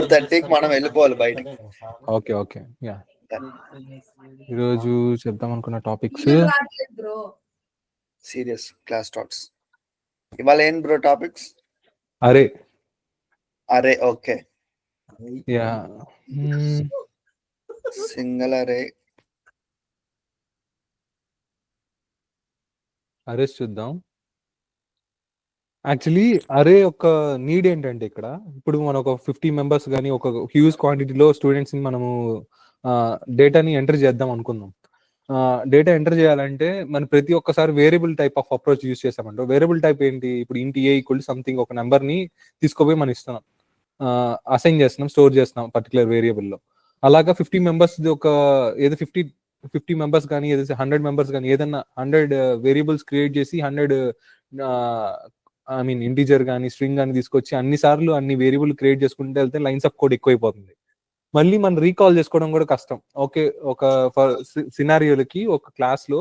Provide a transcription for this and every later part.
30కి మనం వెళ్ళిపోవాలి బయటికి. ఓకే ఓకే యా ఈరోజు చెప్దాం అనుకున్న టాపిక్స్ సీరియస్ క్లాస్ టాక్స్. ఇవాళ ఏం బ్రో టాపిక్స్? అరే అరే ఓకే. యా సింగిల్ అరే. అరేస్ చూద్దాం. యాక్చువల్లీ అరే ఒక నీడ్ ఏంటంటే ఇక్కడ ఇప్పుడు మనం ఒక 50 మెంబర్స్ కానీ ఒక హ్యూజ్ క్వాంటిటీలో స్టూడెంట్స్ని మనము డేటాని ఎంటర్ చేద్దాం అనుకుందాం. డేటా ఎంటర్ చేయాలంటే మనం ప్రతి ఒక్కసారి variable type of approach use చేసామంటే వేరియబుల్ టైప్ ఏంటి, ఇప్పుడు ఇంటి ఏ ఈక్వల్ సంథింగ్ ఒక నెంబర్ని తీసుకుపోయి మనం ఇస్తున్నాం, అసైన్ చేస్తున్నాం, స్టోర్ చేస్తున్నాం పర్టికులర్ వేరియబుల్లో. అలాగా 50 మెంబర్స్ ఒక ఏదో 50 మెంబర్స్ కానీ ఏదో 100 మెంబర్స్ కానీ ఏదన్నా 100 వేరియబుల్స్ క్రియేట్ చేసి 100 ఐ మీన్ ఇంటీజర్ కానీ స్ట్రింగ్ కానీ తీసుకొచ్చి అన్నిసార్లు అన్ని వేరియబుల్ క్రియేట్ చేసుకుంటే వెళ్తే లైన్స్ ఆఫ్ కోడ్ ఎక్కువైపోతుంది. మళ్ళీ మనం రీకాల్ చేసుకోవడం కూడా కష్టం. ఓకే ఒక సినారియోలకి ఒక క్లాస్లో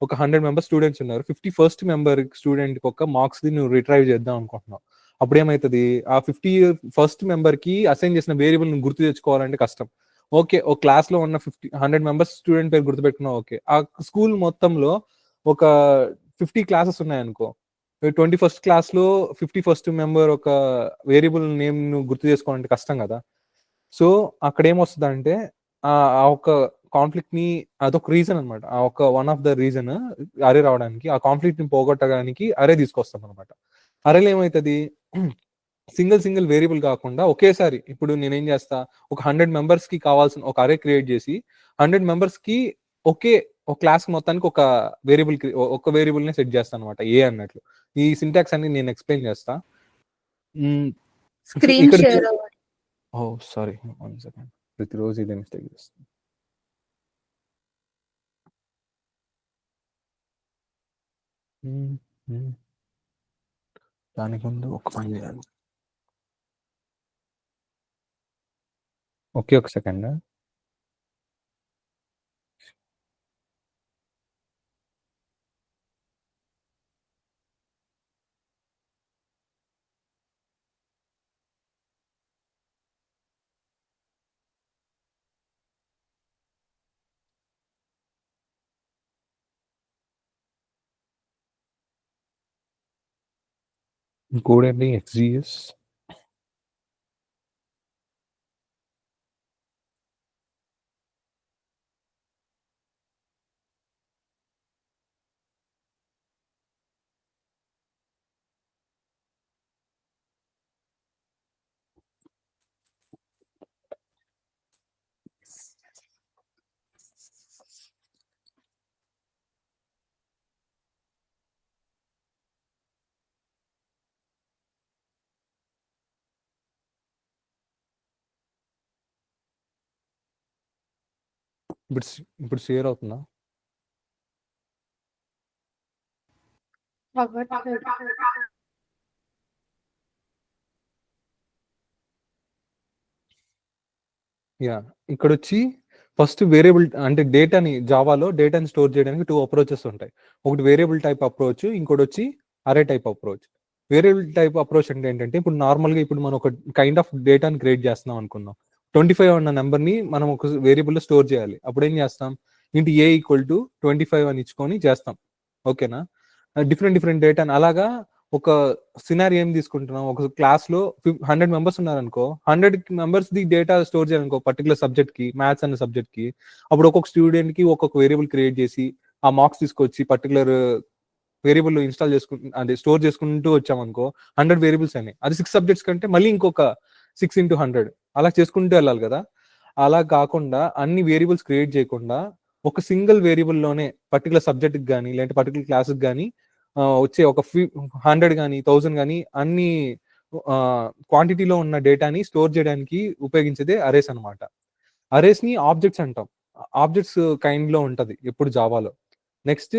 ఒక 100 మెంబర్ స్టూడెంట్స్ ఉన్నారు, 51st మెంబర్ స్టూడెంట్కి ఒక మార్క్స్ది నువ్వు రిట్రైవ్ చేద్దాం అనుకుంటున్నావు. అప్పుడు ఏమవుతుంది, ఆ 51st మెంబర్కి అసైన్ చేసిన వేరియబుల్ నువ్వు గుర్తు తెచ్చుకోవాలంటే కష్టం. ఓకే ఒక క్లాస్లో ఉన్న 100 మెంబర్స్ స్టూడెంట్ పేరు గుర్తుపెట్టుకున్నావు, ఓకే ఆ స్కూల్ మొత్తంలో ఒక 50 క్లాసెస్ ఉన్నాయనుకో, 21st క్లాస్లో 51st మెంబర్ ఒక వేరియబుల్ నేమ్ నువ్వు గుర్తు చేసుకోవాలంటే కష్టం కదా. సో అక్కడ ఏమొస్తుంది అంటే ఆ ఒక కాన్ఫ్లిక్ట్ ని, అదొక రీజన్ అనమాట, ఆ ఒక వన్ ఆఫ్ ద రీజన్ అరే రావడానికి, ఆ కాన్ఫ్లిక్ట్ ని పోగొట్టడానికి అరే తీసుకొస్తాం అనమాట. అరేలో ఏమవుతుంది, సింగిల్ వేరియబుల్ కాకుండా ఒకేసారి ఇప్పుడు నేనేం చేస్తా, ఒక 100 మెంబర్స్ కి కావాల్సిన ఒక అరే క్రియేట్ చేసి 100 మెంబర్స్ కి ఒకే ఒక క్లాస్ మొత్తానికి ఒక వేరియబుల్ ని సెట్ చేస్తాను అనమాట, ఏ అన్నట్లు. ఈ సింటాక్స్ అన్ని నేను ఎక్స్ప్లెయిన్ చేస్తా. Screen share. Oh sorry, 1 second, ప్రతిరోజు ఇదే మిస్టేక్ చేస్తాను. దానికి ముందు ఒక పని చేయాలి. ఓకే ఒక సెకండ్. కోడ్ ఏంటి, ఎక్స్జిఎస్. ఇప్పుడు షేర్ అవుతుందా? యా ఇక్కడ వచ్చి ఫస్ట్ వేరియబుల్ అంటే డేటాని, జావాలో డేటాని స్టోర్ చేయడానికి 2 అప్రోచెస్ ఉంటాయి. ఒకటి వేరియబుల్ టైప్ అప్రోచ్, ఇంకోటి వచ్చి అరే type approach. Variable type approach అంటే ఏంటంటే ఇప్పుడు నార్మల్గా ఇప్పుడు మనం ఒక కైండ్ ఆఫ్ డేటాని క్రియేట్ చేస్తున్నాం అనుకుందాం. 25 అన్న నెంబర్ని మనం ఒక వేరియబుల్లో స్టోర్ చేయాలి. అప్పుడు ఏం చేస్తాం, ఇంటి ఏ ఈక్వల్ టు 25 అని ఇచ్చుకొని చేస్తాం. ఓకేనా, డిఫరెంట్ డేటాని అలాగా ఒక సినారీ ఏం తీసుకుంటున్నాం, ఒక క్లాస్లో 100 మెంబర్స్ ఉన్నారనుకో, 100 మెంబర్స్ ది డేటా స్టోర్ చేయాలనుకో పర్టికులర్ సబ్జెక్ట్కి, మ్యాథ్స్ అనే సబ్జెక్ట్కి. అప్పుడు ఒక్కొక్క స్టూడెంట్కి ఒక్కొక్క వేరియబుల్ క్రియేట్ చేసి ఆ మార్క్స్ తీసుకొచ్చి పర్టికులర్ వేరియబుల్ ఇన్స్టాల్ చేసుకుంటూ అంటే స్టోర్ చేసుకుంటూ వచ్చామనుకో 100 వేరియబుల్స్ అయినాయి. అది 6 సబ్జెక్ట్స్ కంటే మళ్ళీ ఇంకొక 6 into 100 అలా చేసుకుంటూ వెళ్ళాలి కదా. అలా కాకుండా అన్ని వేరియబుల్స్ క్రియేట్ చేయకుండా ఒక సింగిల్ వేరియబుల్లోనే పర్టికులర్ సబ్జెక్ట్కి కానీ లేదంటే పర్టికులర్ క్లాస్కి కానీ వచ్చే ఒక 100 కానీ 1000 కానీ అన్ని క్వాంటిటీలో ఉన్న డేటాని స్టోర్ చేయడానికి ఉపయోగించేదే అరేస్ అనమాట. అరేస్ని ఆబ్జెక్ట్స్ అంటాం. ఆబ్జెక్ట్స్ కైండ్లో ఉంటుంది ఎప్పుడు జావాలో. నెక్స్ట్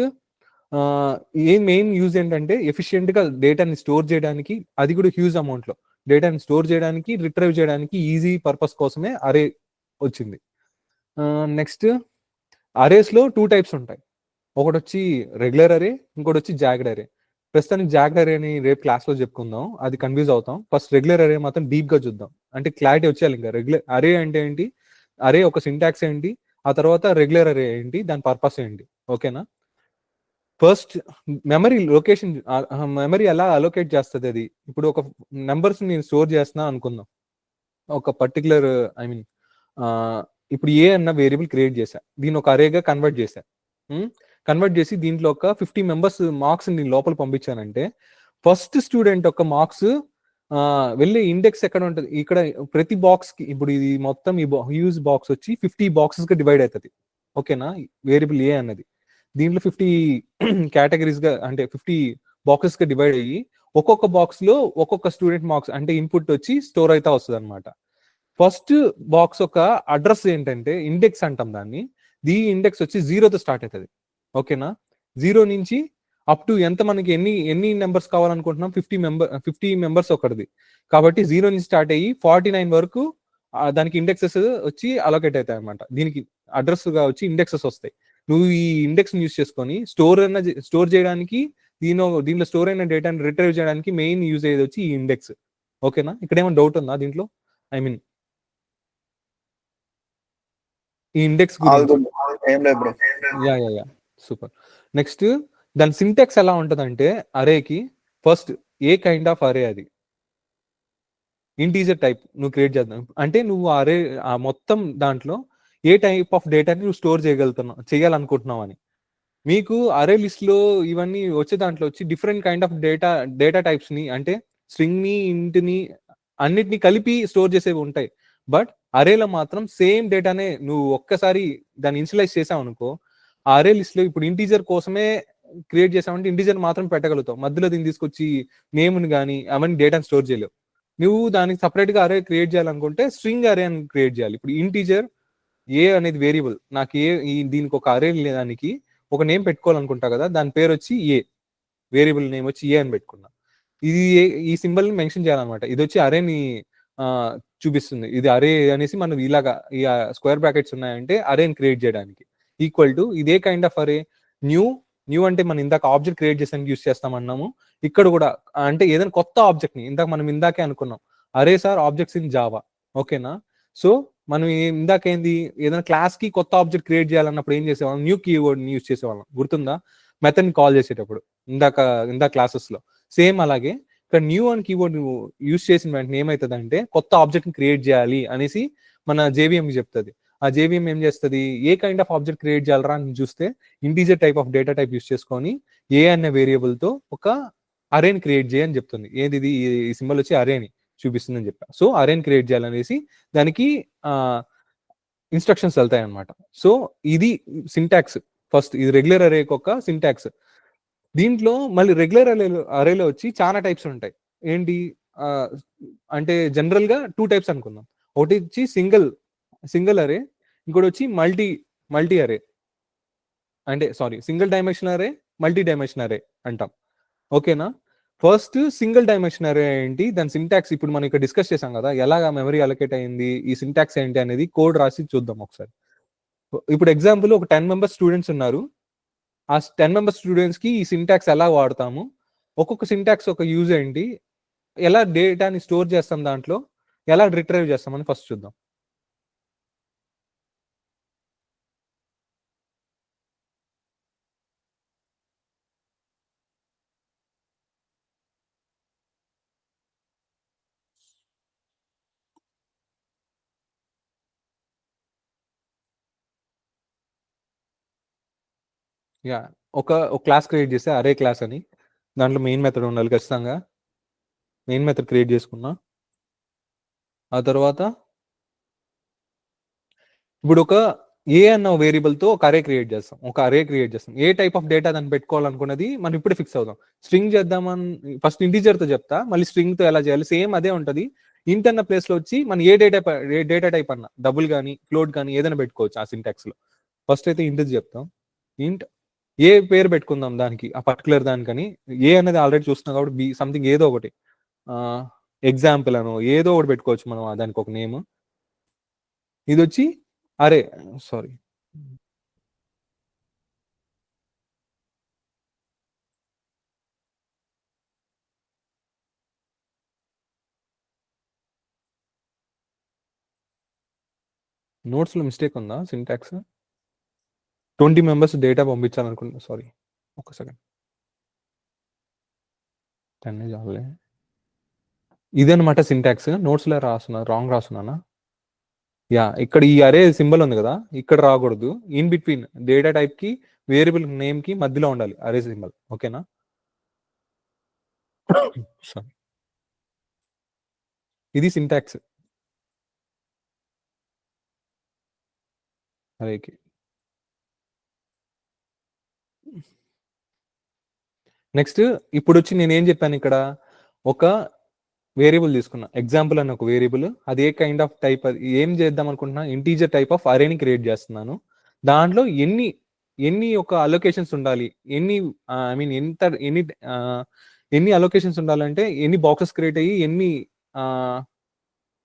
మెయిన్ యూజ్ ఏంటంటే ఎఫిషియెంట్గా డేటాని స్టోర్ చేయడానికి, అది కూడా హ్యూజ్ అమౌంట్లో డేటాని స్టోర్ చేయడానికి, రిట్రైవ్ చేయడానికి ఈజీ పర్పస్ కోసమే అరే వచ్చింది. నెక్స్ట్ అరేస్లో 2 టైప్స్ ఉంటాయి. ఒకటి వచ్చి రెగ్యులర్ అరే, ఇంకోటి వచ్చి జాగ్డ్ అరే. ప్రస్తుతానికి జాగ్డ్ అరే అని రేపు క్లాస్లో చెప్పుకుందాం, అది కన్ఫ్యూజ్ అవుతాం. ఫస్ట్ రెగ్యులర్ అరే మాత్రం డీప్గా చూద్దాం. అంటే క్లారిటీ వచ్చేయాలి. ఇంకా రెగ్యులర్ అరే అంటే ఏంటి, అరే ఒక సింటాక్స్ ఏంటి, ఆ తర్వాత రెగ్యులర్ అరే ఏంటి, దాని పర్పస్ ఏంటి. ఓకేనా? ఫస్ట్ మెమరీ లొకేషన్, మెమరీ ఎలా అలోకేట్ చేస్తుంది అది. ఇప్పుడు ఒక నెంబర్స్ నేను స్టోర్ చేస్తున్నా అనుకుందాం. ఒక పర్టికులర్, ఐ మీన్ ఇప్పుడు ఏ అన్న వేరియబుల్ క్రియేట్ చేశా, దీన్ని ఒక అరేగా కన్వర్ట్ చేశా. కన్వర్ట్ చేసి దీంట్లో ఒక 50 మెంబర్స్ మార్క్స్ నేను లోపల పంపించానంటే, ఫస్ట్ స్టూడెంట్ యొక్క మార్క్స్ వెళ్ళే ఇండెక్స్ ఎక్కడ ఉంటుంది, ఇక్కడ ప్రతి బాక్స్ కి. ఇప్పుడు ఇది మొత్తం ఈ హ్యూజ్ బాక్స్ వచ్చి 50 బాక్సెస్ గా డివైడ్ అవుతుంది. ఓకేనా? వేరియబుల్ ఏ అన్నది దీంట్లో 50 కేటగిరీస్ గా, అంటే 50 బాక్సెస్ గా డివైడ్ అయ్యి, ఒక్కొక్క బాక్స్ లో ఒక్కొక్క స్టూడెంట్ మార్క్స్ అంటే ఇన్పుట్ వచ్చి స్టోర్ అయితే వస్తుంది అనమాట. ఫస్ట్ బాక్స్ ఒక అడ్రస్ ఏంటంటే ఇండెక్స్ అంటాం దాన్ని. దీని ఇండెక్స్ వచ్చి 0తో స్టార్ట్ అవుతుంది. ఓకేనా? 0 నుంచి అప్ టు ఎంత మనకి ఎన్ని ఎన్ని నెంబర్స్ కావాలనుకుంటున్నాం, 50 మెంబర్స్ ఒకటిది. కాబట్టి 0 నుంచి స్టార్ట్ అయ్యి 49 వరకు దానికి ఇండెక్సెస్ వచ్చి అలొకేట్ అవుతాయి అనమాట. దీనికి అడ్రస్ గా వచ్చి ఇండెక్సెస్ వస్తాయి. నువ్వు ఈ ఇండెక్స్ యూస్ చేసుకొని స్టోర్ చేయడానికి, దీనిలో స్టోర్ అయిన డేటాని రిట్రైవ్ చేయడానికి మెయిన్ యూజ్ అయ్యేది వచ్చి ఈ ఇండెక్స్. ఓకేనా? ఇక్కడ ఏమైనా డౌట్ ఉందా దీంట్లో? ఐ మీన్ ఈ ఇండెక్స్ ఆల్ గురించి. గుడ్. ఏం లేదు బ్రో. Yeah super. నెక్స్ట్ దాని సింటాక్స్ ఎలా ఉంటదంటే, అరేకి ఫస్ట్ ఏ కైండ్ ఆఫ్ అరే అది ఇంటీజర్ టైప్ నువ్వు క్రియేట్ చేద్దాం అంటే, నువ్వు అరే ఆ మొత్తం దాంట్లో ఏ టైప్ ఆఫ్ డేటాని నువ్వు స్టోర్ చేయాలనుకుంటున్నావు అని. మీకు అరే లిస్ట్ లో ఇవన్నీ వచ్చే దాంట్లో వచ్చి different kind of data types ని, అంటే స్ట్రింగ్ ని, ఇంట్ ని, అన్నిటిని కలిపి స్టోర్ చేసేవి ఉంటాయి. బట్ అరేలో మాత్రం సేమ్ డేటానే నువ్వు ఒక్కసారి దాన్ని ఇన్షియలైజ్ చేసావు అనుకో, ఆ అరే లిస్ట్ లో ఇప్పుడు ఇంటీజర్ కోసమే క్రియేట్ చేసామంటే ఇంటీజర్ మాత్రం పెట్టగలుగుతావు. మధ్యలో దీన్ని తీసుకొచ్చి నేమ్ని కానీ అవన్నీ డేటాని స్టోర్ చేయలేవు. నువ్వు దానికి సపరేట్ గా అరే క్రియేట్ చేయాలనుకుంటే స్ట్రింగ్ అరే అని క్రియేట్ చేయాలి. ఇప్పుడు ఇంటీజర్ ఏ అనేది వేరియబుల్, నాకు దీనికి ఒక అరే లేదానికి ఒక నేమ్ పెట్టుకోవాలనుకుంటా కదా, దాని పేరు వచ్చి ఏ, వేరియబుల్ నేమ్ వచ్చి ఏ అని పెట్టుకున్నా. ఇది ఈ సింబల్ ని మెన్షన్ చేయాలన్నమాట. ఇది వచ్చి అరేని చూపిస్తుంది. ఇది అరే అనేసి మనం ఇలాగా ఈ స్క్వేర్ బ్రాకెట్స్ ఉన్నాయంటే అరేని క్రియేట్ చేయడానికి. ఈక్వల్ టు ఇదే కైండ్ ఆఫ్ అరే న్యూ. న్యూ అంటే మనం ఇందాక ఆబ్జెక్ట్ క్రియేట్ చేసానికి యూస్ చేస్తామన్నాము. ఇక్కడ కూడా అంటే ఏదైనా కొత్త ఆబ్జెక్ట్ ని, మనం ఇందాకే అనుకున్నాం అరే సార్ ఆబ్జెక్ట్స్ ఇన్ జావా. ఓకేనా? సో మనం ఇందాకేంది, ఏదైనా క్లాస్ కి కొత్త ఆబ్జెక్ట్ క్రియేట్ చేయాలన్నప్పుడు ఏం చేసేవాళ్ళం, న్యూ కీవర్డ్ ని యూస్ చేసేవాళ్ళం. గుర్తుందా? మెథడ్ ని కాల్ చేసేటప్పుడు ఇందాక క్లాసెస్ లో. సేమ్ అలాగే ఇక్కడ న్యూ అని కీవర్డ్ యూస్ చేసిన వెంటనే ఏమవుతుంది, కొత్త ఆబ్జెక్ట్ ని క్రియేట్ చేయాలి అనేసి మన జేవిఎం చెప్తుంది. ఆ జేవిఎం ఏం చేస్తుంది, ఏ కైండ్ ఆఫ్ ఆబ్జెక్ట్ క్రియేట్ చేయాలరా అని చూస్తే integer type of data type use చేసుకొని ఏ అనే వేరియబుల్ తో ఒక అరేని క్రియేట్ చేయని చెప్తుంది. ఏది ఇది, ఈ సింబల్ వచ్చి అరేని చూపిస్తుందని చెప్పా. సో అరేని క్రియేట్ చేయాలనేసి దానికి ఇన్స్ట్రక్షన్స్ వెళ్తాయి అనమాట. సో ఇది సింటాక్స్. ఫస్ట్ ఇది రెగ్యులర్ అరేకి ఒక సింటాక్స్. దీంట్లో మళ్ళీ రెగ్యులర్ అరేలో వచ్చి చాలా టైప్స్ ఉంటాయి. ఏంటి అంటే జనరల్ గా 2 టైప్స్ అనుకుందాం. ఒకటి వచ్చి సింగిల్ అరే, ఇంకోటి వచ్చి మల్టీ అరే. అంటే సారీ, సింగిల్ డైమెన్షన్ అరే, మల్టీ డైమెన్షన్ అరే అంటాం. ఓకేనా? ఫస్ట్ సింగిల్ డైమెన్షన్ అరే ఏంటి, దాని సింటాక్స్ ఇప్పుడు మనం ఇక్కడ డిస్కస్ చేసాం కదా, ఎలాగా మెమరీ అలొకేట్ అయింది, ఈ సింటాక్స్ ఏంటి అనేది కోడ్ రాసి చూద్దాం ఒకసారి. ఇప్పుడు ఎగ్జాంపుల్ ఒక 10 మెంబర్స్ స్టూడెంట్స్ ఉన్నారు. ఆ 10 మెంబర్స్ స్టూడెంట్స్ కి ఈ సింటాక్స్ ఎలా వాడతాము, ఒక్కొక్క సింటాక్స్ ఒక యూజ్ ఏంటి, ఎలా డేటాని స్టోర్ చేస్తాం దాంట్లో, ఎలా రిట్రైవ్ చేస్తామని ఫస్ట్ చూద్దాం. యా ఒక క్లాస్ క్రియేట్ చేస్తే అరే క్లాస్ అని, దాంట్లో మెయిన్ మెథడ్ ఉండాలి ఖచ్చితంగా. మెయిన్ మెథడ్ క్రియేట్ చేసుకున్నా. ఆ తర్వాత ఇప్పుడు ఒక ఏ అన్న వేరియబుల్ తో ఒక అరే క్రియేట్ చేస్తాం. ఏ టైప్ ఆఫ్ డేటా దాన్ని పెట్టుకోవాలనుకున్నది మనం ఇప్పుడే ఫిక్స్ అవుదాం. స్ట్రింగ్ చేద్దామని ఫస్ట్ ఇంటీజర్ తో చెప్తా, మళ్ళీ స్ట్రింగ్ తో ఎలా చేయాలి సేమ్ అదే ఉంటది. ఇంట్ అన్న ప్లేస్ లో వచ్చి మనం ఏ డేటా టైప్ అన్న డబుల్ కానీ ఫ్లోట్ కానీ ఏదైనా పెట్టుకోవచ్చు ఆ సింటాక్స్ లో. ఫస్ట్ అయితే ఇంట్ చెప్తాం. ఇంట్ ఏ పేరు పెట్టుకుందాం దానికి, ఆ పర్టికులర్ దానికని. ఏ అనేది ఆల్రెడీ చూస్తున్నాం కాబట్టి బి సంథింగ్ ఏదో ఒకటి, ఎగ్జాంపుల్ అనో ఏదో ఒకటి పెట్టుకోవచ్చు మనం దానికి ఒక నేమ్. ఇది వచ్చి అరే, సారీ, నోట్స్‌లో మిస్టేక్ ఉందా సింటాక్స్? 20 మెంబర్స్ డేటా పంపించాలనుకుంటున్నా. సారీ. ఒక్క సెకండ్. 10 చాలులే. ఇదన్నమాట సింటాక్స్. నోట్స్‌లో రాంగ్ రాస్తున్నానా? యాహ్! ఇక్కడ ఈ అరే సింబల్ ఉంది గదా! ఇక్కడ రాకూడదు. ఇన్ బిట్వీన్ డేటా టైప్‌కి, వేరియబుల్ నేమ్‌కి మధ్యలో ఉండాలి అరే సింబల్. ఓకేనా? సారీ. ఇది సింటాక్స్ అరేకి. నెక్స్ట్ ఇప్పుడొచ్చి నేనేం జెప్పానిక్కడ, ఒక వేరియబుల్ తీసుకున్నా. ఎగ్జాంపుల్ అని ఒక వేరియబుల్. అది ఏ కైండ్ ఆఫ్ టైప్ అది ఏం చేద్దాం అనుకుంటున్నా, ఇంటీజర్ టైప్ ఆఫ్ అరేని క్రియేట్ చేస్తున్నాను. దాంట్లో ఎన్ని ఒక అలొకేషన్స్ ఉండాలి, ఎన్ని ఐ మీన్ ఎన్ని అలొకేషన్స్ ఉండాలంటే, ఎన్ని బాక్సెస్ క్రియేట్ అయ్యి, ఆహ్,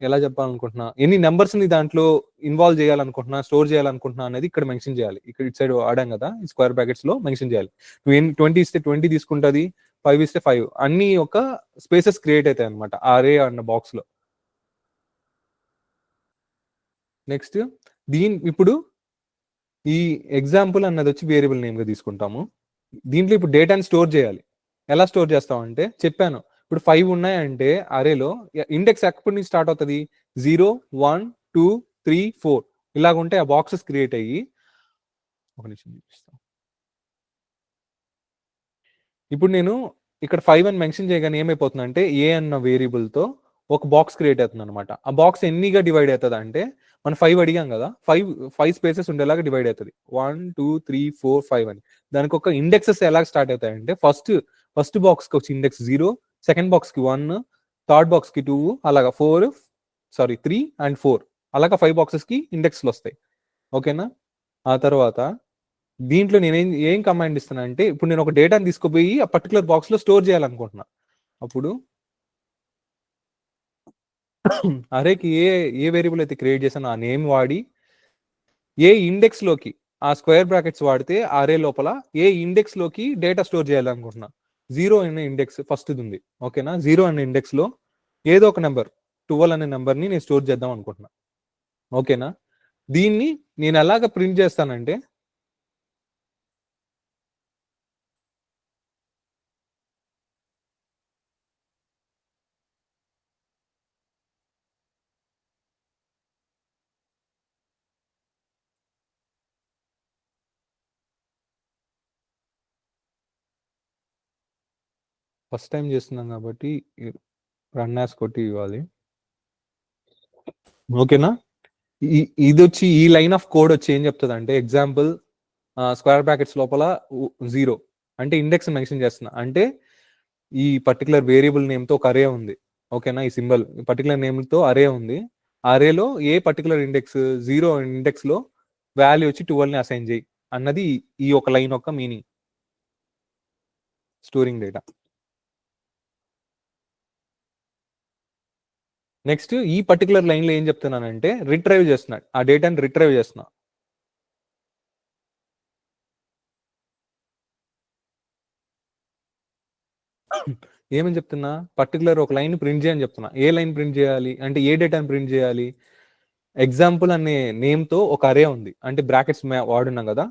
ఎలా చెప్పాలనుకుంటున్నా, ఎన్ని నంబర్స్‌ని దాంట్లో ఇన్వాల్వ్ చేయాలనుకుంటున్నా, స్టోర్ చేయాలనుకుంటున్నా అనేది ఇక్కడ మెన్షన్ చేయాలి. ఇక్కడ ఇటు సైడ్ వాడాం కదా! ఈ స్క్వేర్ బ్రాకెట్స్‌లో మెన్షన్ చేయాలి. 20 ఇస్తే 20 తీసుకుంటది. 5 ఇస్తే 5 అన్ని ఒక స్పేసెస్ క్రియేట్ అయితాయన్నమాట. అరే అన్న బాక్స్‌లో. నెక్స్ట్ ఇప్పుడు ఈ ఎగ్జాంపుల్ అన్నదొచ్చి వేరియబుల్ నేమ్‌గా తీసుకుంటాము. దీంట్లో ఇప్పుడు డేటాని స్టోర్ చేయాలి. ఎలా స్టోర్ చేస్తామంటే చెప్పాను. ఇప్పుడు 5 ఉన్నాయంటే అరేలో ఇండెక్స్ ఎక్కడి నుంచి స్టార్ట్ అవుతది? 0, 1, 2, 3, 4 ఇలాగుంటే ఆ బాక్సెస్ క్రియేట్ అయ్యి ఒక నిమిషం చూపిస్తా. ఇప్పుడు నేను ఇక్కడ 5 అని మెన్షన్ చేయగానే ఏమైపోతుందంటే, ఏ అన్న వేరియబుల్‌తో ఒక బాక్స్ క్రియేట్ అవుతుందన్నమాట. ఆ బాక్స్ ఎన్నిగా డివైడ్ అయితదంటే, మనం 5 అడిగాం గదా! 5 స్పేసెస్ ఉండేలాగా డివైడ్ అయితది. 1, 2, 3, 4, 5 అని. దానికొక ఇండెక్సెస్ ఎలాగ స్టార్ట్ అవుతాయంటే, ఫస్ట్ బాక్స్‌కొచ్చి ఇండెక్స్ 0, సెకండ్ బాక్స్‌కి 1, థర్డ్ బాక్స్‌కి 2 అలాగా 3 అండ్ 4 అలాగా 5 బాక్సెస్‌కి ఇండెక్స్‌లొస్తాయి. ఓకేనా? ఆ తర్వాత దీంట్లో ఏం కమాండ్ ఇస్తున్నా అంటే, ఇప్పుడు నేను ఒక డేటాని తీసుకుపోయి ఆ పర్టిక్యులర్ బాక్స్‌లో స్టోర్ చేయాలనుకుంటున్నా. అప్పుడు అరేకి ఏ వేరియబుల్ అయితే క్రియేట్ చేశానో ఆ నేమ్ వాడి, ఏ ఇండెక్స్‌లోకి ఆ స్క్వేర్ బ్రాకెట్స్ వాడితే అరే లోపల ఏ ఇండెక్స్‌లోకి డేటా స్టోర్ చేయాలనుకుంటున్నా. 0 అనే ఇండెక్స్ ఫస్ట్‌ది ఉంది. ఓకేనా? 0 అనే ఇండెక్స్‌లో ఏదో ఒక నంబర్ 12 అనే నంబర్‌ని నేను స్టోర్ చేద్దాం అనుకుంటున్నా. ఓకేనా? దీన్ని నేను ఎలాగా ప్రింట్ చేస్తానంటే ఫస్ట్ టైమ్ చేస్తున్నాం కాబట్టి రన్ యాస్ కొట్టి ఇవ్వాలి. ఓకేనా? ఇదొచ్చి ఈ లైన్ ఆఫ్ కోడ్ వచ్చి ఏం చెప్తదంటే ఎగ్జాంపుల్ స్క్వేర్ బ్రాకెట్స్ లోపల 0 అంటే ఇండెక్స్ మెన్షన్ చేస్తున్నా. అంటే ఈ పర్టిక్యులర్ వేరియబుల్ నేమ్‌తో ఒక అరే ఉంది. ఓకేనా? ఈ సింబల్ పర్టిక్యులర్ నేమ్‌తో అరే ఉంది. అరేలో ఏ పర్టిక్యులర్ ఇండెక్స్ 0 ఇండెక్స్‌లో వాల్యూ వచ్చి 12ని అసైన్ చేయి అన్నది ఈ ఒక లైన్ యొక్క మీనింగ్. Storing data. నెక్స్ట్ ఈ పర్టిక్యులర్ లైన్‌లో ఏం చెప్తున్నానంటే రిట్రైవ్ చేస్తున్నా. ఆ డేటాని రిట్రైవ్ చేస్తున్నా. ఏమని చెప్తున్నా? పర్టిక్యులర్ ఒక లైన్ ప్రింట్ చేయని చెప్తున్నా. ఏ లైన్ ప్రింట్ చేయాలి? అంటే ఏ డేటాని ప్రింట్ చేయాలి? ఎగ్జాంపుల్ అనే నేమ్‌తో ఒక అరే ఉంది. అంటే బ్రాకెట్స్ వాడున్నాం గదా!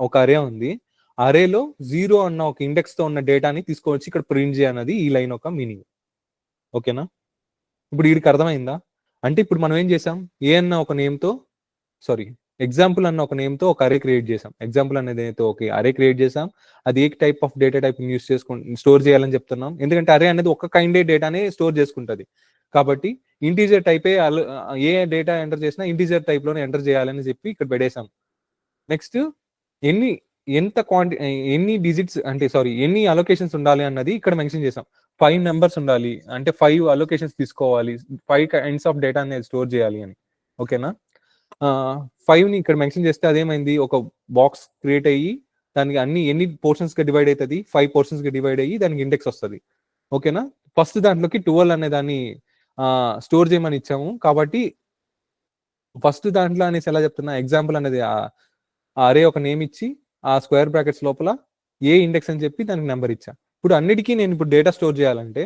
ఒక అరే ఉంది. అరేలో 0 అన్న ఒక ఇండెక్స్‌తో ఉన్న డేటాని తీసుకొచ్చి ఇక్కడ ప్రింట్ చేయన్నది ఈ లైన్ యొక్క మీనింగ్. ఓకేనా? ఇప్పుడు ఈడికి అర్థమైందా? అంటే ఇప్పుడు మనం ఏం చేసాం? ఏ అన్న ఒక నేమ్‌తో సారీ ఎగ్జాంపుల్ అన్న ఒక నేమ్‌తో ఒక అరే క్రియేట్ చేసాం. ఎగ్జాంపుల్ అనేదేతో ఒక అరే క్రియేట్ చేసాం. అది ఏ టైప్ ఆఫ్ డేటా టైప్‌ని యూజ్ స్టోర్ చేయాలని చెప్తున్నాం. ఎందుకంటే అరే అనేది ఒక కైండే డేటాని స్టోర్ చేసుకుంటది. కాబట్టి ఇంటిజర్ టైపే ఏ డేటా ఎంటర్ చేసినా ఇంటిజర్ టైప్‌లోనే ఎంటర్ చేయాలని చెప్పి ఇక్కడ పెట్టేసాం. నెక్స్ట్ ఎన్ని ఎంత ఎన్ని డిజిట్స్ అంటే సారీ ఎన్ని అలొకేషన్స్ ఉండాలి అన్నది ఇక్కడ మెన్షన్ చేసాం. 5 నంబర్స్ ఉండాలి. అంటే 5 అలొకేషన్స్ తీసుకోవాలి. 5 కైండ్స్ ఆఫ్ డేటా అనేది స్టోర్ చేయాలి అని. ఓకేనా? 5ని ఇక్కడ మెన్షన్ చేస్తే అదేమైంది? ఒక బాక్స్ క్రియేట్ అయ్యి దానికి ఎన్ని పోర్షన్స్‌గా డివైడ్ అయితది? 5 పోర్షన్స్‌గా డివైడ్ అయ్యి దానికి ఇండెక్స్ వస్తది. ఓకేనా? ఫస్ట్ దాంట్లోకి 12 అనే దాన్ని స్టోర్ చేయమని ఇచ్చాము. కాబట్టి ఫస్ట్ దాంట్లో అనేసి ఎలా చెప్తున్నా ఎగ్జాంపుల్ అనేది ఆ అరే ఒక నేమ్ ఇచ్చి, ఆ స్క్వేర్ బ్రాకెట్స్ లోపల ఏ ఇండెక్స్ అని చెప్పి దానికి నంబర్ ఇచ్చా. ఇప్పుడు అన్నిటికి నేను ఇప్పుడు డేటా స్టోర్ చేయాలంటే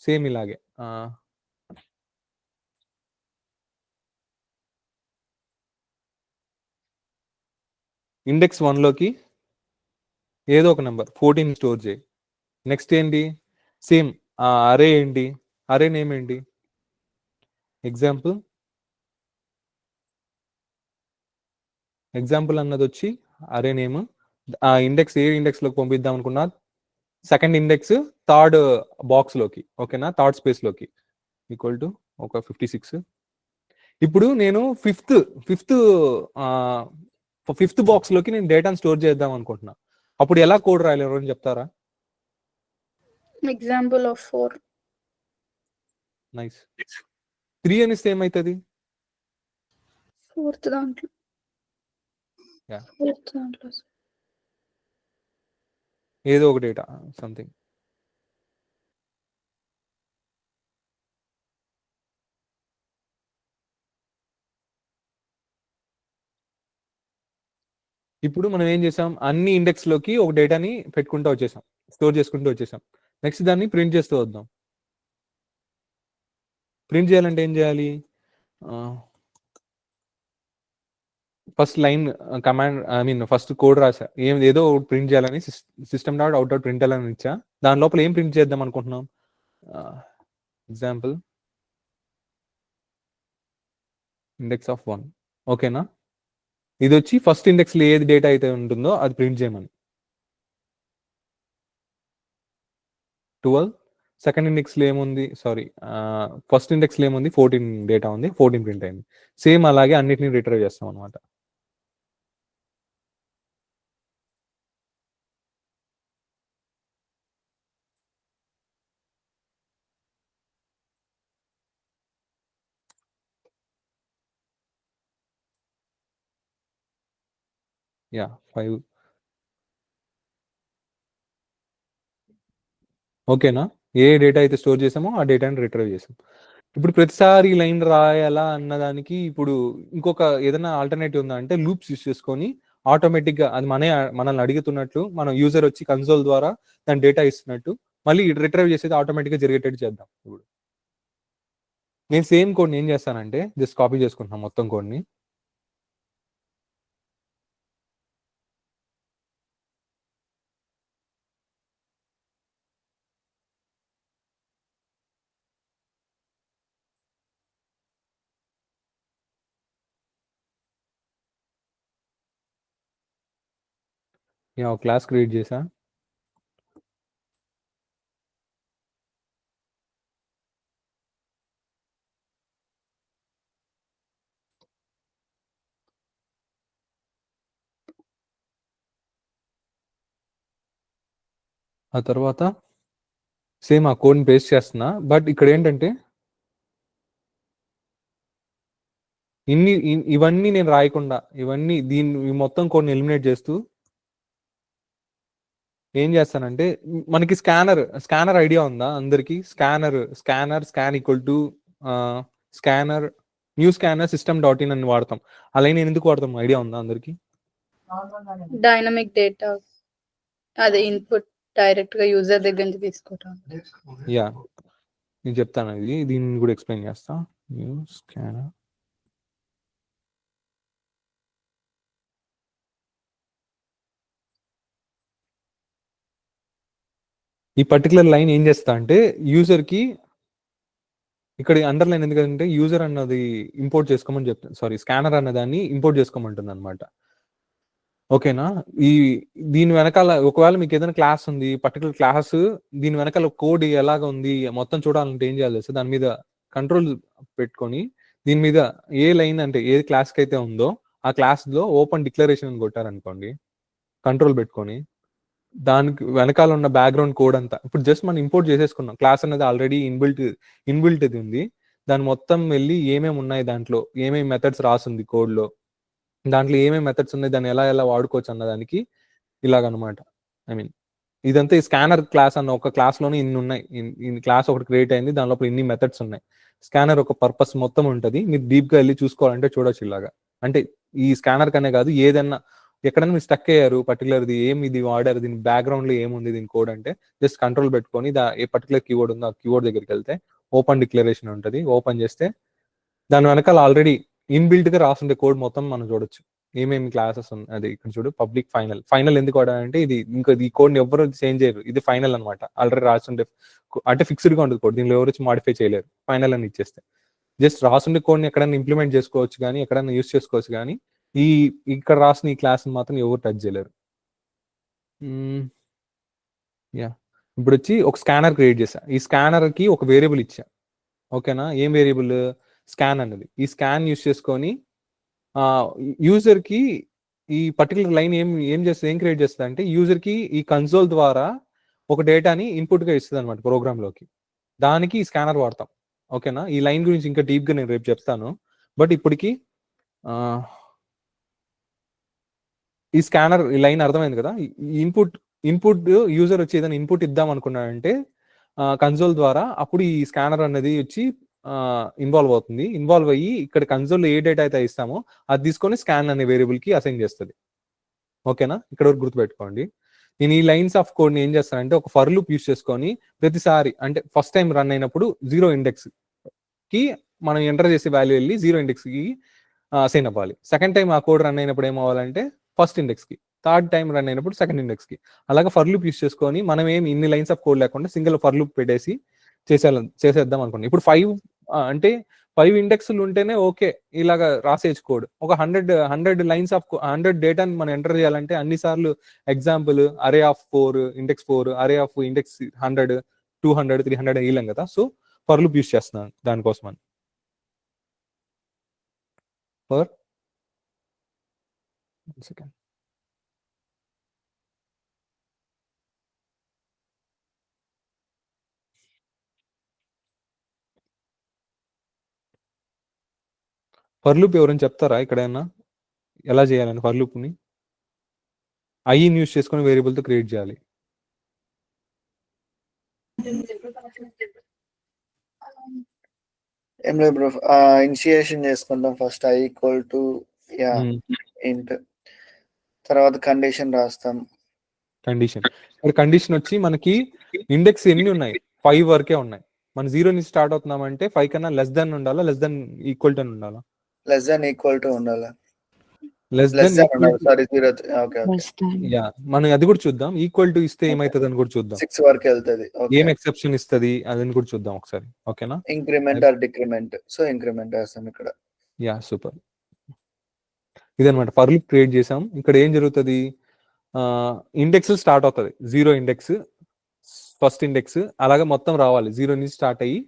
సేమ్ ఇలాగే. ఇండెక్స్ 1లోకి ఏదో ఒక నెంబర్ 14 స్టోర్ చేయి. నెక్స్ట్ ఏంటి, సేమ్ అరే ఏంటి, అరే నేమ్ ఏంటి, ఎగ్జాంపుల్ అన్నది వచ్చి అరే నేమ్. ఆ ఇండెక్స్ ఏ ఇండెక్స్ లోకి పంపిద్దాం అనుకున్నా, సెకండ్ ఇండెక్స్ థర్డ్ బాక్స్ లోకి, ఓకేనా, థర్డ్ స్పేస్ లోకి ఈక్వల్ టు ఒక 56. ఇప్పుడు నేను ఫిఫ్త్ బాక్స్ లోకి నేను డేటాను స్టోర్ చేద్దాం అనుకుంటున్నా. అప్పుడు ఎలా కోడ్ రాయాలి, ఎవరైనా చెప్తారా? Example of 4. నైస్. 3 అనిస్తే ఏమవుతుంది? ఫోర్త్ దాంట్లో. Yeah. ఫోర్త్ దాంట్లో. ఏదో ఒక డేటా సంథింగ్. ఇప్పుడు మనం ఏం చేసాం, అన్ని ఇండెక్స్ లోకి ఒక డేటాని పెట్టుకుంటూ వచ్చేసాం, స్టోర్ చేసుకుంటూ వచ్చేసాం. నెక్స్ట్ దాన్ని ప్రింట్ చేస్తూ వద్దాం. ప్రింట్ చేయాలంటే ఏం చేయాలి, first line command, first code రాసా, ఏదో ప్రింట్ చేయాలని system dot out dot print అని ఇచ్చా. దాని లోపల ఏం ప్రింట్ చేద్దాం అనుకుంటున్నాం, ఎగ్జాంపుల్ ఇండెక్స్ ఆఫ్ 1, ఓకేనా. ఇది వచ్చి ఫస్ట్ ఇండెక్స్ లో ఏది డేటా అయితే ఉంటుందో అది ప్రింట్ చేయమని. 12. సెకండ్ ఇండెక్స్ లో ఏముంది, ఫస్ట్ ఇండెక్స్ లో ఏముంది, 14 డేటా ఉంది, 14 ప్రింట్ అయింది. సేమ్ అలాగే అన్నిటిని రిట్రైవ్ చేస్తాం అనమాట. యా 5. ఓకేనా, ఏ డేటా అయితే స్టోర్ చేసామో ఆ డేటాని రిట్రైవ్ చేసాం. ఇప్పుడు ప్రతిసారి లైన్ రాయాలా అన్నదానికి ఇప్పుడు ఇంకొక ఏదైనా ఆల్టర్నేటివ్ ఉందా అంటే, లూప్స్ యూస్ చేసుకొని ఆటోమేటిక్ గా అది మనల్ని అడుగుతున్నట్లు, మనం యూజర్ వచ్చి కన్సోల్ ద్వారా దాని డేటా ఇస్తున్నట్టు మళ్ళీ రిట్రైవ్ చేసేది ఆటోమేటిక్ గా జరిగేటట్టు చేద్దాం. ఇప్పుడు నేను సేమ్ కోడ్ ఏం చేస్తానంటే, జస్ట్ కాపీ చేసుకుంటున్నాను మొత్తం కోడ్ని. నేను ఒక క్లాస్ క్రియేట్ చేశా. ఆ తర్వాత సేమ్ ఆ కోడ్ని పేస్ట్ చేస్తున్నా. బట్ ఇక్కడ ఏంటంటే ఇవన్నీ నేను రాయకుండా, ఈ మొత్తం కోడ్ని ఎలిమినేట్ చేస్తూ ఏం చేస్తానంటే, మనకి స్కానర్ ఐడియా ఉందా అందరికి? Scan equal to scanner new scanner system dot in అని వాడతాం. అలా నేను ఎందుకు వాడతాం ఐడియా ఉందా అందరికి? డైనమిక్ డేటా, అదే ఇన్పుట్ డైరెక్ట్ గా యూజర్ దగ్గర నుంచి తీసుకోవటం. యా, నేను చెప్తాను, దీన్ని కూడా ఎక్స్ప్లెయిన్ చేస్తా. న్యూ స్కానర్ ఈ పర్టికులర్ లైన్ ఏం చేస్తా అంటే, యూజర్ కి ఇక్కడ అండర్లైన్ ఎందుకంటే యూజర్ అన్నది ఇంపోర్ట్ చేసుకోమని చెప్తాను, స్కానర్ అన్న దాన్ని ఇంపోర్ట్ చేసుకోమంటుంది అనమాట. ఓకేనా, దీని వెనకాల ఒకవేళ మీకు ఏదైనా క్లాస్ ఉంది, పర్టికులర్ క్లాస్, దీని వెనకాల కోడ్ ఎలాగ ఉంది మొత్తం చూడాలంటే ఏం చేయాలి, దాని మీద కంట్రోల్ పెట్టుకొని దీని మీద ఏ లైన్ అంటే ఏ క్లాస్ కి అయితే ఉందో ఆ క్లాస్ లో ఓపెన్ డిక్లరేషన్ అని కొట్టారనుకోండి, కంట్రోల్ పెట్టుకొని దానికి వెనకాల ఉన్న బ్యాక్గ్రౌండ్ కోడ్ అంతా ఇప్పుడు జస్ట్ మనం ఇంపోర్ట్ చేసేసుకున్నాం. క్లాస్ అనేది ఆల్రెడీ ఇన్బిల్ట్ ఇది ఉంది. దాని మొత్తం వెళ్ళి ఏమేమి ఉన్నాయి, దాంట్లో ఏమేమి మెథడ్స్ రాసింది కోడ్ లో, దాంట్లో ఏమేమి మెథడ్స్ ఉన్నాయి, దాన్ని ఎలా వాడుకోవచ్చు అన్నదానికి ఇలాగనమాట. ఇదంతా ఈ స్కానర్ క్లాస్ అన్న ఒక క్లాస్ లోనే ఇన్ని ఉన్నాయి. క్లాస్ ఒకటి క్రియేట్ అయింది, దాని లోపల ఇన్ని మెథడ్స్ ఉన్నాయి. స్కానర్ ఒక పర్పస్ మొత్తం ఉంటుంది. మీరు డీప్ గా వెళ్ళి చూసుకోవాలంటే చూడొచ్చు ఇలాగా. అంటే ఈ స్కానర్ కనే కాదు, ఏదన్నా ఎక్కడైనా మీరు స్టక్ అయ్యారు, పర్టికులర్ ఇది వాడారు, దీని బ్యాక్గ్రౌండ్ లో ఏముంది దీని కోడ్ అంటే జస్ట్ కంట్రోల్ పెట్టుకొని ఏ పర్టికులర్ కీవర్డ్ ఉందో ఆ కీవర్డ్ దగ్గరికి వెళ్తే ఓపెన్ డిక్లరేషన్ ఉంటుంది. ఓపెన్ చేస్తే దాని వెనకాల ఆల్రెడీ ఇన్బిల్ట్ గా రాసుండే కోడ్ మొత్తం మనం చూడొచ్చు. ఏమేమి క్లాసెస్ ఉన్నాయి అది ఇక్కడ చూడు. పబ్లిక్ ఫైనల్ ఎందుకు వాడాలంటే ఇది ఇంకా ఈ కోడ్ని ఎవరు చేంజ్ చేయరు, ఇది ఫైనల్ అనమాట. ఆల్రెడీ రాస్తుండే అంటే ఫిక్స్డ్గా ఉండదు కోడ్, దీనిలో ఎవరు వచ్చి మాడిఫై చేయలేరు ఫైనల్ అని ఇచ్చేస్తే. జస్ట్ రాస్తుండే కోడ్ని ఎక్కడైనా ఇంప్లిమెంట్ చేసుకోవచ్చు కానీ ఎక్కడైనా యూస్ చేసుకోవచ్చు కానీ ఈ ఇక్కడ రాసిన ఈ క్లాస్ని మాత్రం ఎవరు టచ్ చేయలేరు. యా, ఇప్పుడు వచ్చి ఒక స్కానర్ క్రియేట్ చేశా. ఈ స్కానర్కి ఒక వేరియబుల్ ఇచ్చా, ఓకేనా. ఏం వేరియబుల్? స్కాన్ అన్నది. ఈ స్కాన్ యూస్ చేసుకొని యూజర్కి ఈ పర్టికులర్ లైన్ ఏం చేస్తుంది, ఏం క్రియేట్ చేస్తుంది అంటే యూజర్కి ఈ కన్సోల్ ద్వారా ఒక డేటాని ఇన్పుట్గా ఇస్తుంది అనమాట ప్రోగ్రామ్లోకి. దానికి ఈ స్కానర్ వాడతాం, ఓకేనా. ఈ లైన్ గురించి ఇంకా డీప్గా నేను రేపు చెప్తాను. బట్ ఇప్పటికి ఈ స్కానర్ ఈ లైన్ అర్థమైంది కదా. ఇన్పుట్ యూజర్ వచ్చి ఏదైనా ఇన్పుట్ ఇద్దాం అనుకున్నాడంటే కన్సోల్ ద్వారా, అప్పుడు ఈ స్కానర్ అనేది వచ్చి ఇన్వాల్వ్ అవుతుంది. ఇన్వాల్వ్ అయ్యి ఇక్కడ కన్సోల్లో ఏ డేటా అయితే ఇస్తామో అది తీసుకొని స్కాన్ అనే వేరియబుల్కి అసైన్ చేస్తుంది, ఓకేనా. ఇక్కడ వరకు గుర్తుపెట్టుకోండి. నేను ఈ లైన్స్ ఆఫ్ కోడ్ని ఏం చేస్తానంటే ఒక ఫర్ లూప్ యూస్ చేసుకొని ప్రతిసారి అంటే ఫస్ట్ టైం రన్ అయినప్పుడు 0 ఇండెక్స్కి మనం ఎంటర్ చేసే వాల్యూ వెళ్ళి 0 ఇండెక్స్కి అసైన్ అవ్వాలి. సెకండ్ టైం ఆ కోడ్ రన్ అయినప్పుడు ఏం అవ్వాలంటే ఫస్ట్ ఇండెక్స్కి, థర్డ్ టైం రన్ అయినప్పుడు సెకండ్ ఇండెక్స్కి. అలాగే ఫర్ లూప్ యూస్ చేసుకొని మనం ఏం ఇన్ని లైన్స్ ఆఫ్ కోడ్ లేకుండా సింగిల్ ఫర్ లూప్ పెట్టేసి చేసేద్దాం అనుకోండి. ఇప్పుడు 5 ఇండెక్స్లు ఉంటేనే ఓకే, ఇలాగా రాసేయచ్చు కోడ్. ఒక 100 లైన్స్ ఆఫ్ 100 డేటాని మనం ఎంటర్ చేయాలంటే అన్నిసార్లు ఎగ్జాంపుల్ అరే ఆఫ్ 4 ఇండెక్స్ 4 అరే ఆఫ్ ఇండెక్స్ 100 200 300 వేయలేం కదా. సో ఫర్ లూప్ యూస్ చేస్తున్నాను దానికోసం అని. ఫర్ సెకండ్ ఫర్ లూప్ ఎవరైనా చెప్తారా ఇక్కడైనా ఎలా చేయాలని? ఫర్ లూప్ని ఐని యూస్ చేసుకొని వేరియబుల్తో క్రియేట్ చేయాలి. ఏం లేదు బ్రో, ఇనిషియేషన్ చేసుకుంటాం ఫస్ట్ i ఈక్వల్ టు ఇంట్, తర్వాత కండిషన్ రాస్తాం. కండిషన్ వచ్చి మనకి ఇండెక్స్ ఎన్ని ఉన్నాయి? 5 వరకే ఉన్నాయి. మన 0 నుంచి స్టార్ట్ అవుతున్నామంటే 5 కన్నా లెస్ దెన్ ఉండాలా, లెస్ దెన్ ఈక్వల్ టు ఉండాలా? లెస్ దెన్ ఈక్వల్ టు ఉండాలా. మనం అది కూడా చూద్దాం. ఈక్వల్ టు ఇస్తే ఏమైతుంది అని కూడా చూద్దాం. 6 వరకు వెళ్తది. ఏం ఎక్సెప్షన్ ఇస్తది అదని కూడా చూద్దాం ఒకసారి, ఓకేనా. Increment are decrement, so increment వేస్తాం ఇక్కడ. Yeah, super. ఇదన్నమాట ఫర్ లూప్ క్రియేట్ చేసాం. ఇక్కడ ఏం జరుగుతుంది? ఇండెక్స్ స్టార్ట్ అవుతుంది, 0 ఇండెక్స్ ఫస్ట్ ఇండెక్స్ అలాగే మొత్తం రావాలి. 0 నుంచి స్టార్ట్ అయ్యి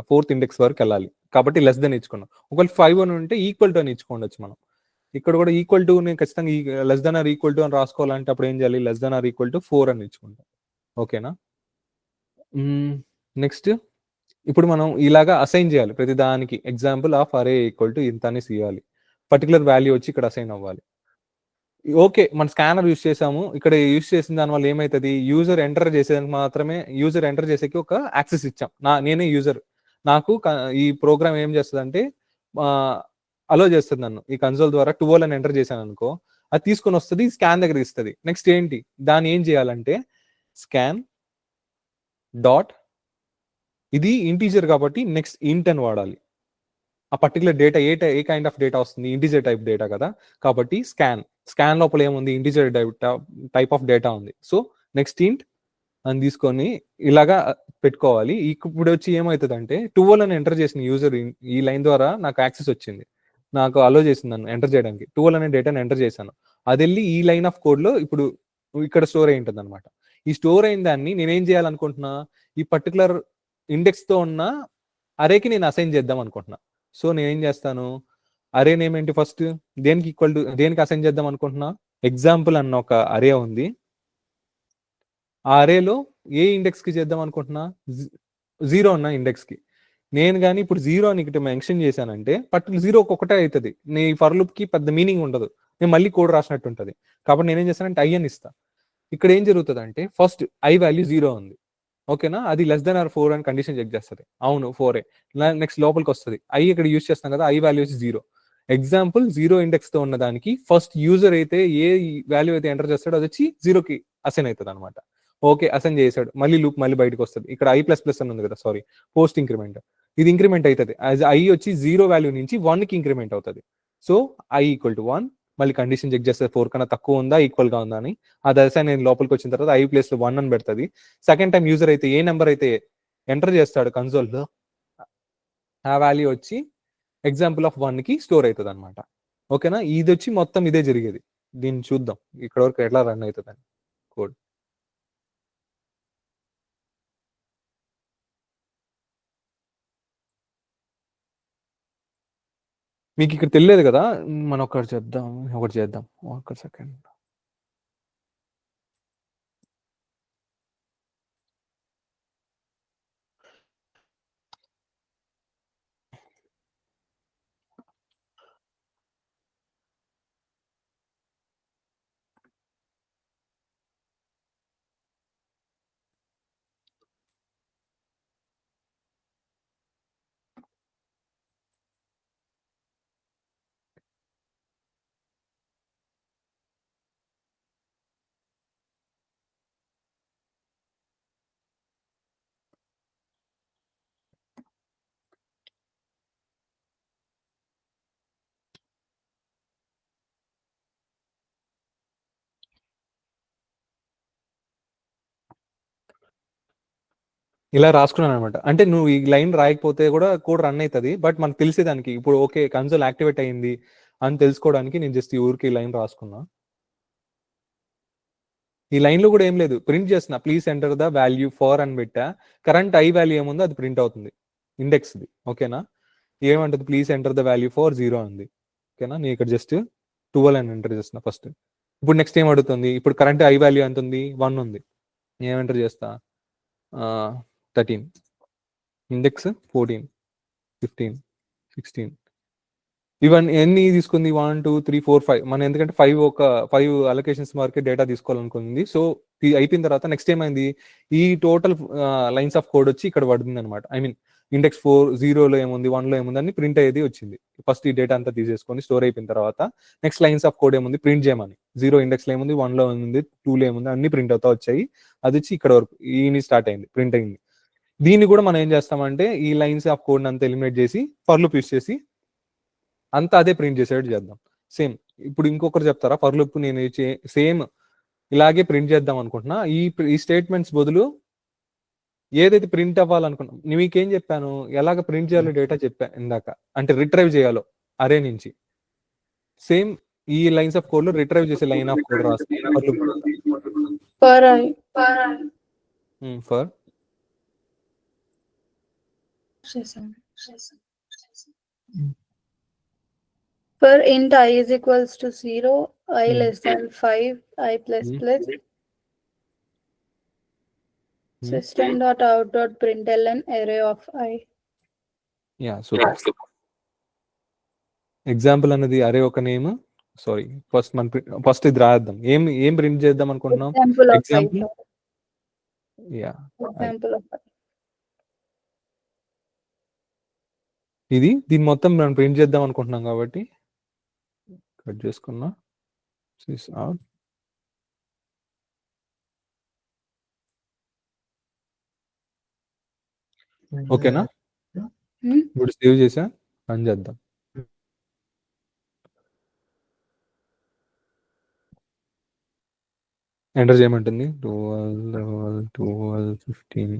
4th ఇండెక్స్ వరకు వెళ్ళాలి. కాబట్టి లెస్ దెన్ ఇచ్చుకున్నాం. ఒకవేళ 5 అని ఉంటే ఈక్వల్ టు అని ఇచ్చుకోవచ్చు మనం. ఇక్కడ కూడా ఈక్వల్ టు నేను ఖచ్చితంగా less than or equal to అని రాసుకోవాలంటే అప్పుడు ఏం చేయాలి? Less than or equal to 4 అని ఇచ్చుకుంటాం, ఓకేనా. నెక్స్ట్ ఇప్పుడు మనం ఇలాగా అసైన్ చేయాలి ప్రతి దానికి. ఎగ్జాంపుల్ ఆఫ్ అరే ఈక్వల్ టు ఇంత అనేసి ఇవ్వాలి. పర్టికులర్ వాల్యూ వచ్చి ఇక్కడ అసైన్ అవ్వాలి. ఓకే, మన స్కానర్ యూస్ చేసాము. ఇక్కడ యూస్ చేసిన దాని వల్ల ఏమవుతుంది? యూజర్ ఎంటర్ చేసేదానికి మాత్రమే, యూజర్ ఎంటర్ చేసేకి ఒక యాక్సెస్ ఇచ్చాం. నేనే యూజర్. నాకు ఈ ప్రోగ్రామ్ ఏం చేస్తుంది అంటే అలో చేస్తుంది నన్ను. ఈ కన్సోల్ ద్వారా 12 అని ఎంటర్ చేశాను అనుకో, అది తీసుకొని వస్తుంది, స్కాన్ దగ్గర ఇస్తుంది. నెక్స్ట్ ఏంటి? దాన్ని ఏం చేయాలంటే స్కాన్ డాట్, ఇది ఇంటీజర్ కాబట్టి నెక్స్ట్ ఇంట్ అని వాడాలి. ఆ particular data A kind of data వస్తుంది? ఇంటీజర్ టైప్ డేటా కదా. కాబట్టి స్కాన్ లోపల ఏముంది? ఇంటీజర్ టైప్ ఆఫ్ డేటా ఉంది. సో నెక్స్ట్ ఇంట్ అని తీసుకొని ఇలాగా పెట్టుకోవాలి. ఇప్పుడు వచ్చి ఏమవుతుంది అంటే 12 అని ఎంటర్ చేసిన యూజర్ ఈ లైన్ ద్వారా నాకు యాక్సెస్ వచ్చింది, నాకు అలో చేసింది నన్ను ఎంటర్ చేయడానికి. 12 అనే డేటాను ఎంటర్ చేశాను. అది వెళ్ళి ఈ లైన్ ఆఫ్ కోడ్ లో ఇప్పుడు ఇక్కడ స్టోర్ అయి ఉంటుంది అనమాట. ఈ స్టోర్ అయిన దాన్ని నేనేం చేయాలనుకుంటున్నా? ఈ పర్టికులర్ ఇండెక్స్ తో ఉన్న అరేకి నేను అసైన్ చేద్దాం అనుకుంటున్నా. సో నేనేం చేస్తాను? అరే నేమ్ ఏంటి? ఫస్ట్ దేనికి ఈక్వల్ టు దేనికి అసైన్ చేద్దాం అనుకుంటున్నా? ఎగ్జాంపుల్ అన్న ఒక అరే ఉంది. ఆ అరేలో ఏ ఇండెక్స్ కి చేద్దాం అనుకుంటున్నా? 0 ఉన్న ఇండెక్స్ కి. నేను కానీ ఇప్పుడు 0 అని ఇక్కడ మెన్షన్ చేశానంటే పర్టికులర్ 0 ఒకటే అవుతుంది. నీ ఫర్ లూప్ కి పెద్ద మీనింగ్ ఉండదు, నేను మళ్ళీ కోడ్ రాసినట్టు ఉంటుంది. కాబట్టి నేనేం చేస్తానంటే ఐ అని ఇస్తా. ఇక్కడ ఏం జరుగుతుంది అంటే ఫస్ట్ ఐ వాల్యూ 0 ఉంది, ఓకేనా. అది లెస్ దెన్ ఆర్ 4 అని కండిషన్ చెక్ చేస్తుంది. అవును 4. నెక్స్ట్ లోపలికి వస్తుంది. ఐ ఇక్కడ యూస్ చేస్తాం కదా, ఐ వాల్యూ వచ్చి 0. ఎగ్జాంపుల్ 0 ఇండెక్స్ తో ఉన్న దానికి ఫస్ట్ యూజర్ అయితే ఏ వాల్యూ అయితే ఎంటర్ చేస్తాడో అది వచ్చి 0కి అసైన్ అవుతుంది అనమాట. ఓకే, అసైన్ చేశాడు. మళ్ళీ లూప్ మళ్ళీ బయటకు వస్తుంది. ఇక్కడ i++ అని ఉంది కదా, సారీ, పోస్ట్ ఇంక్రిమెంట్. ఇది ఇంక్రిమెంట్ అవుతుంది. ఐ వచ్చి 0 వాల్యూ నుంచి 1కి ఇంక్రిమెంట్ అవుతుంది. సో ఐ ఈక్వల్ టు 1, మళ్ళీ కండిషన్ చెక్ చేస్తే 4 కన్నా తక్కువ ఉందా ఈక్వల్ గా ఉందా అని. ఆ దశ నేను లోపలికి వచ్చిన తర్వాత i ప్లేస్ లో 1 అని పెడుతుంది. సెకండ్ టైం యూజర్ అయితే ఏ నెంబర్ అయితే ఎంటర్ చేస్తాడు కన్సోల్ లో ఆ వాల్యూ వచ్చి ఎగ్జాంపుల్ ఆఫ్ 1 కి స్టోర్ అవుతుంది అనమాట. ఓకేనా, ఇది వచ్చి మొత్తం ఇదే జరిగేది. దీన్ని చూద్దాం ఇక్కడ వరకు ఎట్లా రన్ అవుతుంది అని కోడ్. మీకు ఇక్కడ తెలియదు కదా, మనం ఒకటి చేద్దాం ఒక సెకండ్. ఇలా రాసుకున్నాను అనమాట. అంటే నువ్వు ఈ లైన్ రాయకపోతే కూడా కోడ్ రన్ అవుతుంది, బట్ మనకు తెలిసేదానికి ఇప్పుడు ఓకే కన్సోల్ యాక్టివేట్ అయ్యింది అని తెలుసుకోవడానికి నేను జస్ట్ ఈ ఊరికి ఈ లైన్ రాసుకున్నా. ఈ లైన్ లో కూడా ఏం లేదు, ప్రింట్ చేసిన please enter the value for అని పెట్టా. కరెంట్ ఐ వాల్యూ ఏముందో అది ప్రింట్ అవుతుంది ఇండెక్స్ది. ఓకేనా, ఏమంటుంది please enter the value for 0 అంది. ఓకేనా, నేను ఇక్కడ జస్ట్ 12 అని ఎంటర్ చేస్తున్నా ఫస్ట్. ఇప్పుడు నెక్స్ట్ ఏం అడుగుతుంది, ఇప్పుడు కరెంట్ ఐ వాల్యూ ఎంత ఉంది 1 ఉంది. నేను ఎంటర్ చేస్తా 13, ఇండెక్స్ 14, 15, 16. ఇవన్నీ ఎన్ని తీసుకుంది 1 2 3 4 5. మనం ఎందుకంటే 5 అలొకేషన్స్ వరకే డేటా తీసుకోవాలనుకుంది. సో ఇది అయిపోయిన తర్వాత నెక్స్ట్ ఏమైంది, ఈ టోటల్ లైన్స్ ఆఫ్ కోడ్ వచ్చి ఇక్కడ పడుతుంది అనమాట. ఐ మీన్ ఇండెక్స్ 4 0లో ఏముంది 1లో ఏముంది అని ప్రింట్ అయ్యేది వచ్చింది. ఫస్ట్ ఈ డేటా అంతా తీసేసుకొని స్టోర్ అయిపోయిన తర్వాత నెక్స్ట్ లైన్స్ ఆఫ్ కోడ్ ఏముంది ప్రింట్ చేయమని. 0 ఇండెక్స్ లో ఏముంది 1లో ఏముంది 2లో ఏముంది అన్ని ప్రింట్ అవుతా వచ్చాయి. అది వచ్చి ఇక్కడ వరకు ఈ స్టార్ట్ అయింది, ప్రింట్ అయింది. దీన్ని కూడా మనం ఏం చేస్తామంటే ఈ లైన్స్ ఆఫ్ కోడ్ అంతా ఎలిమినేట్ చేసి ఫర్ లూప్ యూస్ చేసి అంతా అదే ప్రింట్ చేసేట్టు చేద్దాం. సేమ్ ఇప్పుడు ఇంకొకరు చెప్తారా ఫర్ లూప్ నేను సేమ్ ఇలాగే ప్రింట్ చేద్దాం అనుకుంటున్నా. ఈ స్టేట్మెంట్స్ బదులు ఏదైతే ప్రింట్ అవ్వాలనుకున్నా మీకేం చెప్పాను, ఎలాగ ప్రింట్ చేయాలో డేటా చెప్పా ఇందాక, అంటే రిట్రైవ్ చేయాలో అరే నుంచి. సేమ్ ఈ లైన్స్ ఆఫ్ కోడ్ లో రిట్రైవ్ చేసే లైన్ ఆఫ్ కోడ్ రాస్తాం for for int I is equals to 0, I less than 5, I plus plus system.out.println array of I. Yeah super. Example అనేది అరే ఒక నేమ్. సారీ ఫస్ట్ ఇది రాద్దాం. ఏం ప్రింట్ చేద్దాం అనుకుంటున్నాం, ఎగ్జాంపుల్. యా దీన్ని మొత్తం మనం ప్రింట్ చేద్దాం అనుకుంటున్నాం కాబట్టి కట్ చేసుకున్నా. ఓకేనా, ఇప్పుడు సేవ్ చేసా, రన్ చేద్దాం. ఎంటర్ చేయమంటుంది 12, 15,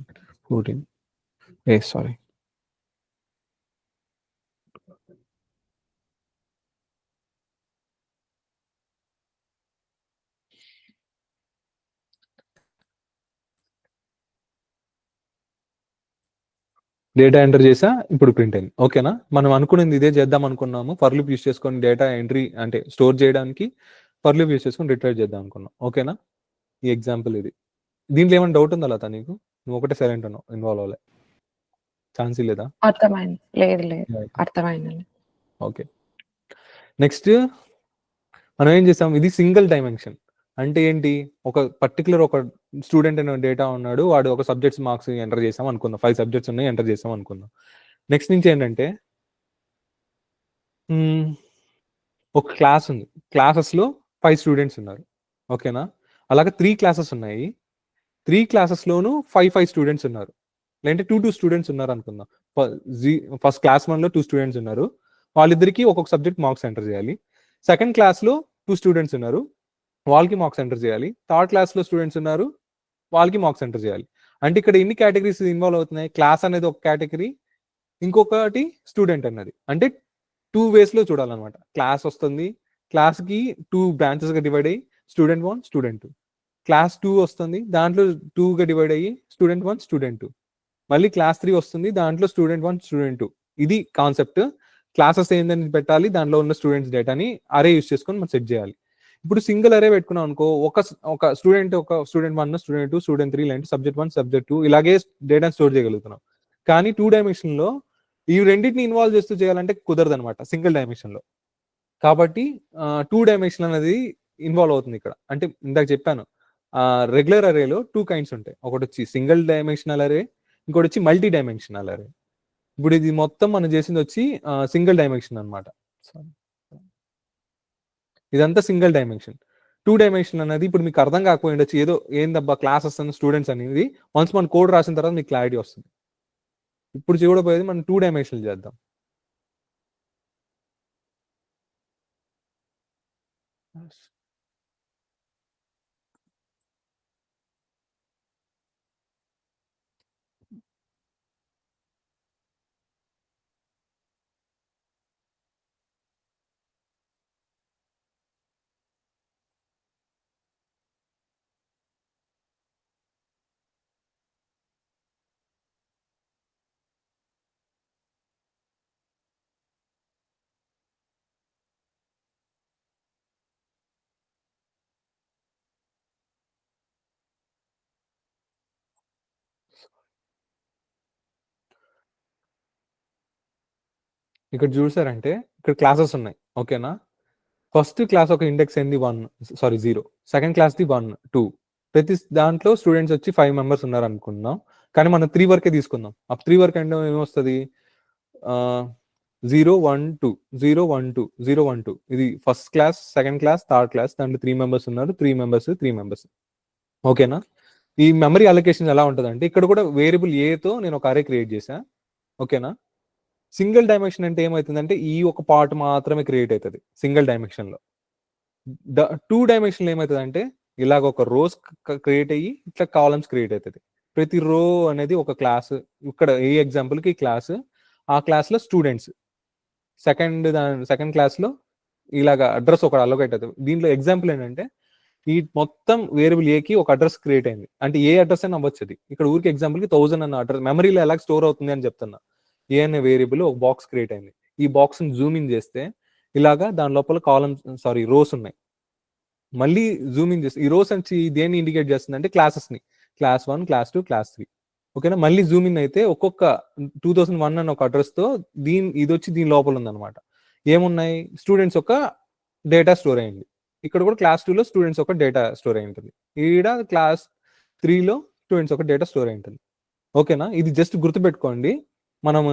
14. సారీ, డేటా ఎంటర్ చేసా, ఇప్పుడు ప్రింట్ అయింది. ఓకేనా, మనం అనుకునేది ఇదే చేద్దాం అనుకున్నాము. ఫర్ లూప్ యూస్ చేసుకొని డేటా ఎంట్రీ అంటే స్టోర్ చేయడానికి ఫర్ లూప్ యూస్ చేసుకొని రిట్రైవ్ చేద్దాం అనుకున్నాం. ఓకేనా, ఈ ఎగ్జాంపుల్ ఇది. దీంట్లో ఏమైనా డౌట్ ఉందా లత నీకు? నువ్వు ఒకటే సైలెంట్ ఉన్నావు, ఇన్వాల్వ్ అవ్వలే, ఛాన్స్ లేదా? అర్థమైంది, లేదు అర్థమైందండి. ఓకే, నెక్స్ట్ మనం ఏం చేసాం, ఇది సింగిల్ డైమెన్షన్. అంటే ఏంటి, ఒక పర్టికులర్ ఒక స్టూడెంట్ అనే డేటా ఉన్నాడు, వాడు ఒక సబ్జెక్ట్స్ మార్క్స్ ఎంటర్ చేసాం అనుకుందాం. 5 సబ్జెక్ట్స్ ఉన్నాయి, ఎంటర్ చేసాం అనుకుందాం. నెక్స్ట్ నుంచి ఏంటంటే ఒక క్లాస్ ఉంది, క్లాసెస్లో 5 స్టూడెంట్స్ ఉన్నారు. ఓకేనా, అలాగే 3 క్లాసెస్ ఉన్నాయి, 3 క్లాసెస్లోనూ 5 స్టూడెంట్స్ ఉన్నారు. లేదంటే 2 స్టూడెంట్స్ ఉన్నారు అనుకుందాం. ఫస్ట్ క్లాస్ 1లో 2 స్టూడెంట్స్ ఉన్నారు, వాళ్ళిద్దరికి ఒక్కొక్క సబ్జెక్ట్ మార్క్స్ ఎంటర్ చేయాలి. సెకండ్ క్లాస్లో 2 స్టూడెంట్స్ ఉన్నారు, వాళ్ళకి మార్క్స్ ఎంటర్ చేయాలి. థర్డ్ క్లాస్లో స్టూడెంట్స్ ఉన్నారు, వాళ్ళకి మార్క్స్ ఎంటర్ చేయాలి. అంటే ఇక్కడ ఎన్ని కేటగిరీస్ ఇన్వాల్వ్ అవుతున్నాయి? క్లాస్ అనేది ఒక కేటగిరీ, ఇంకొకటి స్టూడెంట్ అన్నది. అంటే 2 వేస్లో చూడాలన్నమాట. క్లాస్ వస్తుంది, క్లాస్కి 2 బ్రాంచెస్గా డివైడ్ అయ్యి స్టూడెంట్ 1, స్టూడెంట్ 2. క్లాస్ 2 వస్తుంది, దాంట్లో 2గా డివైడ్ అయ్యి స్టూడెంట్ 1, స్టూడెంట్ 2. మళ్ళీ క్లాస్ 3 వస్తుంది, దాంట్లో స్టూడెంట్ 1, స్టూడెంట్ 2. ఇది కాన్సెప్ట్. క్లాసెస్ ఏందని పెట్టాలి, దాంట్లో ఉన్న స్టూడెంట్స్ డేటాని అరే యూస్ చేసుకొని మనం సెట్ చేయాలి. ఇప్పుడు సింగిల్ అరే పెట్టుకున్నాం అనుకో, ఒక స్టూడెంట్ 1, స్టూడెంట్ 2, స్టూడెంట్ 3 లాంటి సబ్జెక్ట్ 1, సబ్జెక్ట్ 2 ఇలాగే డేటాను స్టోర్ చేయగలుగుతున్నాం. కానీ 2 డైమెన్షన్లో ఈ రెండింటిని ఇన్వాల్వ్ చేస్తూ చేయాలంటే కుదరదు అనమాట సింగిల్ డైమెన్షన్లో. కాబట్టి 2 డైమెన్షన్ అనేది ఇన్వాల్వ్ అవుతుంది ఇక్కడ. అంటే ఇందాక చెప్పాను, రెగ్యులర్ అరేలో 2 కైండ్స్ ఉంటాయి. ఒకటి వచ్చి సింగిల్ డైమెన్షనల్ అరే, ఇంకోటి వచ్చి మల్టీ డైమెన్షనల్ అరే. ఇప్పుడు ఇది మొత్తం మనం చేసింది వచ్చి సింగిల్ డైమెన్షన్ అనమాట. ఇదంతా సింగిల్ డైమెన్షన్. 2 డైమెన్షన్ అనేది ఇప్పుడు మీకు అర్థం కాకపోయి ఉండొచ్చు, ఏదో ఏందబ్బా క్లాసెస్ అని స్టూడెంట్స్ అనేది. వన్స్ మన కోడ్ రాసిన తర్వాత మీకు క్లారిటీ వస్తుంది. ఇప్పుడు చూడబోయేది మనం 2 డైమెన్షనల్ చేద్దాం. ఇక్కడ చూసారంటే ఇక్కడ క్లాసెస్ ఉన్నాయి, ఓకేనా? ఫస్ట్ క్లాస్ ఒక ఇండెక్స్ ఏంది 0, సెకండ్ క్లాస్ ది 1, 2. ప్రతి దాంట్లో స్టూడెంట్స్ వచ్చి 5 మెంబర్స్ ఉన్నారు అనుకుందాం, కానీ మనం 3 వరకే తీసుకుందాం. ఆ 3 వరకు అంటే ఏమొస్తుంది? 0, 1, 2, 0, 1, 2, 0, 1, 2. ఇది first class, second class, third class. దాంట్లో 3 మెంబర్స్ ఉన్నారు, 3 మెంబర్స్, 3 మెంబర్స్. ఓకేనా? ఈ మెమరీ అలొకేషన్ ఎలా ఉంటుందంటే, ఇక్కడ కూడా వేరియబుల్ ఏతో నేను ఒక అరే క్రియేట్ చేశా, ఓకేనా? సింగిల్ డైమెన్షన్ అంటే ఏమవుతుందంటే ఈ ఒక పార్ట్ మాత్రమే క్రియేట్ అవుతుంది సింగిల్ డైమెన్షన్లో. 2 డైమెన్షన్లో ఏమవుతుందంటే ఇలాగ ఒక రోస్ క్రియేట్ అయ్యి ఇట్లా కాలమ్స్ క్రియేట్ అవుతుంది. ప్రతి రో అనేది ఒక క్లాస్. ఇక్కడ ఏ ఎగ్జాంపుల్కి క్లాస్, ఆ క్లాస్లో స్టూడెంట్స్. సెకండ్ క్లాస్లో ఇలాగ అడ్రస్ ఒక అలొకేట్ అవుతుంది. దీంట్లో ఎగ్జాంపుల్ ఏంటంటే ఈ మొత్తం వేరియబుల్ ఏకి ఒక అడ్రస్ క్రియేట్ అయింది. అంటే ఏ అడ్రస్ అయినా అవ్వచ్చు. ఇక్కడ ఊరికి ఎగ్జాంపుల్కి 1000 అన్న అడ్రస్ మెమరీలో ఎలా స్టోర్ అవుతుంది అని చెప్తున్నా. ఏ అనే వేరియబుల్ ఒక బాక్స్ క్రియేట్ అయింది. ఈ బాక్స్ ని జూమ్ ఇన్ చేస్తే ఇలాగా దాని లోపల రోస్ ఉన్నాయి. మళ్ళీ జూమ్ ఇన్ చేస్తే ఈ రోస్ నుంచి దేన్ని ఇండికేట్ చేస్తుంది అంటే క్లాసెస్ ని, క్లాస్ 1, క్లాస్ 2, క్లాస్ 3. ఓకేనా? మళ్ళీ జూమ్ ఇన్ అయితే ఒక్కొక్క 2001 అన్న ఒక అడ్రస్ తో ఇది వచ్చి దీని లోపల ఉందన్నమాట. ఏమున్నాయి? స్టూడెంట్స్ ఒక డేటా స్టోర్ అయింది. ఇక్కడ కూడా క్లాస్ 2లో స్టూడెంట్స్ ఒక డేటా స్టోర్ అయి ఉంటుంది. ఈడ క్లాస్ 3లో స్టూడెంట్స్ ఒక డేటా స్టోర్ అయి ఉంటుంది. ఓకేనా? ఇది జస్ట్ గుర్తుపెట్టుకోండి, మనము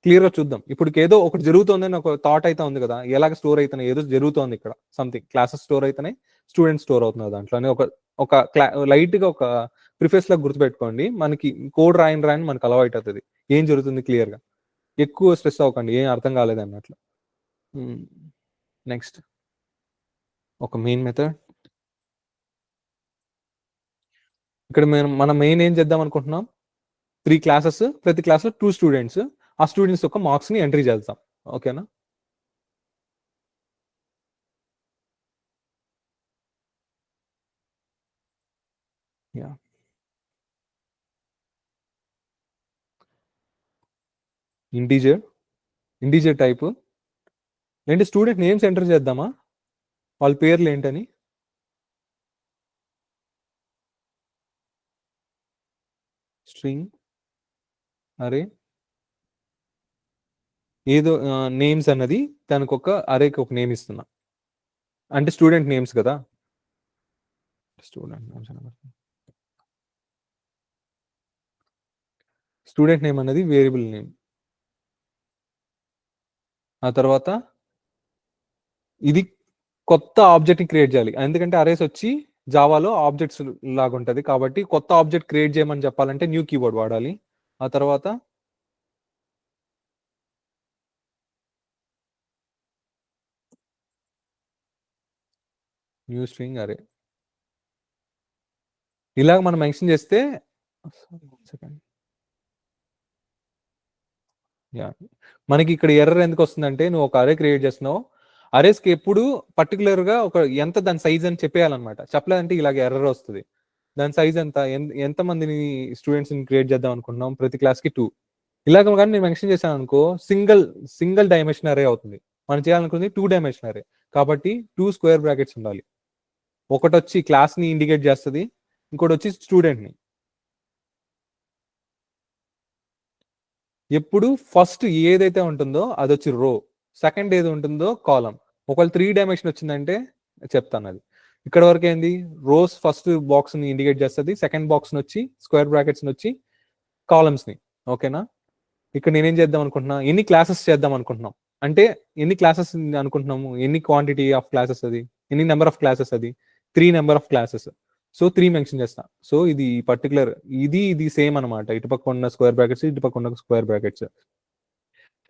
క్లియర్ గా చూద్దాం. ఇప్పుడు ఏదో ఒకటి జరుగుతుందని ఒక థాట్ అయితే ఉంది కదా, ఎలాగ స్టోర్ అవుతున్నాయి, ఏదో జరుగుతోంది ఇక్కడ సంథింగ్. క్లాసెస్ స్టోర్ అవుతున్నాయి, స్టూడెంట్స్ స్టోర్ అవుతున్నారు దాంట్లో అని ఒక లైట్ గా ఒక ప్రిఫేస్ లాగా గుర్తుపెట్టుకోండి. మనకి కోడ్ రాయని మనకు అలవాటు అవుతుంది ఏం జరుగుతుంది క్లియర్ గా. ఎక్కువ స్ట్రెస్ అవ్వకండి ఏం అర్థం కాలేదు అన్నట్లు. నెక్స్ట్ ఒక మెయిన్ మెథడ్. ఇక్కడ మనం మెయిన్ ఏం చేద్దాం అనుకుంటున్నాం? 3 క్లాసెస్, ప్రతి క్లాస్ లో 2 స్టూడెంట్స్. ఆ స్టూడెంట్స్ యొక్క మార్క్స్ ని ఎంట్రీ చేద్దాం. ఓకేనా? యా, ఇంటీజర్ టైప్ ఏంటి? స్టూడెంట్ నేమ్స్ ఎంటర్ చేద్దామా? వాళ్ళ పేర్లు ఏంటని? స్ట్రింగ్ అరే ఏదో నేమ్స్ అన్నది దానికి ఒక అరేకి ఒక నేమ్ ఇస్తున్నా. అంటే స్టూడెంట్ నేమ్స్ కదా, స్టూడెంట్ నేమ్ అన్నది వేరియబుల్ నేమ్. ఆ తర్వాత ఇది కొత్త ఆబ్జెక్ట్ ని క్రియేట్ చేయాలి. ఎందుకంటే అరేస్ వచ్చి జావాలో ఆబ్జెక్ట్స్ లాగా ఉంటుంది కాబట్టి కొత్త ఆబ్జెక్ట్ క్రియేట్ చేయమని చెప్పాలంటే న్యూ కీవర్డ్ వాడాలి. ఆ తర్వాత న్యూ స్ట్రింగ్ అరే. ఇలాగ మనం మెన్షన్ చేస్తే మనకి ఇక్కడ ఎర్రర్ ఎందుకు వస్తుందంటే నువ్వు ఒక అరే క్రియేట్ చేస్తున్నావు, అరేస్కి ఎప్పుడు పర్టికులర్ గా ఒక ఎంత దాని సైజ్ అని చెప్పేయాలన్నమాట. చెప్పలేదంటే ఇలాగ ఎర్రర్ వస్తుంది. దాని సైజ్ ఎంత, ఎంత మందిని స్టూడెంట్స్ క్రియేట్ చేద్దాం అనుకుంటున్నాం, ప్రతి క్లాస్ కి 2. ఇలాగ కానీ నేను మెన్షన్ చేశాను అనుకో సింగిల్ డైమెన్షన్ అరే అవుతుంది. మనం చేయాలనుకుంది 2 డైమెన్షన్ అరే, కాబట్టి 2 స్క్వేర్ బ్రాకెట్స్ ఉండాలి. ఒకటి వచ్చి క్లాస్ ని ఇండికేట్ చేస్తుంది, ఇంకోటి వచ్చి స్టూడెంట్ ని. ఎప్పుడు ఫస్ట్ ఏదైతే ఉంటుందో అది వచ్చి రో, సెకండ్ ఏది ఉంటుందో కాలం. ఒకవేళ 3 డైమెన్షన్ వచ్చిందంటే చెప్తాను అది. ఇక్కడ వరకు ఏంది, రోస్ ఫస్ట్ బాక్స్ ని ఇండికేట్ చేస్తుంది, సెకండ్ బాక్స్ ని వచ్చి స్క్వేర్ బ్రాకెట్స్ ని వచ్చి కాలమ్స్ ని. ఓకేనా? ఇక్కడ నేనేం చేద్దాం అనుకుంటున్నా, ఎన్ని క్లాసెస్ చేద్దాం అనుకుంటున్నాం అంటే ఎన్ని క్లాసెస్ అనుకుంటున్నాము, ఎన్ని క్వాంటిటీ ఆఫ్ క్లాసెస్ అది, ఎన్ని నెంబర్ ఆఫ్ క్లాసెస్ అది, 3 number of classes. So 3 mention చేస్తా. సో ఇది పర్టికులర్ ఇది సేమ్ అనమాట. ఇటుపక్క ఉన్న స్క్వేర్ బ్రాకెట్స్, ఇటుపక్క ఉన్న స్క్వేర్ బ్రాకెట్స్.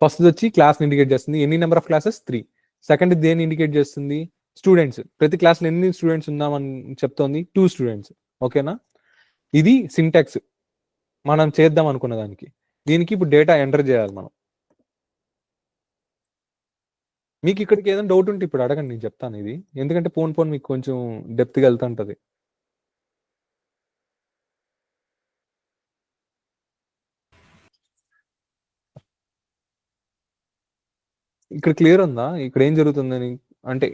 ఫస్ట్ వచ్చి క్లాస్ ఇండికేట్ చేస్తుంది, ఎన్ని నెంబర్ ఆఫ్ క్లాసెస్ 3. సెకండ్ దేన్ని ఇండికేట్ చేస్తుంది, స్టూడెంట్స్. ప్రతి క్లాస్ లో ఎన్ని స్టూడెంట్స్ ఉన్నామని చెప్తోంది, 2 స్టూడెంట్స్. ఓకేనా? ఇది సింటాక్స్ మనం చేద్దాం అనుకున్న దానికి. దీనికి ఇప్పుడు డేటా ఎంటర్ చేయాలి మనం. మీకు ఇక్కడికి ఏదైనా డౌట్ ఉంటే ఇప్పుడు అడగండి, నేను చెప్తాను ఇది. ఎందుకంటే పోన్ మీకు కొంచెం డెప్త్గా వెళ్తుంటది. ఇక్కడ క్లియర్ ఉందా? ఇక్కడ ఏం జరుగుతుందని అంటే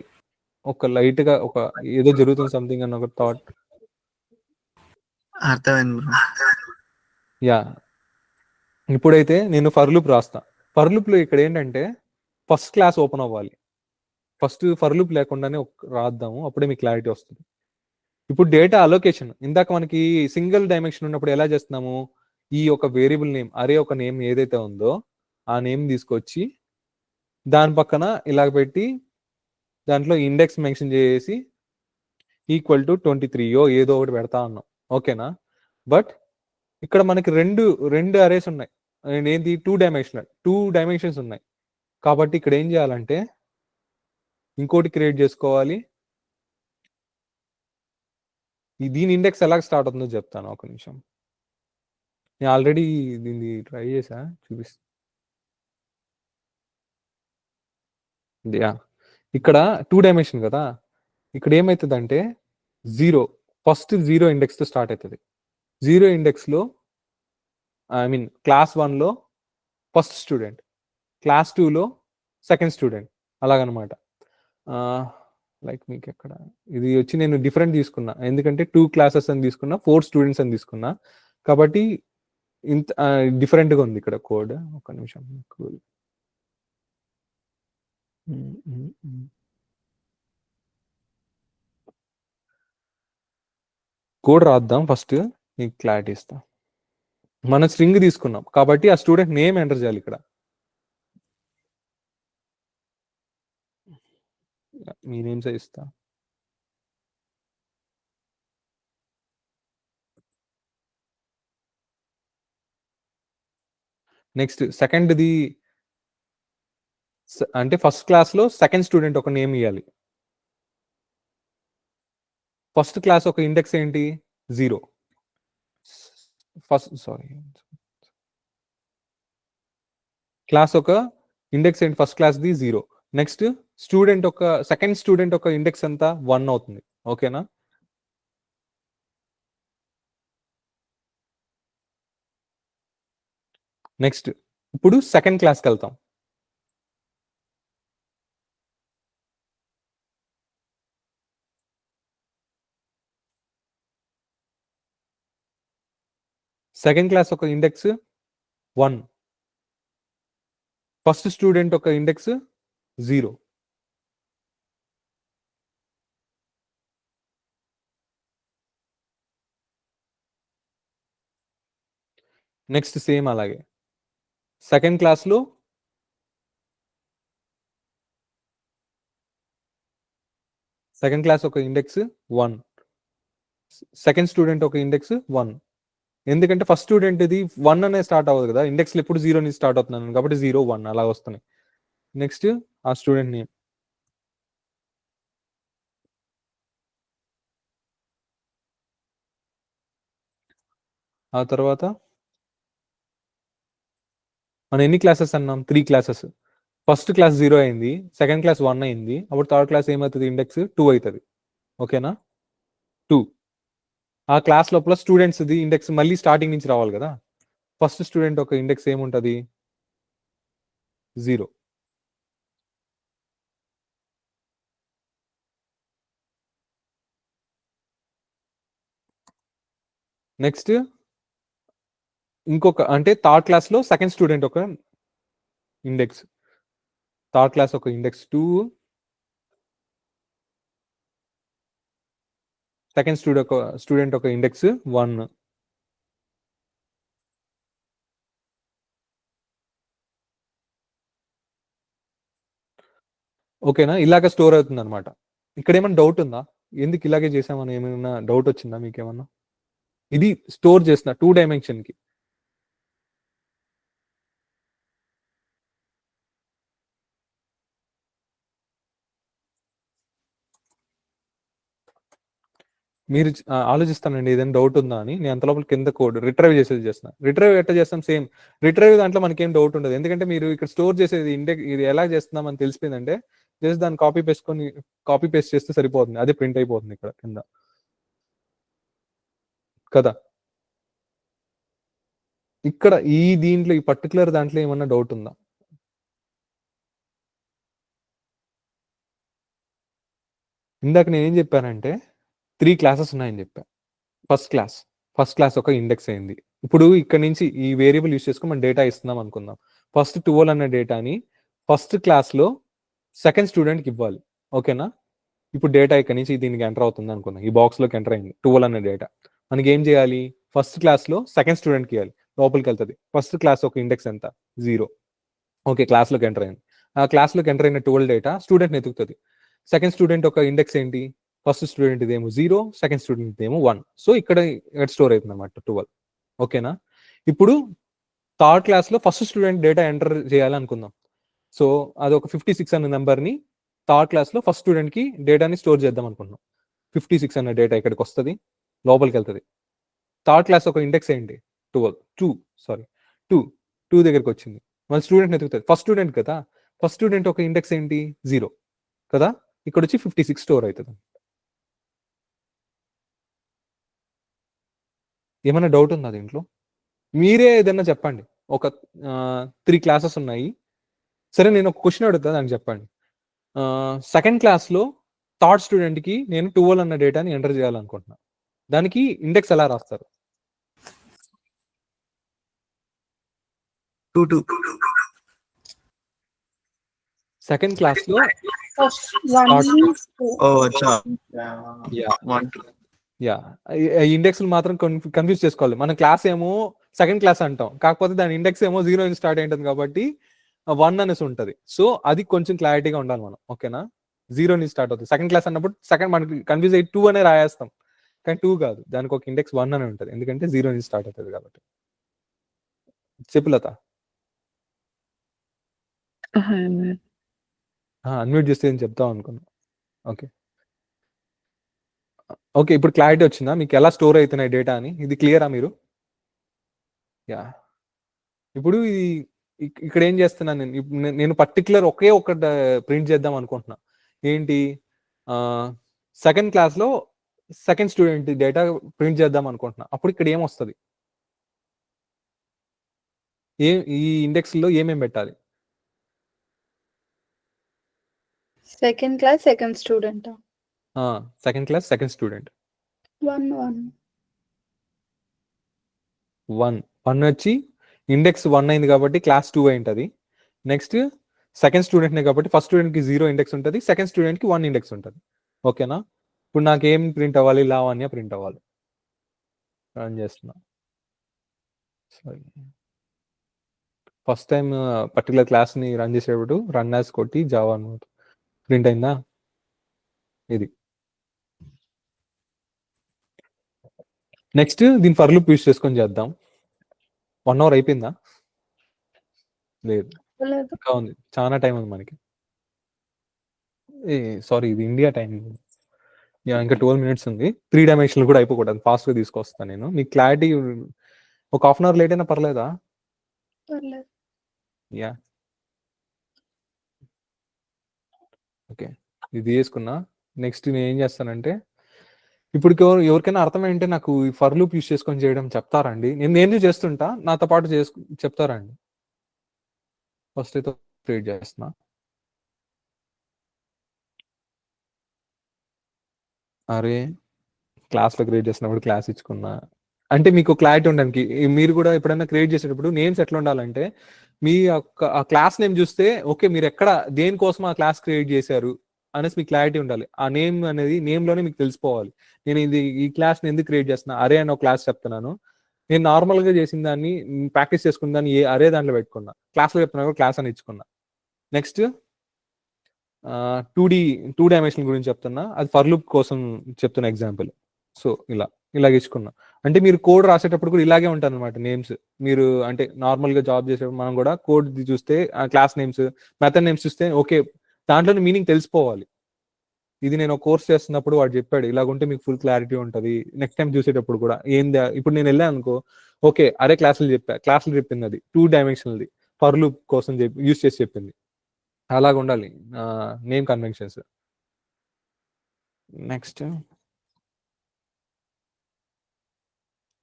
ఒక లైట్ గా ఒక ఏదో జరుగుతుంది సంథింగ్ అన్న ఒక థాట్. అర్థమైంది బ్రో. యా, ఇప్పుడైతే నేను ఫర్ లూప్ రాస్తా. ఫర్ లూప్ లో ఇక్కడ ఏంటంటే ఫస్ట్ క్లాస్ ఓపెన్ అవ్వాలి. ఫస్ట్ ఫర్ లూప్ లేకుండానే రాద్దాము, అప్పుడే మీకు క్లారిటీ వస్తుంది. ఇప్పుడు డేటా అలొకేషన్, ఇందాక మనకి సింగిల్ డైమెన్షన్ ఉన్నప్పుడు ఎలా చేస్తున్నాము, ఈ ఒక వేరియబుల్ నేమ్ అరే ఒక నేమ్ ఏదైతే ఉందో ఆ నేమ్ తీసుకొచ్చి దాని పక్కన ఇలాగ పెట్టి దాంట్లో ఇండెక్స్ మెన్షన్ చేసి ఈక్వల్ టు 23 ఏదో ఒకటి పెడతా ఉన్నాం. ఓకేనా? బట్ ఇక్కడ మనకి రెండు అరేస్ ఉన్నాయి. ఏంటి, 2 డైమెన్షన్స్ ఉన్నాయి. కాబట్టి ఇక్కడ ఏం చేయాలంటే ఇంకోటి క్రియేట్ చేసుకోవాలి. దీని ఇండెక్స్ ఎలా స్టార్ట్ అవుతుందో చెప్తాను, ఒక నిమిషం. నేను ఆల్రెడీ దీన్ని ట్రై చేసా, చూపిస్తా. ఇక్కడ 2 డైమెన్షన్ కదా, ఇక్కడ ఏమవుతుందంటే 0 ఫస్ట్ 0 ఇండెక్స్ తో స్టార్ట్ అవుతుంది. 0 ఇండెక్స్ లో క్లాస్ 1 లో ఫస్ట్ స్టూడెంట్, క్లాస్ 2 లో సెకండ్ స్టూడెంట్, అలాగనమాట. లైక్ మీకు ఎక్కడ ఇది వచ్చి నేను డిఫరెంట్ తీసుకున్నా, ఎందుకంటే 2 క్లాసెస్ అని తీసుకున్నా, 4 స్టూడెంట్స్ అని తీసుకున్నా, కాబట్టి ఇంత డిఫరెంట్గా ఉంది ఇక్కడ కోడ్. ఒక నిమిషం. కోడ్ రాద్దాం ఫస్ట్, నీకు క్లారిటీ ఇస్తా. మనం స్ట్రింగ్ తీసుకున్నాం కాబట్టి ఆ స్టూడెంట్ నేమ్ ఎంటర్ చేయాలి ఇక్కడ. మీ నేమ్స్ ఇస్తా. నెక్స్ట్ సెకండ్ది అంటే ఫస్ట్ క్లాస్ లో సెకండ్ స్టూడెంట్ ఒక నేమ్ ఇవ్వాలి. ఫస్ట్ క్లాస్ ఒక ఇండెక్స్ ఏంటి, 0. క్లాస్ ఒక ఇండెక్స్ ఏంటి, first class the 0. Next student ఒక సెకండ్ స్టూడెంట్ ఒక ఇండెక్స్ ఎంత, 1 అవుతుంది. ఓకేనా? నెక్స్ట్ ఇప్పుడు సెకండ్ క్లాస్కి వెళ్తాం. సెకండ్ క్లాస్ ఒక ఇండెక్స్ 1, ఫస్ట్ స్టూడెంట్ ఒక ఇండెక్స్ 0. నెక్స్ట్ సేమ్ అలాగే సెకండ్ క్లాస్లో సెకండ్ క్లాస్ ఒక ఇండెక్స్ 1, సెకండ్ స్టూడెంట్ ఒక ఇండెక్స్ 1. ఎందుకంటే ఫస్ట్ స్టూడెంట్ ఇది 1 అనే స్టార్ట్ అవ్వదు కదా, ఇండెక్స్ ఎప్పుడు 0 నుంచి స్టార్ట్ అవుతున్నాను కాబట్టి 0, 1 అలా వస్తున్నాయి. నెక్స్ట్ ఆ స్టూడెంట్ నేమ్. ఆ తర్వాత మనం ఎన్ని క్లాసెస్ అన్నాం? 3 క్లాసెస్. ఫస్ట్ క్లాస్ 0 అయింది, సెకండ్ క్లాస్ 1 అయింది, అప్పుడు థర్డ్ క్లాస్ ఏమవుతుంది? ఇండెక్స్ 2 అవుతుంది. ఓకేనా? 2. ఆ క్లాస్ లోపల స్టూడెంట్స్ది ఇండెక్స్ మళ్ళీ స్టార్టింగ్ నుంచి రావాలి కదా. ఫస్ట్ స్టూడెంట్ ఒక ఇండెక్స్ ఏముంటుంది? 0. నెక్స్ట్ ఇంకొక అంటే థర్డ్ క్లాస్ లో సెకండ్ స్టూడెంట్ ఒక ఇండెక్స్, థర్డ్ క్లాస్ ఒక ఇండెక్స్ 2, సెకండ్ స్టూడెంట్ ఒక ఇండెక్స్ 1. ఓకేనా? ఇలాగ స్టోర్ అవుతుంది అనమాట. ఇక్కడ ఏమైనా డౌట్ ఉందా? ఎందుకు ఇలాగే చేసామని ఏమైనా డౌట్ వచ్చిందా మీకేమన్నా? ఇది స్టోర్ చేసిన 2 డైమెన్షన్ కి. మీరు ఆలోచిస్తానండి ఏదైనా డౌట్ ఉందా అని. నేను అంత లోపల కింద కోడ్ రిట్రైవ్ చేసేది చేస్తున్నా. రిట్రైవ్ ఎట్లా చేస్తాం? సేమ్ రిట్రైవ్ దాంట్లో మనకేం డౌట్ ఉండదు, ఎందుకంటే మీరు ఇక్కడ స్టోర్ చేసేది ఇది ఎలా చేస్తున్నాం అని తెలిసిపోయిందంటే జస్ట్ దాన్ని కాపీ పేస్ట్ చేస్తే సరిపోతుంది, అదే ప్రింట్ అయిపోతుంది ఇక్కడ కింద కదా. ఇక్కడ దీంట్లో ఈ పర్టికులర్ దాంట్లో ఏమన్నా డౌట్ ఉందా? ఇందాక నేను ఏం చెప్పానంటే 3 క్లాసెస్ ఉన్నాయని చెప్పా. ఫస్ట్ క్లాస్ ఒక ఇండెక్స్ అయింది. ఇప్పుడు ఇక్కడ నుంచి ఈ వేరియబుల్ యూస్ చేసుకుని మనం డేటా ఇస్తున్నాం అనుకుందాం. ఫస్ట్ 12 అనే డేటాని ఫస్ట్ క్లాస్ లో సెకండ్ స్టూడెంట్ కి ఇవ్వాలి. ఓకేనా? ఇప్పుడు డేటా ఇక్కడ నుంచి దీనికి ఎంటర్ అవుతుంది అనుకుందాం, ఈ బాక్స్ లోకి ఎంటర్ అయింది 12 అనే డేటా. మనకి ఏం చేయాలి? ఫస్ట్ క్లాస్ లో సెకండ్ స్టూడెంట్ కి ఇవ్వాలి, లోపలికి వెళ్తుంది. ఫస్ట్ క్లాస్ ఒక ఇండెక్స్ ఎంత? 0. ఓకే, క్లాస్ లోకి ఎంటర్ అయింది. ఆ క్లాస్ లోకి ఎంటర్ అయిన 12 డేటా స్టూడెంట్ ఎదుగుతుంది. సెకండ్ స్టూడెంట్ ఒక ఇండెక్స్ ఏంటి? ఫస్ట్ స్టూడెంట్ ఇదేమో 0, సెకండ్ స్టూడెంట్ ఇదేమో 1. సో ఇక్కడ స్టోర్ అవుతుంది అనమాట 12. ఓకేనా? ఇప్పుడు థర్డ్ క్లాస్ లో ఫస్ట్ స్టూడెంట్ డేటా ఎంటర్ చేయాలనుకుందాం. సో అది ఒక 56 అనే నెంబర్ని థర్డ్ క్లాస్ లో ఫస్ట్ స్టూడెంట్ కి డేటాని స్టోర్ చేద్దాం అనుకుంటున్నాం. 56 అనే డేటా ఇక్కడికి వస్తుంది, లోపలికి వెళ్తుంది. థర్డ్ క్లాస్ ఒక ఇండెక్స్ ఏంటి? 2 దగ్గరికి వచ్చింది. మళ్ళీ స్టూడెంట్ ఎదుగుతుంది, ఫస్ట్ స్టూడెంట్ కదా. ఫస్ట్ స్టూడెంట్ ఒక ఇండెక్స్ ఏంటి? 0 కదా. ఇక్కడ వచ్చి 56 స్టోర్ అవుతుంది. ఏమైనా డౌట్ ఉందా దీంట్లో? మీరే ఏదైనా చెప్పండి. ఒక 3 క్లాసెస్ ఉన్నాయి, సరే నేను ఒక క్వశ్చన్ అడుగుతా, దానికి చెప్పండి. సెకండ్ క్లాస్లో థర్డ్ స్టూడెంట్కి నేను 12 అన్న డేటాని ఎంటర్ చేయాలనుకుంటున్నా, దానికి ఇండెక్స్ ఎలా రాస్తారు? 2 సెకండ్ క్లాస్లో ఇండెక్స్ మాత్రం కన్ఫ్యూజ్ చేసుకోవాలి. మన క్లాస్ ఏమో సెకండ్ క్లాస్ అంటాం, కాకపోతే దాని ఇండెక్స్ ఏమో 0 నుంచి స్టార్ట్ అయింటుంది కాబట్టి 1 అనేసి ఉంటుంది. సో అది కొంచెం క్లారిటీగా ఉండాలి మనం. ఓకేనా? 0 నుంచి స్టార్ట్ అవుతుంది సెకండ్ క్లాస్ అన్నప్పుడు, సెకండ్ మనకి కన్ఫ్యూజ్ అయ్యి 2 అనే రాయేస్తాం, కానీ 2 కాదు, దానికి ఒక ఇండెక్స్ 1 అని ఉంటుంది, ఎందుకంటే 0 నుంచి స్టార్ట్ అవుతుంది కాబట్టి. చెప్పులత అన్మ్యూట్ చేస్తే ఏం చెప్తాం అనుకున్నా. ఓకే ఓకే, ఇప్పుడు క్లారిటీ వచ్చిందా మీకు ఎలా స్టోర్ అవుతున్నాయి డేటా అని? ఇది క్లియరా మీరు? యా. ఇప్పుడు ఇక్కడ ఏం చేస్తున్నాను నేను పర్టికులర్ ఒకే ఒకటి ప్రింట్ చేద్దాం అనుకుంటున్నా. ఏంటి? సెకండ్ క్లాస్లో సెకండ్ స్టూడెంట్ డేటా ప్రింట్ చేద్దాం అనుకుంటున్నా. అప్పుడు ఇక్కడ ఏమొస్తుంది? ఈ ఇండెక్స్లో ఏమేమి పెట్టాలి? Second class second student. Second class second student 1 వచ్చి ఇండెక్స్ 1 అయింది కాబట్టి క్లాస్ 2 అయింటది. నెక్స్ట్ సెకండ్ స్టూడెంట్నే కాబట్టి ఫస్ట్ స్టూడెంట్కి 0 ఇండెక్స్ ఉంటుంది, సెకండ్ స్టూడెంట్కి 1 ఇండెక్స్ ఉంటుంది. ఓకేనా? ఇప్పుడు నాకు ఏం ప్రింట్ అవ్వాలి? లావణ్య ప్రింట్ అవ్వాలి. రన్ చేస్తున్నా. ఫస్ట్ టైం పర్టికులర్ క్లాస్ని రన్ చేసేటప్పుడు రన్ యాజ్ కొట్టి జావా అనమాట. ప్రింట్ అయిందా? ఇది. నెక్స్ట్ దీని ఫర్ లూప్ యూస్ చేసుకొని చేద్దాం. 1 అవర్ అయిపోయిందా? లేదు, ఇంకా ఉంది, చాలా టైం ఉంది మనకి. సారీ, ఇది ఇండియా టైం. ఇంకా 12 minutes ఉంది. 3 dimensional కూడా అయిపోకూడదు, ఫాస్ట్గా తీసుకొస్తాను నేను. మీకు క్లారిటీ ఒక హాఫ్ అన్ అవర్ లేట్ అయినా పర్లేదా? పర్లేదు. యా ఓకే, ఇది తీసుకున్నా. నెక్స్ట్ నేను ఏం చేస్తానంటే, ఇప్పుడు ఎవరికైనా అర్థమైంటే నాకు ఈ ఫర్ లూప్ యూస్ చేసుకొని చేయడం చెప్తారండి. నేను చేస్తుంటా, నాతో పాటు చెప్తారండి. ఫస్ట్ అయితే క్రియేట్ చేస్తున్నా. అరే క్లాస్లో క్రియేట్ చేసినప్పుడు క్లాస్ ఇచ్చుకున్నా అంటే మీకు క్లారిటీ ఉండడానికి. మీరు కూడా ఎప్పుడైనా క్రియేట్ చేసేటప్పుడు నేమ్స్ ఎట్లా ఉండాలంటే, మీ యొక్క ఆ క్లాస్ నేమ్ చూస్తే ఓకే మీరు ఎక్కడ దేనికోసం ఆ క్లాస్ క్రియేట్ చేశారు అనేసి మీకు క్లారిటీ ఉండాలి. ఆ నేమ్ అనేది నేమ్లోనే మీకు తెలిసిపోవాలి. నేను ఈ క్లాస్ని ఎందుకు క్రియేట్ చేస్తున్నా, అరే అని ఒక క్లాస్ చెప్తున్నాను. నేను నార్మల్గా చేసిన దాన్ని ప్రాక్టీస్ చేసుకున్న దాన్ని అరే దాంట్లో పెట్టుకున్నా, క్లాస్లో చెప్తున్నా క్లాస్ అని ఇచ్చుకున్నా. నెక్స్ట్ 2 డైమెన్షన్ గురించి చెప్తున్నా, అది ఫర్ లూప్ కోసం చెప్తున్న ఎగ్జాంపుల్. సో ఇలాగ ఇచ్చుకున్నా. అంటే మీరు కోడ్ రాసేటప్పుడు కూడా ఇలాగే ఉంటారు అనమాట నేమ్స్. మీరు అంటే నార్మల్గా జాబ్ చేసేటప్పుడు మనం కూడా కోడ్ చూస్తే క్లాస్ నేమ్స్, మెథడ్ నేమ్స్ చూస్తే ఓకే దాంట్లోనే మీనింగ్ తెలిసిపోవాలి. ఇది నేను కోర్స్ చేస్తున్నప్పుడు వాడు చెప్పాడు ఇలాగుంటే మీకు ఫుల్ క్లారిటీ ఉంటుంది. నెక్స్ట్ టైం చూసేటప్పుడు కూడా ఏంది ఇప్పుడు నేను వెళ్ళాను అనుకో, ఓకే అరే క్లాసులు చెప్పింది అది 2 డైమెన్షనల్ది ఫర్ లూప్ కోసం యూస్ చేసి చెప్పింది. అలాగ ఉండాలి నేమ్ కన్వెన్షన్స్. నెక్స్ట్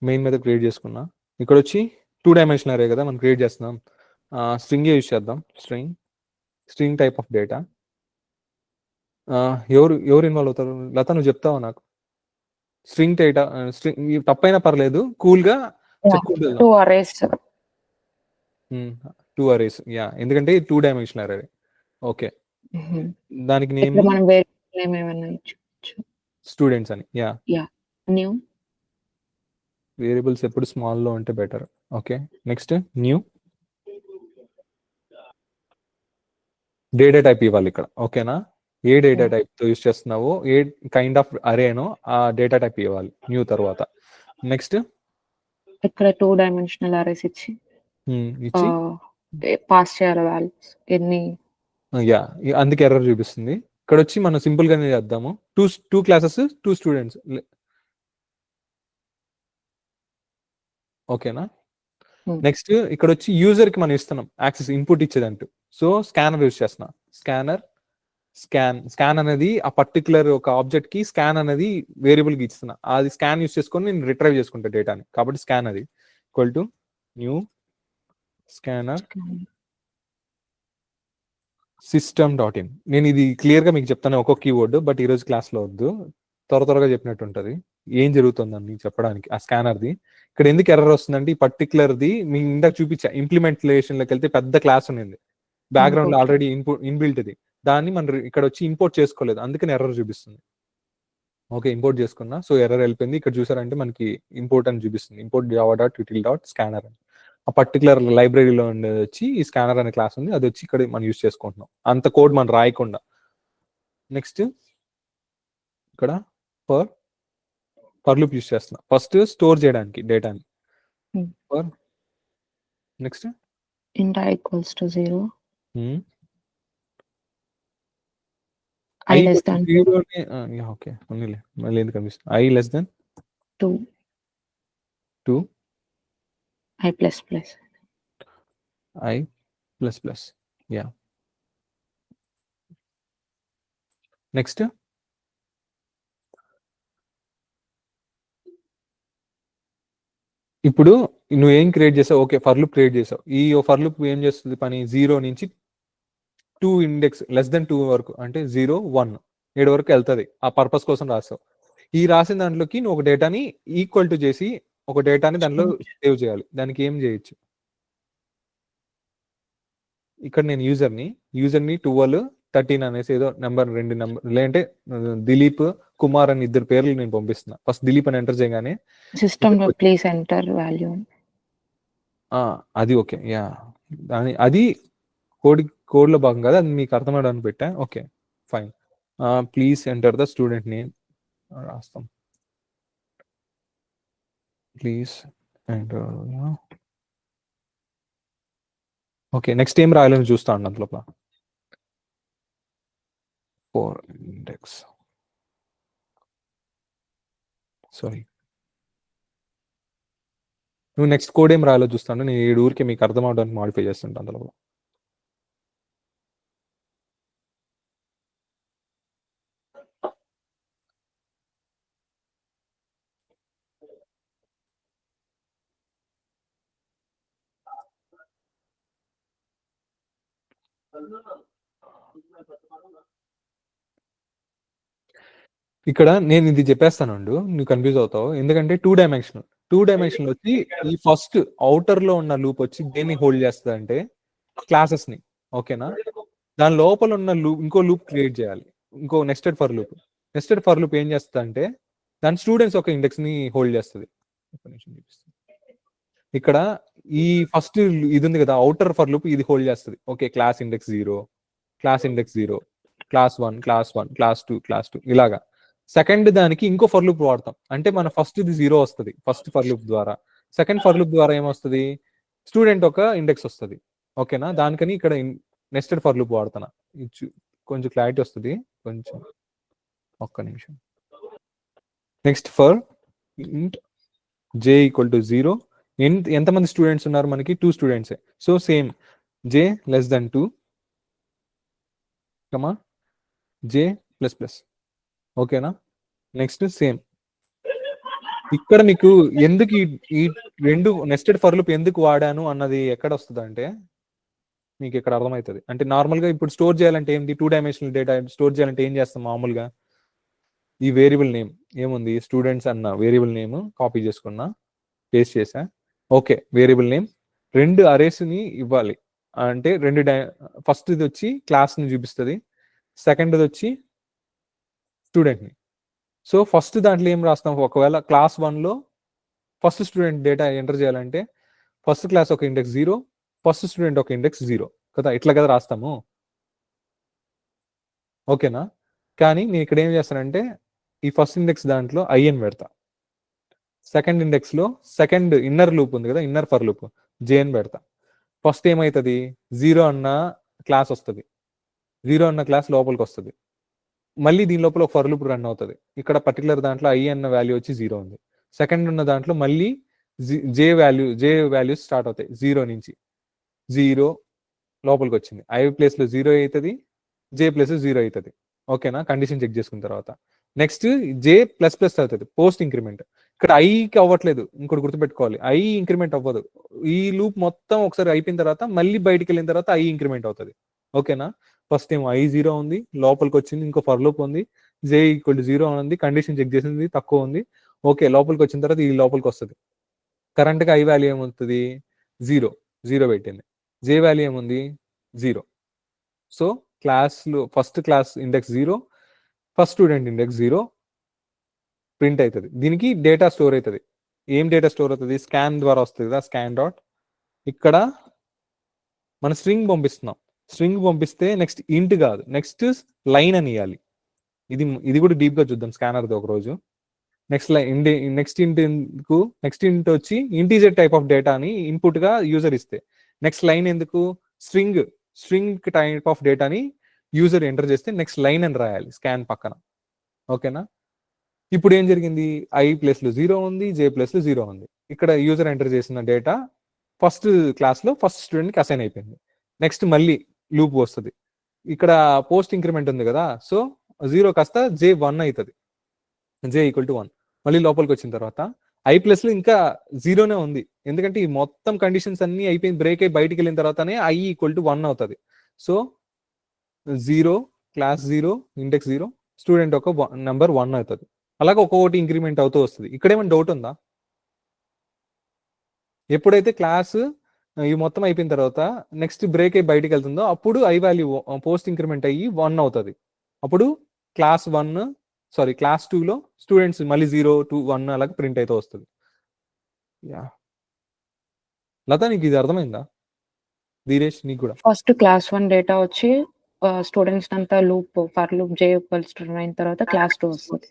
మెయిన్ మీద క్రియేట్ చేసుకున్నా. ఇక్కడ వచ్చి 2 డైమెన్షనల్ అరే కదా మనం క్రియేట్ చేస్తున్నాం, స్ట్రింగ్ యూజ్ చేద్దాం. String type of data. ఎవరు ఇన్వాల్వ్ అవుతారు? లత నువ్వు చెప్తావా నాకు? స్ట్రింగ్ డేటా స్ట్రింగ్ తప్పైనా పర్లేదు, కూల్గా చెప్పుకుంటూ 2 arrays. 2 అరేస్ యా, ఎందుకంటే 2 డైమెన్షనల్ అరే. ఓకే దానికి నేమ్ ఇప్పుడు మనం వేరియబుల్ నేమ్ ఏమైనా ఇచ్చుకోవచ్చు. స్టూడెంట్స్ అని. Yeah new. వేరియబుల్స్ ఎప్పుడు స్మాల్లో ఉంటే better. Okay next new data type ఇవ్వాలి ఇక్కడ. ఓకేనా, ఏ డేటా టైప్ తో యూస్ చేస్తున్నావో, ఏ కైండ్ ఆఫ్ అరేనో ఆ డేటా టైప్ ఇవ్వాలి న్యూ తర్వాత. నెక్స్ట్ ఇక్కడ 2 డైమెన్షనల్ అరేస్ ఇచ్చి ఇచ్చి పాస్ చేయాలి వాల్యూస్ ఎన్ని. యా అందుకే ఎర్రర్ చూపిస్తుంది. ఇక్కడ వచ్చి మనం సింపుల్ గానే చేద్దాము. Two classes 2 students. ఓకేనా, నెక్స్ట్ ఇక్కడ వచ్చి యూజర్ కి మనం ఇస్తున్నాం యాక్సెస్ ఇన్పుట్ ఇచ్చేదంటూ. సో స్కానర్ యూజ్ చేస్తున్నా. స్కాన్ అనేది ఆ పర్టికులర్ ఒక ఆబ్జెక్ట్ కి స్కాన్ అనేది వేరియబుల్ కి ఇస్తున్నా. అది స్కాన్ యూజ్ చేసుకొని నేను రిట్రైవ్ చేసుకుంటా డేటాని. కాబట్టి స్కాన్ అది equal to new scanner system.in. నేను ఇది క్లియర్ గా మీకు చెప్తాను ఒక్కొక్క కీవర్డ్, బట్ ఈ రోజు క్లాస్ లో వద్దు, త్వరగా చెప్పినట్టు ఉంటుంది ఏం జరుగుతుందని మీకు చెప్పడానికి. ఆ స్కానర్ది ఇక్కడ ఎందుకు ఎర్రర్ వస్తుందంటే, ఈ పర్టికులర్ది మీ ఇందాక చూపించా ఇంప్లిమెంటేషన్ లోకి వెళ్తే పెద్ద క్లాస్ ఉంది బ్యాక్గ్రౌండ్ లో ఆల్రెడీ ఇన్బిల్ట్ ఇది, దాన్ని మనం ఇక్కడ వచ్చి ఇంపోర్ట్ చేసుకోలేదు, అందుకని ఎర్రర్ చూపిస్తుంది. ఓకే ఇంపోర్ట్ చేసుకున్నా, సో ఎర్రర్ వెళ్ళిపోయింది. ఇక్కడ చూసారంటే మనకి ఇంపోర్ట్ అని చూపిస్తుంది, ఇంపోర్ట్ java.util.scanner అని. ఆ పర్టికులర్ లైబ్రరీలో ఉండేది వచ్చి ఈ స్కానర్ అనే క్లాస్ ఉంది, అది వచ్చి ఇక్కడ మనం యూస్ చేసుకుంటున్నాం, అంత కోడ్ మనం రాయకుండా. నెక్స్ట్ ఇక్కడ ఫర్ లూప్ యూస్ చేస్తున్నా, ఫస్ట్ స్టోర్ చేయడానికి డేటాని. For next int i equals to 0. I I less than 0 okay మళ్ళీ ఎందుకు కనిపిస్తుంది i less than 2. I plus plus. i plus plus. Yeah next ఇప్పుడు నువ్వేం క్రియేట్ చేసావు? ఓకే ఫర్ లూప్ క్రియేట్ చేసావు. ఈ ఫర్ లూప్ ఏం చేస్తుంది పని? 0 నుంచి 2 ఇండెక్స్ లెస్ దెన్ 2 వరకు, అంటే 0 1 7 వరకు వెళ్తుంది. ఆ పర్పస్ కోసం రాస్తావు. ఈ రాసిన దాంట్లోకి నువ్వు ఒక డేటాని ఈక్వల్ టు చేసి ఒక డేటాని దాంట్లో సేవ్ చేయాలి. దానికి ఏం చేయొచ్చు? ఇక్కడ నేను యూజర్ని 12 13 అనేసి ఏదో నెంబర్ 2 నెంబర్ లేదంటే దిలీప్ కుమార్ అని 2 పేర్లు నేను పంపిస్తున్నా. ఫస్ట్ దిలీప్ అని ఎంటర్ చేయగానే సిస్టమ్ లో ప్లీజ్ ఎంటర్ వాల్యూ. అది ఓకే యా, అది కోడ్ లో భాగం కదా, అది మీకు అర్థమవడానికి పెట్టా. Okay fine, please enter the student name రాస్తాం. Please enter. ఓకే నెక్స్ట్ ఏం రాయాలని చూస్తా అండి అందులో. 4 ఇండెక్స్ సారీ నువ్వు నెక్స్ట్ కోడ్ ఏం రాయాలో చూస్తాను, నేను 7 ఊరికే మీకు అర్థం అవడానికి మాడిఫై చేస్తుంటాను అందులో. ఇక్కడ నేను ఇది చెప్పేస్తానండు, నువ్వు కన్ఫ్యూజ్ అవుతావు. ఎందుకంటే 2 డైమెన్షన్ వచ్చి ఈ ఫస్ట్ అవుటర్ లో ఉన్న లూప్ వచ్చి దేన్ని హోల్డ్ చేస్తుంది అంటే క్లాసెస్ ని. ఓకేనా, దాని లోపల ఉన్న లూప్ ఇంకో లూప్ క్రియేట్ చేయాలి, ఇంకో నెస్టెడ్ ఫర్ లూప్ ఏం చేస్తుంది అంటే దాని స్టూడెంట్స్ ఒక ఇండెక్స్ ని హోల్డ్ చేస్తుంది. ఇక్కడ ఈ ఫస్ట్ ఇది ఉంది కదా అవుటర్ ఫర్ లూప్, ఇది హోల్డ్ చేస్తుంది. Okay, class index 0, class 1, class 2 ఇలాగా. సెకండ్ దానికి ఇంకో ఫర్ లూప్ వాడతాం, అంటే మన ఫస్ట్ ఇది 0 వస్తుంది ఫస్ట్ ఫర్ లూప్ ద్వారా. సెకండ్ ఫర్ లూప్ ద్వారా ఏమొస్తుంది, స్టూడెంట్ ఒక ఇండెక్స్ వస్తుంది. ఓకేనా, దానికని ఇక్కడ నెస్టెడ్ ఫర్ లూప్ వాడుతున్నా. కొంచెం క్లారిటీ వస్తుంది, కొంచెం ఒక్క నిమిషం. Next for int j = 0. ఎంతమంది స్టూడెంట్స్ ఉన్నారు మనకి, 2 స్టూడెంట్సే. So same j <2, j++. ఓకేనా, నెక్స్ట్ సేమ్ ఇక్కడ మీకు ఎందుకు ఈ 2 నెస్టెడ్ ఫర్ లూప్ ఎందుకు వాడాను అన్నది ఎక్కడ వస్తుంది అంటే మీకు ఇక్కడ అర్థమవుతుంది. అంటే నార్మల్గా ఇప్పుడు స్టోర్ చేయాలంటే ఏంటి, 2 డైమెన్షనల్ డేటా స్టోర్ చేయాలంటే ఏం చేస్తాం మామూలుగా, ఈ వేరియబుల్ నేమ్ ఏముంది, స్టూడెంట్స్ అన్న వేరియబుల్ నేమ్ కాపీ చేసుకున్నా, పేస్ట్ చేసా. ఓకే, వేరియబుల్ నేమ్ 2 అరేస్ ని ఇవ్వాలి. అంటే ఫస్ట్ ఇది వచ్చి క్లాస్ ని చూపిస్తుంది, సెకండ్ వచ్చి స్టూడెంట్ ని. సో ఫస్ట్ దాంట్లో ఏం రాస్తాం, ఒకవేళ క్లాస్ 1 లో ఫస్ట్ స్టూడెంట్ డేటా ఎంటర్ చేయాలంటే ఫస్ట్ క్లాస్ ఒక ఇండెక్స్ 0, ఫస్ట్ స్టూడెంట్ ఒక ఇండెక్స్ 0 కదా, ఇట్లా కదా రాస్తాము. ఓకేనా, కానీ నేను ఇక్కడ ఏం చేస్తానంటే ఈ ఫస్ట్ ఇండెక్స్ దాంట్లో ఐఎన్ పెడతా, సెకండ్ ఇండెక్స్ లో సెకండ్ ఇన్నర్ లూప్ ఉంది కదా, ఇన్నర్ ఫర్ లూప్ జేఎన్ పెడతా. ఫస్ట్ ఏమవుతుంది, 0 అన్న క్లాస్ వస్తుంది, 0 అన్న క్లాస్ లోపలికి వస్తుంది. మళ్ళీ దీని లోపల ఒక ఫర్ లూప్ రన్ అవుతుంది. ఇక్కడ పర్టికులర్ దాంట్లో ఐ అన్న వాల్యూ వచ్చి 0 ఉంది. సెకండ్ ఉన్న దాంట్లో మళ్ళీ జే వాల్యూస్ స్టార్ట్ అవుతాయి 0 నుంచి. 0 లోపలికి వచ్చింది, ఐ ప్లేస్ లో 0 అవుతుంది, జే ప్లేస్ 0 అవుతుంది. ఓకేనా, కండిషన్ చెక్ చేసుకున్న తర్వాత నెక్స్ట్ j++ అవుతుంది పోస్ట్ ఇంక్రిమెంట్. ఇక్కడ ఐకి అవ్వట్లేదు, ఇంకోటి గుర్తుపెట్టుకోవాలి, ఐ ఇంక్రిమెంట్ అవ్వదు. ఈ లూప్ మొత్తం ఒకసారి అయిపోయిన తర్వాత మళ్ళీ బయటికి వెళ్ళిన తర్వాత ఐ ఇంక్రిమెంట్ అవుతుంది. ఓకేనా, ఫస్ట్ ఏమో ఐ 0 ఉంది, లోపలికి వచ్చింది, ఇంకో ఫర్ లూప్ ఉంది, j = 0 ఉంది, కండిషన్ చెక్ చేసింది తక్కువ ఉంది. ఓకే, లోపలికి వచ్చిన తర్వాత ఈ లోపలికి వస్తుంది. కరెంట్గా ఐ వాల్యూ ఏమవుతుంది, 0 పెట్టింది, j వాల్యూ ఏముంది 0. సో క్లాస్లో first class index 0, first student index 0 print అవుతుంది. దీనికి డేటా స్టోర్ అవుతుంది. ఏం డేటా స్టోర్ అవుతుంది, స్కాన్ ద్వారా వస్తుంది కదా, స్కాన్ డాట్. ఇక్కడ మన స్ట్రింగ్ పంపిస్తున్నాం, స్ట్రింగ్ పంపిస్తే నెక్స్ట్ ఇంట్ కాదు, నెక్స్ట్ లైన్ అని ఇవ్వాలి. ఇది కూడా డీప్ గా చూద్దాం స్కానర్ది ఒక రోజు. నెక్స్ట్ లైన్ నెక్స్ట్ ఇంట్ వచ్చి ఇంటీజర్ టైప్ ఆఫ్ డేటా అని ఇన్పుట్ గా యూజర్ ఇస్తే, నెక్స్ట్ లైన్ ఎందుకు, స్ట్రింగ్ టైప్ ఆఫ్ డేటాని యూజర్ ఎంటర్ చేస్తే నెక్స్ట్ లైన్ అని రాయాలి స్కాన్ పక్కన. ఓకేనా, ఇప్పుడు ఏం జరిగింది, ఐ ప్లేస్ లో 0 ఉంది, జే ప్లేస్ లో 0 ఉంది. ఇక్కడ యూజర్ ఎంటర్ చేసిన డేటా ఫస్ట్ క్లాస్ లో ఫస్ట్ స్టూడెంట్ కి అసైన్ అయిపోయింది. నెక్స్ట్ మళ్ళీ లూప్ వస్తుంది, ఇక్కడ పోస్ట్ ఇంక్రిమెంట్ ఉంది కదా, సో 0 కాస్త జే 1 అవుతుంది, j = 1. మళ్ళీ లోపలికి వచ్చిన తర్వాత ఐ ప్లస్ లో ఇంకా 0నే ఉంది, ఎందుకంటే ఈ మొత్తం కండిషన్స్ అన్ని అయిపోయింది, బ్రేక్ అయి బయటికి వెళ్ళిన తర్వాతనే ఐ = 1 అవుతుంది. సో 0 క్లాస్ 0 ఇండెక్స్ 0 స్టూడెంట్ ఒక నెంబర్ 1 అవుతుంది. అలాగే ఒక్కొక్కటి ఇంక్రిమెంట్ అవుతూ వస్తుంది. ఇక్కడ ఏమైనా డౌట్ ఉందా, ఎప్పుడైతే క్లాస్ ఈ మొత్తం అయిపోయిన తర్వాత నెక్స్ట్ బ్రేక్ అయి బయటికి వెళ్తుందో అప్పుడు ఐ వాల్యూ పోస్ట్ ఇంక్రిమెంట్ అయ్యి 1 అవుతుంది. అప్పుడు క్లాస్ 2లో స్టూడెంట్స్ మళ్ళీ 0, 2, 1 అలాగే ప్రింట్ అయితే వస్తుంది. లత నీకు ఇది అర్థమైందా, ధీరేష్ నీకు కూడా? ఫస్ట్ క్లాస్ 1 డేటా వచ్చి స్టూడెంట్స్ అంతా లూప్ ఫర్ లూప్ j = అయిన తర్వాత క్లాస్ 2 వస్తుంది.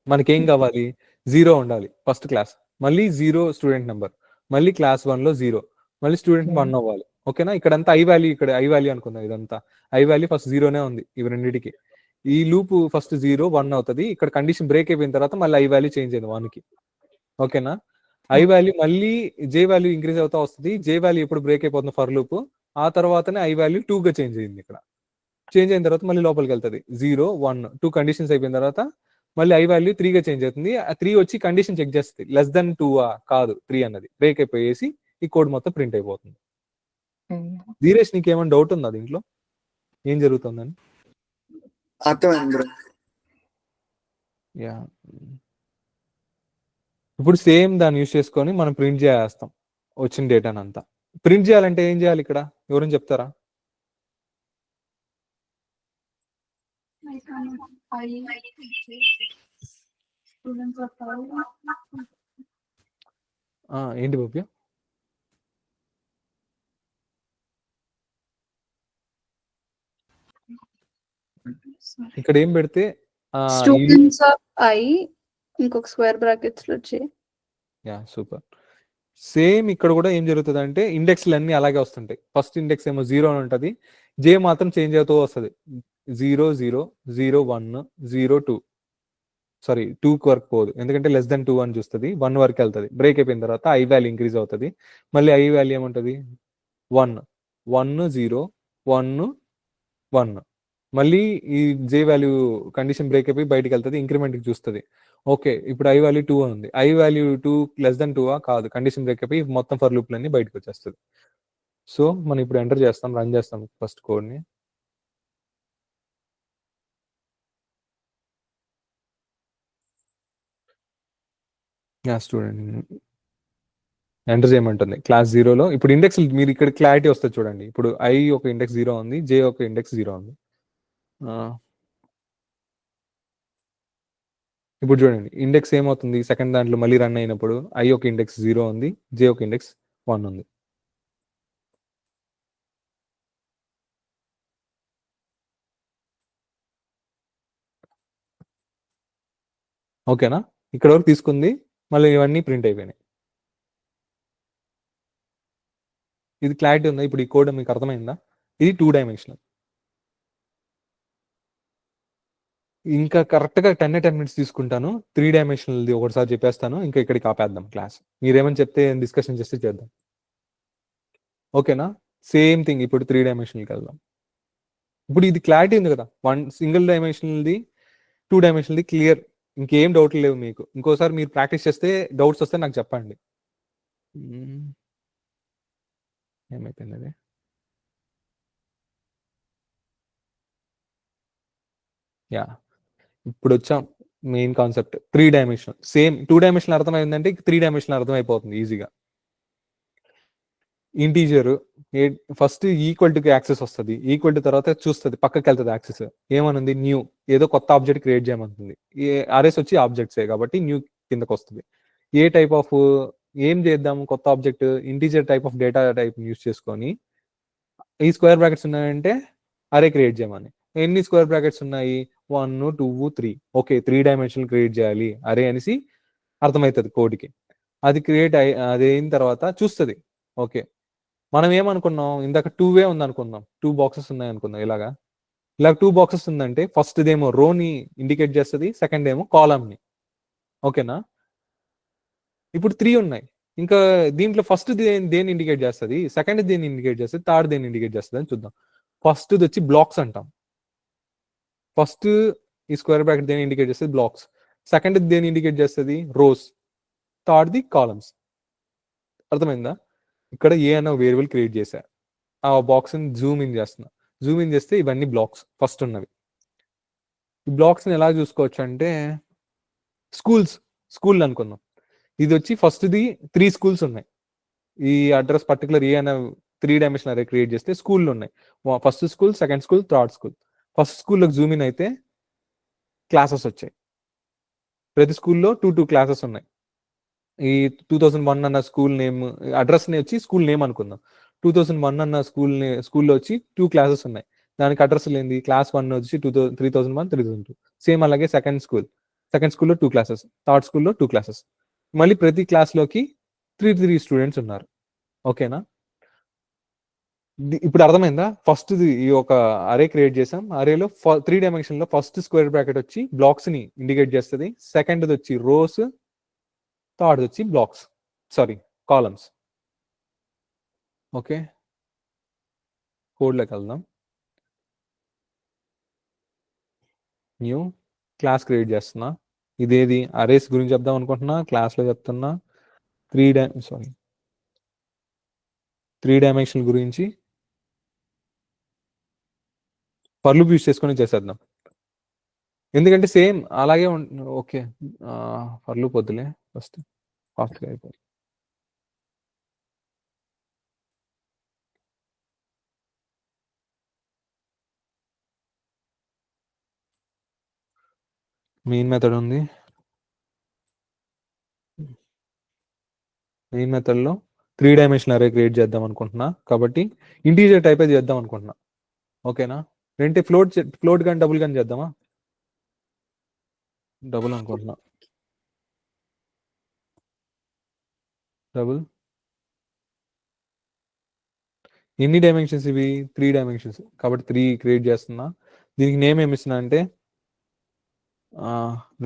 మనకేం కావాలి, 0 ఉండాలి ఫస్ట్ క్లాస్, మళ్ళీ 0 స్టూడెంట్ నెంబర్, మళ్ళీ క్లాస్ 1 లో 0, మళ్ళీ స్టూడెంట్ 1 అవ్వాలి. ఓకేనా, ఇక్కడంతా ఐ వాల్యూ, ఇక్కడ ఐ వాల్యూ అనుకుందాం, ఇదంతా ఐ వాల్యూ ఫస్ట్ 0నే ఉంది ఇవి రెండింటికి. ఈ లూప్ ఫస్ట్ 0, 1 అవుతుంది. ఇక్కడ కండిషన్ బ్రేక్ అయిపోయిన తర్వాత మళ్ళీ ఐ వాల్యూ చేంజ్ అయింది 1కి. ఓకేనా, ఐ వాల్యూ మళ్ళీ జే వాల్యూ ఇంక్రీజ్ అవుతా వస్తుంది. జే వాల్యూ ఎప్పుడు బ్రేక్ అయిపోతుంది ఫర్ లూప్, ఆ తర్వాతనే ఐ వాల్యూ 2 గా చేంజ్ అయింది. ఇక్కడ చేంజ్ అయిన తర్వాత మళ్ళీ లోపలికి వెళ్తుంది. 0 1 2 కండిషన్స్ అయిపోయిన తర్వాత మళ్ళీ ఐ వాల్యూ 3 గా చేంజ్ అవుతుంది. ఆ 3 వచ్చి కండిషన్ చెక్ చేస్తుంది, లెస్ దెన్ 2 కాదు 3 అన్నది బ్రేక్ అయిపోయేసి ఈ కోడ్ మొత్తం ప్రింట్ అయిపోతుంది. ధీరేష్ నీకు ఏమైనా డౌట్ ఉందా దీంట్లో ఏం జరుగుతుందని? అర్థమైంది బ్రో. యా, ఇప్పుడు సేమ్ దాన్ని యూస్ చేసుకొని మనం ప్రింట్ చేస్తాం వచ్చిన డేటాని అంతా. ప్రింట్ చేయాలంటే ఏం చేయాలి ఇక్కడ ఎవరైనా చెప్తారా? ఏంటి బాబు? ఇక్కడ ఏం పెడితే స్టూడెంట్స్ ఆఫ్ ఐ ఇంకొక స్క్వేర్ బ్రాకెట్స్ లో వచ్చి. Yeah super. సేమ్ ఇక్కడ కూడా ఏం జరుగుతుంది అంటే ఇండెక్స్లు అన్ని అలాగే వస్తుంటాయి. ఫస్ట్ ఇండెక్స్ ఏమో 0 అని ఉంటుంది, జే మాత్రం చేంజ్ అవుతూ వస్తుంది. 0 0 0 1 0 2 సారీ 2 వరకు పోదు, ఎందుకంటే లెస్ దెన్ 2 అని చూస్తుంది. 1 వరకు వెళ్తుంది. బ్రేక్ అయిపోయిన తర్వాత ఐ వాల్యూ ఇంక్రీజ్ అవుతుంది. మళ్ళీ ఐ వాల్యూ ఏముంటుంది 1 1 0 1 1. మళ్ళీ ఈ జే వాల్యూ కండిషన్ బ్రేక్ అయిపోయి బయటకు వెళ్తుంది, ఇంక్రిమెంట్కి చూస్తుంది. ఓకే ఇప్పుడు ఐ వాల్యూ 2 ఉంది, ఐ వాల్యూ 2 లెస్ దెన్ 2 కాదు, కండిషన్ బ్రేక్ అయిపోయి మొత్తం ఫర్ లూప్లన్నీ బయటకు వచ్చేస్తుంది. సో మనం ఇప్పుడు ఎంటర్ చేస్తాం, రన్ చేస్తాం ఫస్ట్ కోడ్ని. యా స్టూడెంట్ ఎంటర్ చేయమంటుంది క్లాస్ 0లో. ఇప్పుడు ఇండెక్స్ మీరు ఇక్కడ క్లారిటీ వస్తుంది చూడండి. ఇప్పుడు ఐ ఒక ఇండెక్స్ 0 ఉంది, జే ఒక ఇండెక్స్ 0 ఉంది. ఇప్పుడు చూడండి ఇండెక్స్ ఏమవుతుంది సెకండ్ దాంట్లో మళ్ళీ రన్ అయినప్పుడు ఐ ఒక ఇండెక్స్ 0 ఉంది, జే ఒక ఇండెక్స్ 1 ఉంది. ఓకేనా? ఇక్కడ వరకు తీసుకుంది, మళ్ళీ ఇవన్నీ ప్రింట్ అయిపోయినాయి. ఇది క్లారిటీ ఉందా? ఇప్పుడు ఈ కోడ్ మీకు అర్థమైందా? ఇది 2 డైమెన్షనల్. ఇంకా కరెక్ట్గా 10 minutes తీసుకుంటాను. 3 డైమెన్షనల్ది ఒకటిసారి చెప్పేస్తాను, ఇంకా ఇక్కడికి ఆపేద్దాం క్లాస్. మీరేమని చెప్తే డిస్కషన్ చేస్తే చేద్దాం. ఓకేనా? సేమ్ థింగ్ ఇప్పుడు 3 డైమెన్షనల్కి వెళ్దాం. ఇప్పుడు ఇది క్లారిటీ ఉంది కదా, 1 సింగిల్ డైమెన్షనల్ది 2 డైమెన్షనల్ది క్లియర్, ఇంకేం డౌట్లు లేవు మీకు. ఇంకోసారి మీరు ప్రాక్టీస్ చేస్తే డౌట్స్ వస్తే నాకు చెప్పండి. ఏమైపోయింది అది? యా ఇప్పుడు వచ్చాం main concept 3 dimensional. Same 2 dimensional అర్థమైందంటే 3 డైమెన్షనల్ అర్థమైపోతుంది ఈజీగా. Integer first equal to access వస్తుంది, ఈక్వల్ టు తర్వాత చూస్తుంది పక్కకి వెళ్తుంది యాక్సెస్. ఏమనుంది న్యూ, ఏదో కొత్త ఆబ్జెక్ట్ క్రియేట్ చేయమంటుంది. అరేస్ వచ్చి ఆబ్జెక్ట్సే కాబట్టి న్యూ కిందకు వస్తుంది. ఏ టైప్ ఆఫ్ ఏం చేద్దాము కొత్త object, integer type of data type use చేసుకొని ఈ స్క్వేర్ బ్రాకెట్స్ ఉన్నాయంటే అరే క్రియేట్ చేయమని. ఎన్ని స్క్వేర్ బ్రాకెట్స్ ఉన్నాయి 1 2 3. ఓకే 3 డైమెన్షనల్ క్రియేట్ చేయాలి అరే అనేసి అర్థమవుతుంది కోడ్కి. అది క్రియేట్ అది అయిన తర్వాత చూస్తుంది. ఓకే మనం ఏమనుకున్నాం ఇందాక 2 ఉంది అనుకుందాం, 2 బాక్సెస్ ఉన్నాయి అనుకుందాం. ఇలా 2 బాక్సెస్ ఉందంటే ఫస్ట్ ఏమో రోని ఇండికేట్ చేస్తుంది, సెకండ్ ఏమో కాలమ్ని. ఓకేనా? ఇప్పుడు 3 ఉన్నాయి, ఇంకా దీంట్లో ఫస్ట్ దేని ఇండికేట్ చేస్తుంది, సెకండ్ దేని ఇండికేట్ చేస్తుంది, థర్డ్ దేని ఇండికేట్ చేస్తుంది అని చూద్దాం. ఫస్ట్ వచ్చి బ్లాక్స్ అంటాం. ఫస్ట్ ఈ స్క్వేర్ బ్రాకెట్ దేని ఇండికేట్ చేస్తుంది బ్లాక్స్, సెకండ్ దేని ఇండికేట్ చేస్తుంది రోస్, థర్డ్ది కాలమ్స్. అర్థమైందా? ఇక్కడ ఏ అన్న వేరియబుల్ క్రియేట్ చేశా, ఆ బాక్స్ని జూమ్ ఇన్ చేస్తున్నా. జూమ్ ఇన్ చేస్తే ఇవన్నీ బ్లాక్స్ ఫస్ట్ ఉన్నవి. ఈ బ్లాక్స్ని ఎలా చూసుకోవచ్చు అంటే స్కూల్ అనుకుందాం. ఇది వచ్చి ఫస్ట్ది 3 స్కూల్స్ ఉన్నాయి. ఈ అడ్రస్ పర్టికులర్ ఏ అన్న 3 డైమెన్షనల్ అరే క్రియేట్ చేస్తే స్కూల్లో ఉన్నాయి. First school, second school, third school. First స్కూల్లోకి జూమ్ ఇన్ అయితే క్లాసెస్ వచ్చాయి. ప్రతి స్కూల్లో 2 క్లాసెస్ ఉన్నాయి. ఈ 2001 అన్న స్కూల్ నేమ్ అడ్రస్ని వచ్చి స్కూల్ నేమ్ అనుకుందాం. 2001 అన్న స్కూల్లో వచ్చి 2 క్లాసెస్ ఉన్నాయి. దానికి అడ్రస్ లేనిది క్లాస్ 1 వచ్చి 3001 3002. సేమ్ అలాగే సెకండ్ స్కూల్లో 2 క్లాసెస్, థర్డ్ స్కూల్లో 2 క్లాసెస్. మళ్ళీ ప్రతి క్లాస్లోకి 3 స్టూడెంట్స్ ఉన్నారు. ఓకేనా? ఇప్పుడు అర్థమైందా? ఫస్ట్ ఈ ఒక అరే క్రియేట్ చేసాం. అరేలో 3 డైమెన్షన్లో ఫస్ట్ స్క్వేర్ బ్రాకెట్ వచ్చి బ్లాక్స్ ని ఇండికేట్ చేస్తుంది, సెకండ్ వచ్చి రోస్, థర్డ్ వచ్చి బ్లాక్స్. Sorry columns. ఓకే, కోడ్లోకి వెళ్దాం. న్యూ క్లాస్ క్రియేట్ చేస్తున్నా. ఇదేది అరేస్ గురించి చెప్దాం అనుకుంటున్నా, క్లాస్లో చెప్తున్నా. 3 డైమెన్షనల్ గురించి ఫర్ లూప్ యూస్ చేసుకొని చేసేద్దాం, ఎందుకంటే సేమ్ అలాగే ఓకే, ఫర్ లూప్ వద్దులే, ఫస్ట్ ఫాస్ట్గా అయిపోయింది. మెయిన్ మెథడ్ ఉంది. మెయిన్ మెథడ్లో 3 డైమెన్షనల్ అరే క్రియేట్ చేద్దాం అనుకుంటున్నా, కాబట్టి ఇంటీజర్ టైప్ అయితే చేద్దాం అనుకుంటున్నా. ఓకేనా, అంటే ఫ్లోట్ కానీ డబుల్ కానీ చేద్దామా? డబుల్ అనుకుంటున్నా. డబుల్ ఎన్ని డైమెన్షన్స్ ఇవి? 3 డైమెన్షన్స్, కాబట్టి 3 క్రియేట్ చేస్తున్నా. దీనికి నేమ్ ఏమి ఇస్తున్నా అంటే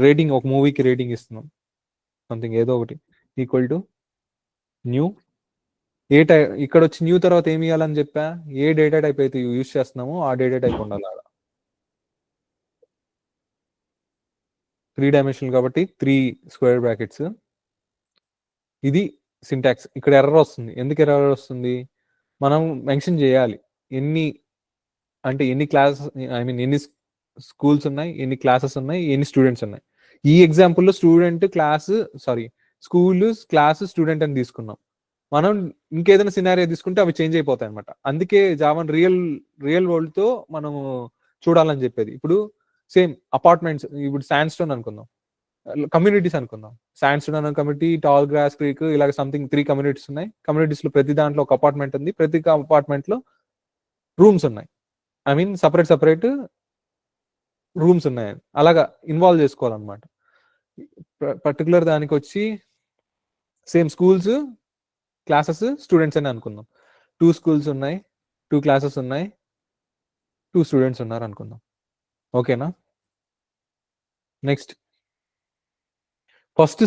రేటింగ్, ఒక మూవీకి రేటింగ్ ఇస్తున్నాం, సంథింగ్ ఏదో ఒకటి, equal to new. A type ఇక్కడ వచ్చి న్యూ తర్వాత ఏమి ఇవ్వాలని చెప్పా? ఏ డేటా టైప్ అయితే యూజ్ చేస్తున్నామో ఆ డేటా టైప్ ఉండాలి అలా. 3 డైమెన్షనల్ కాబట్టి 3 స్క్వేర్ బ్రాకెట్స్. ఇది సింటాక్స్. ఇక్కడ ఎర్రర్ వస్తుంది. ఎందుకు ఎర్రర్ వస్తుంది? మనం మెన్షన్ చేయాలి ఎన్ని క్లాసెస్, ఐ మీన్ ఎన్ని స్కూల్స్ ఉన్నాయి, ఎన్ని క్లాసెస్ ఉన్నాయి, ఎన్ని స్టూడెంట్స్ ఉన్నాయి. ఈ ఎగ్జాంపుల్లో స్కూల్, క్లాస్, స్టూడెంట్ అని తీసుకున్నాం. మనం ఇంకేదైనా సినారియో తీసుకుంటే అవి చేంజ్ అయిపోతాయి అనమాట. అందుకే జావాన్ రియల్ వరల్డ్ తో మనం చూడాలని చెప్పేది. ఇప్పుడు సేమ్ అపార్ట్మెంట్స్, ఇప్పుడు శాండ్ స్టోన్ అనుకుందాం, కమ్యూనిటీస్ అనుకుందాం. శాండ్ స్టోన్ అనే కమ్యూనిటీ, టాల్ గ్రాస్ క్రీక్, ఇలాగ సంథింగ్ 3 కమ్యూనిటీస్ ఉన్నాయి. కమ్యూనిటీస్ లో ప్రతి దాంట్లో ఒక అపార్ట్మెంట్ ఉంది, ప్రతి అపార్ట్మెంట్ లో రూమ్స్ ఉన్నాయి, ఐ మీన్ సపరేట్ రూమ్స్ ఉన్నాయి. అలాగా ఇన్వాల్వ్ చేసుకోవాలన్నమాట. పర్టికులర్ దానికి వచ్చి సేమ్ స్కూల్స్, క్లాసెస్, స్టూడెంట్స్ అని అనుకుందాం. 2 స్కూల్స్ ఉన్నాయి, 2 క్లాసెస్ ఉన్నాయి, 2 స్టూడెంట్స్ ఉన్నారు అనుకుందాం. ఓకేనా, నెక్స్ట్ ఫస్ట్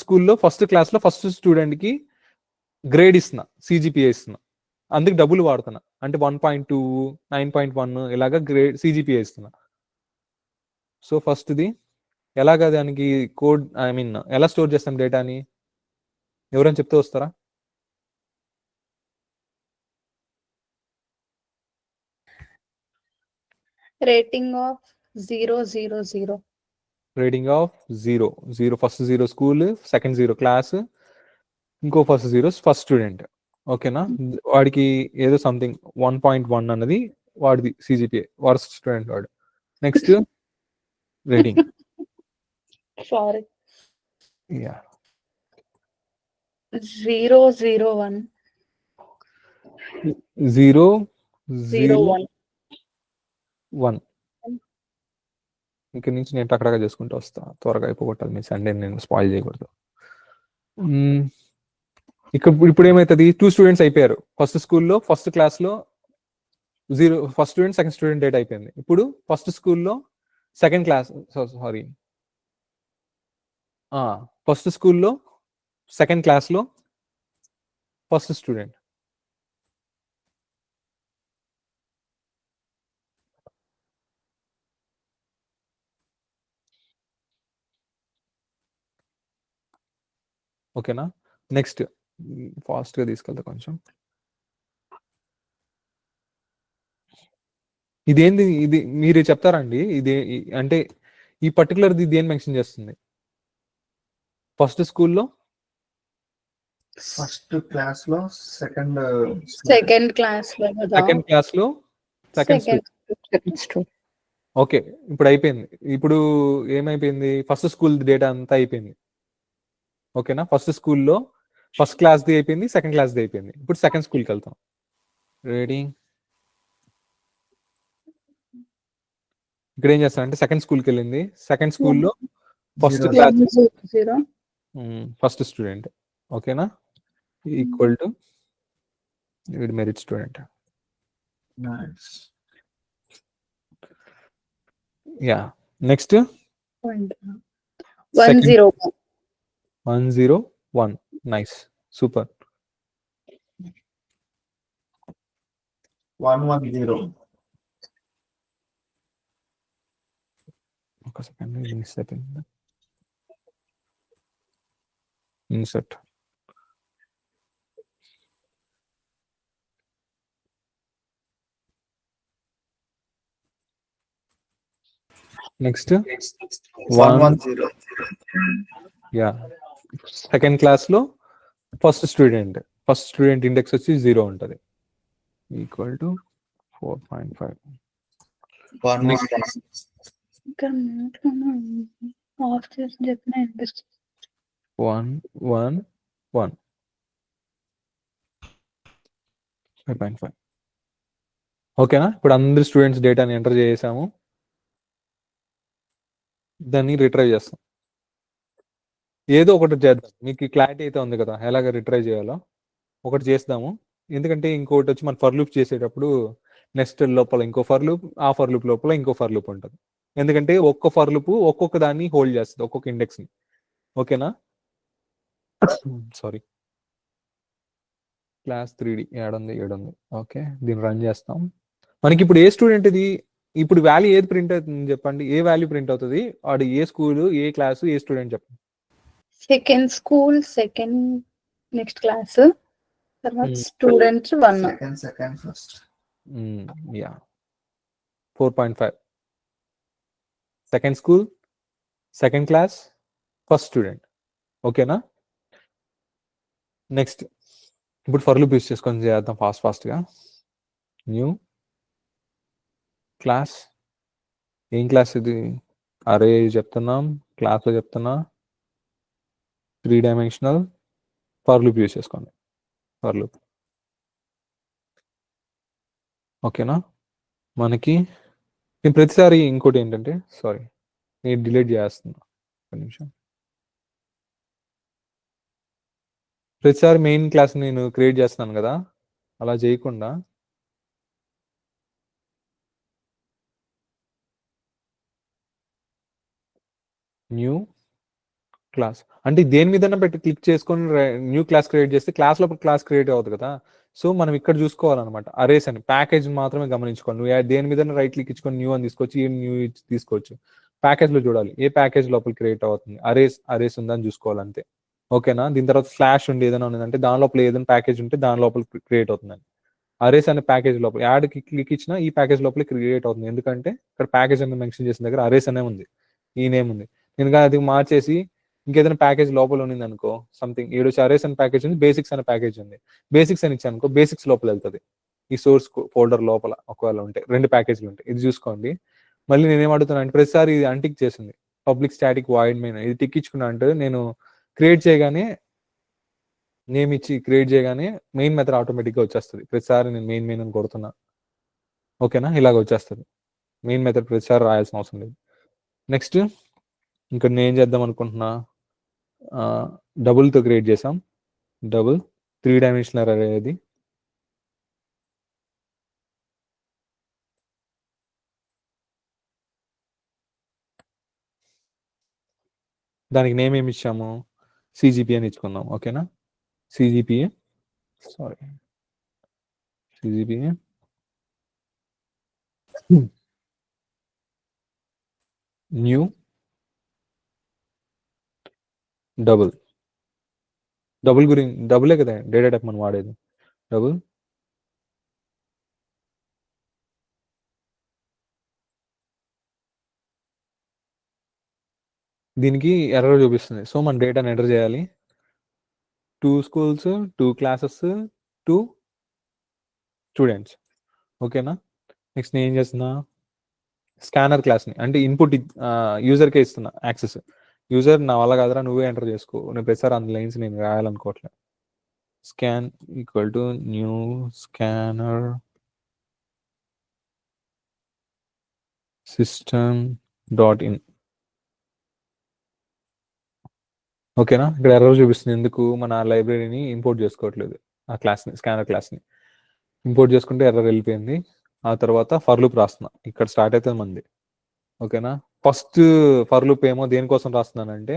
స్కూల్లో ఫస్ట్ క్లాస్లో ఫస్ట్ స్టూడెంట్కి గ్రేడ్ ఇస్తున్నా, సిజిపిఏ ఇస్తున్నా. అందుకు డబ్బులు వాడుతున్నా, అంటే 1.2, 9.1 ఇలాగా గ్రేడ్ సిజిపిఏ ఇస్తున్నా. సో ఫస్ట్ది ఎలాగా దానికి కోడ్, ఐ మీన్ ఎలా స్టోర్ చేస్తాం డేటాని? ఎవరైనా చెప్తూ వస్తారా? Rating of 0, 0, 0. Rating of 0, 0 first 0 school, second 0 class, ఇంకో ఫస్ట్ 0 ఫస్ట్ స్టూడెంట్. ఓకేనా, వాడికి ఏదో సంథింగ్ 1.1 అన్నది వాడిది సిజిపిఏ, వర్స్ట్ స్టూడెంట్ వాడు. Next rating, sorry, yeah 0, 0, 1. 0, 0, 0, 1. 1. ఇక్కడ నుంచి నేను టక్కడగా చేసుకుంటూ వస్తా, త్వరగా అయిపోగొట్టాలి. మీ సండే నేను స్పాయిల్ చేయకూడదు. ఇప్పుడు ఏమవుతుంది? 2 స్టూడెంట్స్ అయిపోయారు. ఫస్ట్ స్కూల్లో ఫస్ట్ క్లాస్లో 0 first student, second student data అయిపోయింది. ఇప్పుడు ఫస్ట్ స్కూల్లో సెకండ్ క్లాస్, ఫస్ట్ స్కూల్లో సెకండ్ క్లాస్లో ఫస్ట్ స్టూడెంట్. ఓకేనా, నెక్స్ట్ ఫాస్ట్గా తీసుకెళ్తా కొంచెం. ఇదేంది? ఇది మీరు చెప్తారండి, ఇది అంటే ఈ పర్టికులర్ ఇది దేని మెన్షన్ చేస్తుంది? ఫస్ట్ స్కూల్లో ఫస్ట్ క్లాస్ లో సెకండ్ క్లాస్లో సెకండ్ క్లాస్లో సెకండ్ స్టూడెంట్. ఓకే, ఇప్పుడు అయిపోయింది. ఇప్పుడు ఏమైపోయింది? ఫస్ట్ స్కూల్ డేటా అంతా అయిపోయింది. ఓకేనా, ఫస్ట్ స్కూల్లో ఫస్ట్ క్లాస్ది అయిపోయింది, సెకండ్ క్లాస్ది అయిపోయింది. ఇప్పుడు సెకండ్ స్కూల్కి వెళ్తాం. రీడింగ్, ఇక్కడ ఏం చేస్తాం అంటే సెకండ్ స్కూల్కి వెళ్ళింది. సెకండ్ స్కూల్లో ఫస్ట్ క్లాస్, ఫస్ట్ స్టూడెంట్. ఓకేనా, equal to merit student. Yeah, next 101. Nice, super. 110. ఒక సెకండ్, ఇది మిస్ అయిపోయింది. Insert. Next 110. Yeah, second class లో ఫస్ట్ స్టూడెంట్ ఇండెక్స్ వచ్చి 0 ఉంటుంది, ఈక్వల్ టు 4.5. 111. ఇక్కడ ఆఫ్ చేసి చెప్పిన అనిపిస్తుంది. 111 5.5. ఓకేనా? ఇప్పుడు అందరు స్టూడెంట్స్ డేటాని ఎంటర్ చేసాము, దాన్ని రిట్రైవ్ చేస్తాం. ఏదో ఒకటి చేద్దాం, మీకు క్లారిటీ అయితే ఉంది కదా ఎలాగ రిట్రైవ్ చేయాలో. ఒకటి చేస్తాము, ఎందుకంటే ఇంకోటి వచ్చి మన ఫర్ లూప్ చేసేటప్పుడు నెక్స్ట్ లోపల ఇంకో ఫర్ లూప్, ఆ ఫర్ లూప్ లోపల ఇంకో ఫర్ లూప్ ఉంటుంది. ఎందుకంటే ఒక్క ఫర్ లూప్ ఒక్కొక్క దాన్ని హోల్డ్ చేస్తుంది, ఒక్కొక్క ఇండెక్స్ని. ఓకేనా? సారీ, క్లాస్ 3D ఏడుంది. ఓకే, దీన్ని రన్ చేస్తాం. మనకి ఇప్పుడు ఏ స్టూడెంట్ ఇది, ఇప్పుడు వాల్యూ ఏది ప్రింట్ అవుతుంది చెప్పండి, ఏ వాల్యూ ప్రింట్ అవుతుంది? వాడు ఏ స్కూల్, ఏ క్లాసు, ఏ స్టూడెంట్ చెప్పండి. Second school, second next class, తర్వాత students 1. Second first. Ya, 4.5. Second school, second class, first student. ఓకేనా? నెక్స్ట్ ఇప్పుడు ఫర్ లూప్ యూస్ చేసుకొని చేద్దాం ఫాస్ట్గా. న్యూ క్లాస్, ఏం క్లాస్ ఇది? అరే చెప్తున్నాం, క్లాస్లో చెప్తున్నా, 3 డైమెన్షనల్ ఫర్ లూప్ యూస్ చేసుకోండి. For loop. ఓకేనా? మనకి నేను ప్రతిసారి ఇంకోటి ఏంటంటే, సారీ నేను డిలీట్ చేస్తున్నా, ఒక నిమిషం. ప్రతిసారి మెయిన్ క్లాస్ నేను క్రియేట్ చేస్తున్నాను కదా, అలా చేయకుండా న్యూ క్లాస్ అంటే దేని మీద పెట్టి క్లిక్ చేసుకొని న్యూ క్లాస్ క్రియేట్ చేస్తే క్లాస్ లోపల క్లాస్ క్రియేట్ అవుతుంది కదా. సో మనం ఇక్కడ చూసుకోవాలన్నమాట, అరేస్ అని ప్యాకేజ్ మాత్రమే గమనించుకోండి. నువ్వు దేని మీద రైట్ క్లిక్ ఇచ్చుకొని న్యూ అని తీసుకోవచ్చు, ఏ న్యూ తీసుకోవచ్చు. ప్యాకేజ్ లో చూడాలి ఏ ప్యాకేజ్ లోపల క్రియేట్ అవుతుంది, అరేస్ ఉందని చూసుకోవాలి అంతే. ఓకేనా? దీని తర్వాత స్లాష్ ఉండి ఏదైనా ఉన్నదంటే దాని లోపల ఏదైనా ప్యాకేజ్ ఉంటే దాని లోపల క్రియేట్ అవుతుందని. అరేస్ అనే ప్యాకేజ్ లోపల యాడ్కి క్లిక్ ఇచ్చినా ఈ ప్యాకేజ్ లోపల క్రియేట్ అవుతుంది, ఎందుకంటే ఇక్కడ ప్యాకేజ్ అని మెన్షన్ చేసిన దగ్గర అరేస్ అనే ఉంది, ఈ నేమ్ ఉంది. నేను అది మార్చేసి ఇంకేదైనా ప్యాకేజ్ లోపల ఉంది అనుకో, సంథింగ్ ఏడు అరేస్ అనే ప్యాకేజ్ ఉంది, బేసిక్స్ అనే ప్యాకేజ్ ఉంది. బేసిక్స్ అని ఇచ్చాను అనుకో, బేసిక్స్ లోపల వెళ్తుంది ఈ సోర్స్ ఫోల్డర్ లోపల. ఒకవేళ ఉంటే 2 ప్యాకేజీలు ఉంటాయి, ఇది చూసుకోండి. మళ్ళీ నేనేం అడుగుతున్నా అంటే ప్రతిసారి ఇది అన్టిక్ చేసింది, పబ్లిక్ స్టాటిక్ వాయిడ్ మెయిన్ ఇది టిక్ ఇచ్చుకున్నా అంటే నేను క్రియేట్ చేయగానే నేమ్ ఇచ్చి క్రియేట్ చేయగానే మెయిన్ మెథడ్ ఆటోమేటిక్గా వచ్చేస్తుంది. ప్రతిసారి నేను మెయిన్ అని కొడుతున్నా, ఓకేనా? ఇలాగ వచ్చేస్తుంది. మెయిన్ మెథడ్ ప్రతిసారి రాయాల్సిన అవసరం లేదు. నెక్స్ట్ ఇంకా నేను ఏం చేద్దాం అనుకుంటున్నా, డబుల్తో క్రియేట్ చేసాం. డబుల్ 3 డైమెన్షనల్ అరే అది. దానికి నేమ్ ఏమి ఇచ్చాము, సిజిపి అని ఇచ్చుకుందాం. ఓకేనా? సిజిపిఏ న్యూ డబుల్ గురించి, డబులే కదా డేటా టైప్ మనం వాడేది. డబుల్ దీనికి ఎర్రర్ చూపిస్తుంది, సో మనం డేటాని ఎంటర్ చేయాలి. 2 schools, 2 classes, 2 స్టూడెంట్స్. ఓకేనా? నెక్స్ట్ నేను ఏం చేస్తున్నా, స్కానర్ క్లాస్ని అంటే ఇన్పుట్ యూజర్కే ఇస్తున్నా యాక్సెస్. యూజర్ నా వల్ల కాదురా నువ్వే ఎంటర్ చేసుకో, నేను ప్రతిసారి అంత లైన్స్ నేను రాయాలనుకోవట్లేదు. Scan equal to new scanner system dot in. ఓకేనా? ఇక్కడ ఎర్రర్ చూపిస్తుంది, ఎందుకు మన లైబ్రరీని ఇంపోర్ట్ చేసుకోవట్లేదు, ఆ క్లాస్ని స్కానర్ క్లాస్ని ఇంపోర్ట్ చేసుకుంటే ఎర్రర్ వెళ్ళిపోయింది. ఆ తర్వాత ఫర్ లూప్ రాస్తున్నా, ఇక్కడ స్టార్ట్ అవుతుంది మంది. ఓకేనా? ఫస్ట్ ఫర్ లూప్ ఏమో దేనికోసం రాస్తున్నానంటే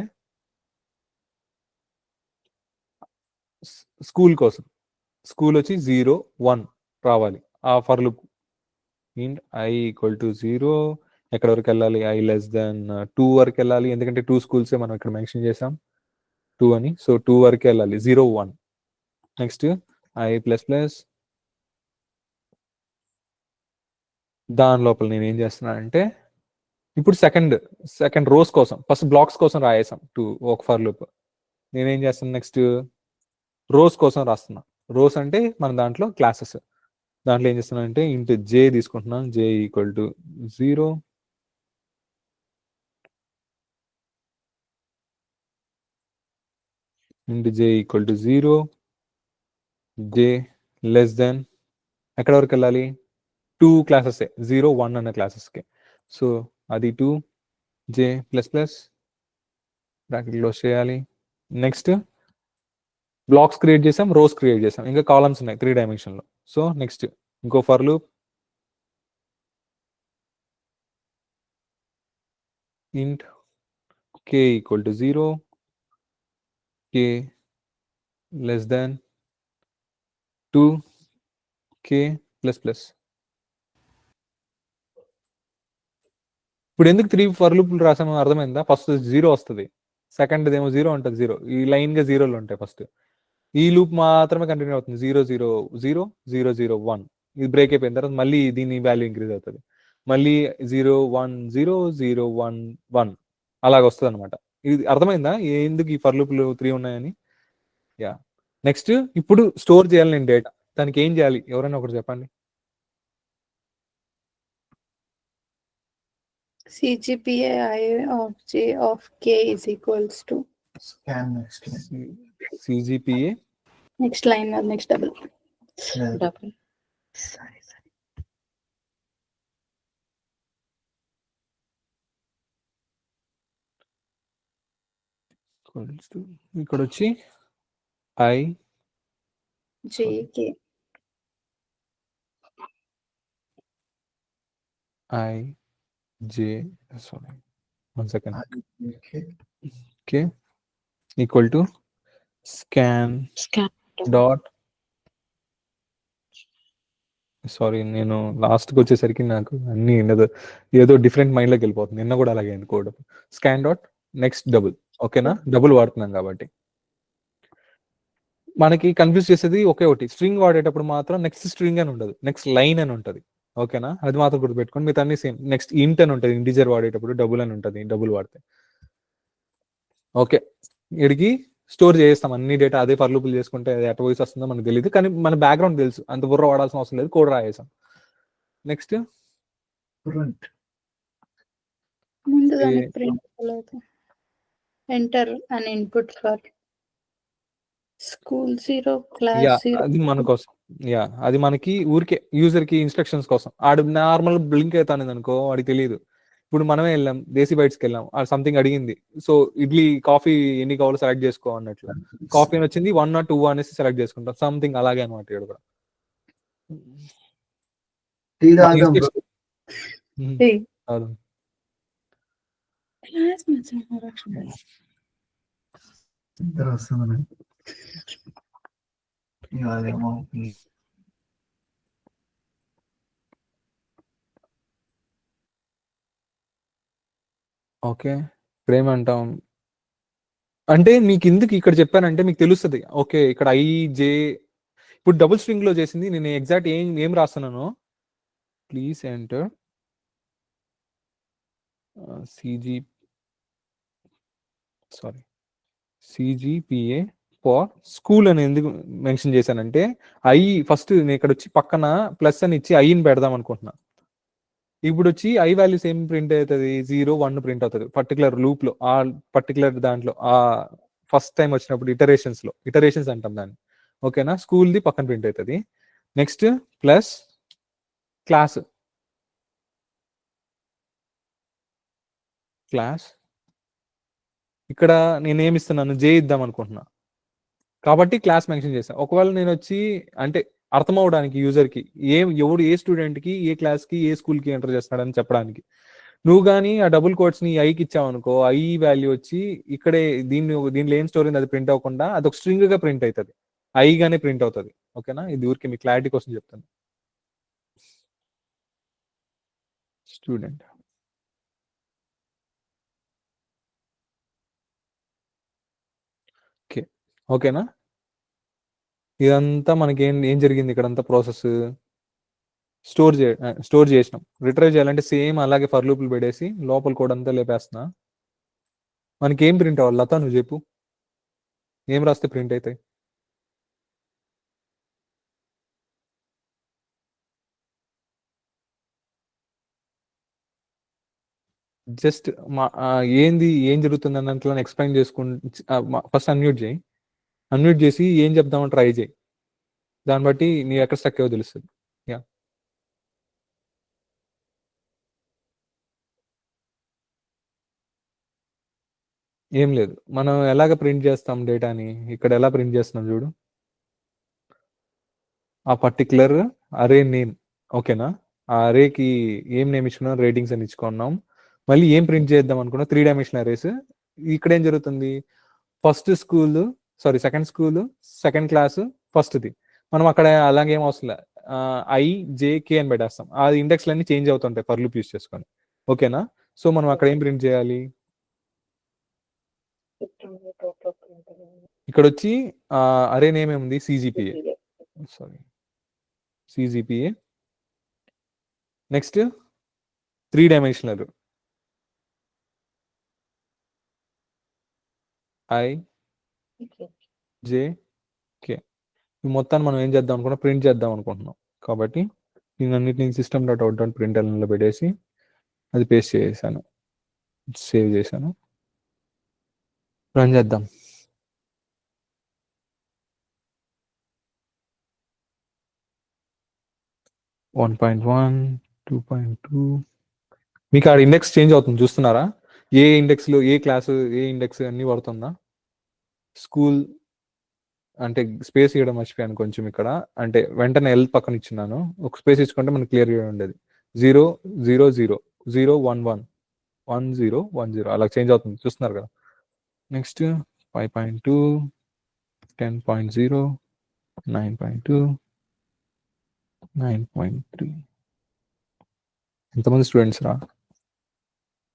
స్కూల్ కోసం స్కూల్ వచ్చి 0 1 రావాలి ఆ ఫర్ లూప్. ఇంట్ ఐ ఈక్వల్ టు 0 ఎక్కడ వరకు వెళ్ళాలి, ఐ లెస్ దెన్ 2 వరకు వెళ్ళాలి, ఎందుకంటే 2 స్కూల్సే మనం ఇక్కడ మెన్షన్ చేసాం 2 అని. సో 2 వరకు వెళ్ళాలి 0 1. నెక్స్ట్ ఐ ప్లస్ ప్లస్, దాని లోపల నేను ఏం చేస్తున్నానంటే ఇప్పుడు సెకండ్ రోస్ కోసం ఫస్ట్ బ్లాక్స్ కోసం రాయేసాం ఒక ఫర్ లూప్. నేనేం చేస్తాను నెక్స్ట్ రోస్ కోసం రాస్తున్నా. రోస్ అంటే మన దాంట్లో క్లాసెస్, దాంట్లో ఏం చేస్తున్నాను అంటే ఇంటూ జే తీసుకుంటున్నాను, j equal to 0 int j equal to 0, j less than ఎక్కడ వరకు వెళ్ళాలి 2 క్లాసెస్ 0 1 అన్న క్లాసెస్కి. సో అది 2 జే ప్లస్ ప్లస్ బ్రాకెట్ క్లోజ్ చేయాలి. నెక్స్ట్ బ్లాక్స్ క్రియేట్ చేసాం, రోస్ క్రియేట్ చేసాం, ఇంకా కాలమ్స్ ఉన్నాయి 3 డైమెన్షన్లో. సో నెక్స్ట్ ఇంకో for loop int k equal to 0, k less than 2, k plus plus. ఇప్పుడు ఎందుకు 3 ఫర్ లూప్లు రాసామో అర్థమైందా? ఫస్ట్ 0 వస్తుంది, సెకండ్ ఏమో 0 ఉంటుంది, 0 ఈ లైన్గా 0లు ఉంటాయి. ఫస్ట్ ఈ లూప్ మాత్రమే కంటిన్యూ అవుతుంది 0 0 0 0 0 1. ఇది బ్రేక్ అయిపోయిన తర్వాత మళ్ళీ దీని వాల్యూ ఇంక్రీజ్ అవుతుంది, మళ్ళీ 0 1 0 0 1 1 అలాగ వస్తుంది అనమాట. ఇది అర్థమైందా ఎందుకు ఈ ఫర్ లూప్లు 3 ఉన్నాయని? యా. నెక్స్ట్ ఇప్పుడు స్టోర్ చేయాలి నేను డేటా, దానికి ఏం చేయాలి ఎవరైనా ఒకటి చెప్పండి. CGPA I of J of K is equals to scan next. CGPA next line or next double. Sorry. ఇక్కడ వచ్చి I JK I J sorry 1 second K equal to scan dot sorry నేను లాస్ట్కి వచ్చేసరికి నాకు అన్ని ఏదో డిఫరెంట్ మైండ్లోకి వెళ్ళిపోతుంది. నిన్న కూడా అలాగే అయింది code. Scan dot next double, ఓకేనా? డబుల్ వాడుతున్నాం కాబట్టి మనకి కన్ఫ్యూజ్ చేసేది ఒకే ఒకటి, స్ట్రింగ్ వాడేటప్పుడు మాత్రం నెక్స్ట్ స్ట్రింగ్ అని ఉండదు, నెక్స్ట్ లైన్ అని ఉంటుంది, ఓకేనా? అది మాత్రం గుర్తుపెట్టుకోండి. మిగతా అన్ని సేమ్. నెక్స్ట్ ఇంట్ అని ఉంటుంది, ఇంటిజర్ వాడేటప్పుడు డబుల్ అని ఉంటుంది, డబుల్ వాడితే. ఓకే, ఇడికి స్టోర్ చేస్తాం అన్ని డేటా. అదే ఫర్ లూపులు చేసుకుంటే అది ఎట్ వాయిస్ వస్తుందో మనకు తెలియదు, కానీ మన బ్యాక్గ్రౌండ్ తెలుసు, అంత బుర్ర వాడాల్సిన అవసరం లేదు, కోడ్ రాయేసాం. నెక్స్ట్ ముందు దానికి print enter an input for school 0 class 0. అది మన కోసం. అది మనకి ఊరికే యూజర్ కి ఇన్స్ట్రక్షన్స్ కోసం. ఆడు నార్మల్ బ్లింక్ అవుతాను అనుకో, వాడికి తెలియదు. ఇప్పుడు మనమే వెళ్ళాం దేశీ బైట్స్కి వెళ్ళాం, సంథింగ్ అడిగింది, సో ఇడ్లీ కాఫీ ఎన్ని కావాలో సెలెక్ట్ చేసుకో అన్నట్లు, కాఫీ వచ్చింది 1 or 2 అనేసి సెలెక్ట్ చేసుకుంటాం, సంథింగ్ అలాగే అనమాట. ఇక్కడ కూడా ఓకే, ఇప్పుడు ఏమంటాం అంటే మీకు ఎందుకు ఇక్కడ చెప్పానంటే మీకు తెలుస్తుంది. ఓకే, ఇక్కడ ఐజే ఇప్పుడు డబుల్ స్ట్రింగ్ లో చేసింది నేను ఎగ్జాక్ట్ ఏం రాస్తున్నాను. Please enter CGPA for school అని ఎందుకు మెన్షన్ చేశానంటే ఐ ఫస్ట్ నేను ఇక్కడ వచ్చి పక్కన ప్లస్ అని ఇచ్చి ఐని పెడదాం అనుకుంటున్నా. ఇప్పుడు వచ్చి ఐ వాల్యూస్ ఏం ప్రింట్ అవుతుంది, 0 1 ప్రింట్ అవుతుంది పర్టికులర్ లూప్ లో, ఆ పర్టికులర్ దాంట్లో ఆ ఫస్ట్ టైం వచ్చినప్పుడు ఇటరేషన్స్ అంటాం దాన్ని, ఓకేనా? స్కూల్ది పక్కన ప్రింట్ అవుతుంది. నెక్స్ట్ ప్లస్ క్లాస్ ఇక్కడ నేను ఏమి ఇస్తున్నాను, జే ఇద్దాం అనుకుంటున్నా కాబట్టి క్లాస్ మెన్షన్ చేస్తాను. ఒకవేళ నేను వచ్చి అంటే అర్థం అవడానికి యూజర్కి ఎవడు ఏ స్టూడెంట్కి ఏ క్లాస్కి ఏ స్కూల్కి ఎంటర్ చేస్తాడని చెప్పడానికి, నువ్వు కానీ ఆ డబుల్ కోట్స్ని ఐకి ఇచ్చావు అనుకో, ఐ వాల్యూ వచ్చి ఇక్కడే దీనిలో ఏం స్టోరీ అది ప్రింట్ అవ్వకుండా అది ఒక స్ట్రింగ్గా ప్రింట్ అవుతుంది. గానే ప్రింట్ అవుతుంది. ఓకేనా? ఇది ఊరికి మీ క్లారిటీ కోసం చెప్తాను. స్టూడెంట్ ఓకేనా? ఇదంతా మనకి ఏం జరిగింది ఇక్కడంతా ప్రాసెస్ స్టోర్ చేసినాం. రిట్రైవ్ చేయాలంటే సేమ్ అలాగే ఫర్ లూప్లు పెట్టేసి లోపల కోడ్ అంతా లేపేస్తున్నా. మనకి ఏం ప్రింట్ అవ్వాలి లత, నువ్వు చెప్పు, ఏం రాస్తే ప్రింట్ అవుతాయి? జస్ట్ ఏం జరుగుతుంది అన్నట్లు ఎక్స్ప్లెయిన్ చేసుకుంటూ ఫస్ట్ అన్మ్యూట్ చేయి. అన్మ్యూట్ చేసి ఏం చెప్దామని ట్రై చేయి. దాన్ని బట్టి నీ ఎక్కడ స్టక్ అయ్యో తెలుస్తుంది. యా, ఏం లేదు, మనం ఎలాగ ప్రింట్ చేస్తాం డేటాని, ఇక్కడ ఎలా ప్రింట్ చేస్తున్నాం చూడు, ఆ పర్టికులర్ అరే నేమ్. ఓకేనా? ఆ అరేకి ఏం నేమ్ ఇచ్చుకున్నాం, రేటింగ్స్ అని ఇచ్చుకున్నాం. మళ్ళీ ఏం ప్రింట్ చేద్దాం అనుకున్నా 3 డైమెన్షనల్ అరేస్. ఇక్కడ ఏం జరుగుతుంది, సెకండ్ స్కూల్, సెకండ్ క్లాస్, ఫస్ట్ది. మనం అక్కడ అలాగే ఏం అవసరం లేదు, IJK అని పెట్టేస్తాం. ఆ ఇండెక్స్లు అన్ని చేంజ్ అవుతుంటాయి ఫర్ లూప్ యూస్ చేసుకొని. ఓకేనా? సో మనం అక్కడ ఏం ప్రింట్ చేయాలి, ఇక్కడ వచ్చి అరే నేమ్ ఏముంది, CGPA. Next 3 dimensional IJK. మొత్తాన్ని మనం ఏం చేద్దాం అనుకున్నాం, ప్రింట్ చేద్దాం అనుకుంటున్నాం. కాబట్టి నేను అన్నిటిని system.out.println పెట్టేసి అది పేస్ట్ చేసాను, సేవ్ చేశాను, రన్ చేద్దాం. వన్ 2.2 మీకు ఆ ఇండెక్స్ చేంజ్ అవుతుంది చూస్తున్నారా? ఏ ఇండెక్స్ లో ఏ క్లాసు ఏ ఇండెక్స్ అన్ని పడుతుందా? స్కూల్ అంటే స్పేస్ ఇవ్వడం మర్చిపోయాను కొంచెం ఇక్కడ, అంటే వెంటనే ఎల్ పక్కన ఇచ్చినాను. ఒక స్పేస్ ఇచ్చుకుంటే మనకి క్లియర్గా ఉండేది. 000011010 అలా చేంజ్ అవుతుంది చూస్తున్నారు కదా. నెక్స్ట్ 5.2 10.0 9.2 9.3. ఎంతమంది స్టూడెంట్స్ రా?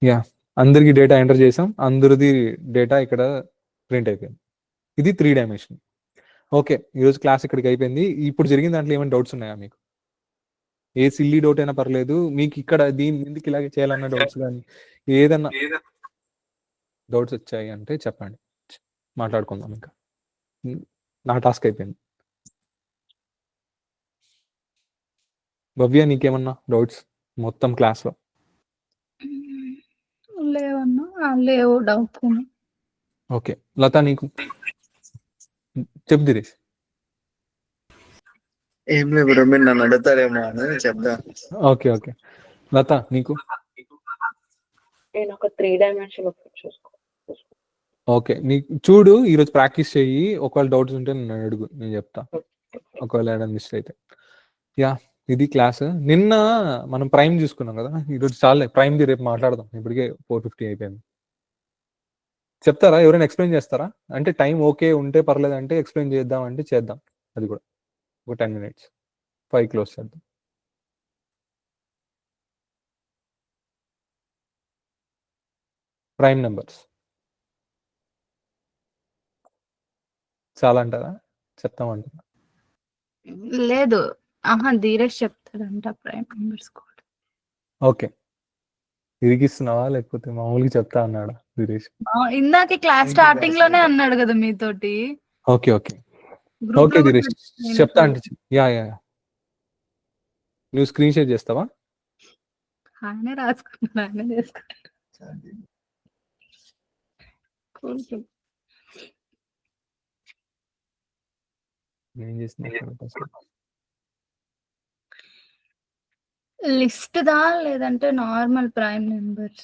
యా, అందరికి డేటా ఎంటర్ చేసాం, అందరిది డేటా ఇక్కడ ప్రింట్ అయిపోయింది. ఇది 3 డైమెన్షన్. ఓకే, ఈరోజు క్లాస్ ఇక్కడికి అయిపోయింది. ఇప్పుడు జరిగిన దాంట్లో ఏమైనా డౌట్స్ ఉన్నాయా మీకు? ఏ సిల్లీ డౌట్ అయినా పర్లేదు, మీకు ఇక్కడ దీని ఎందుకు ఇలాగే చేయాలన్న డౌట్స్ కానీ ఏదన్నా డౌట్స్ వచ్చాయి అంటే చెప్పండి, మాట్లాడుకుందాం. ఇంకా నా టాస్క్ అయిపోయింది. భవ్య, నీకేమన్నా డౌట్స్ మొత్తం క్లాస్లో? లేవు డౌట్. ఓకే, లత నీకు చెప్పు. దినేష్? ఏం లేదు బ్రో, మీరు నన్ను అడుగుతారేమో అని చెప్దా. ఓకే ఓకే, లత నీకు? నేను ఒక 3 డైమెన్షన్ చూసుకో. ఓకే, నీకు చూడు, ఈరోజు ప్రాక్టీస్ చెయ్యి. ఒకవేళ డౌట్స్ ఉంటే నేను అడుగు, నేను చెప్తా. ఒకవేళ ఏదైనా మిస్ అయితే. యా, ఇది క్లాస్. నిన్న మనం ప్రైమ్ చూసుకున్నాం కదా, ఈరోజు చాలే ప్రైమ్ది, రేపు మాట్లాడదాం. ఇప్పటికే 4:50 అయిపోయింది. చెప్తారా, ఎవరైనా ఎక్స్ప్లెయిన్ చేస్తారా? అంటే టైం ఓకే ఉంటే పర్లేదు, అంటే ఎక్స్ప్లెయిన్ చేద్దాం అంటే చేద్దాం. అది కూడా ఒక 10 minutes 5 క్లోజ్ చేద్దాం. ప్రైమ్ నెంబర్స్ చాలా అంటారా? చెప్తామంటారా? లేదు, ధీరజ్ చెప్తాడంట ప్రైమ్ మెంబర్స్ కోడ్. ఓకే, ఇరిగిస్తున్నావా లేకపోతే మామూలుగా చెప్తా అన్నాడా దినేష్? ఇందాక క్లాస్ స్టార్టింగ్ లోనే అన్నాడు కదా మీతోటి. ఓకే ఓకే ఓకే దినేష్, చెప్తా అంటే యా యా. నువ్వు స్క్రీన్ షేర్ చేస్తావా? ఆయనే రాసుకున్నాడు, ఆయనే చేసుకున్నాడు. ఏం చేస్తున్నా? లిస్ట్ దా లేదంటే నార్మల్ ప్రైమ్ మెంబర్స్?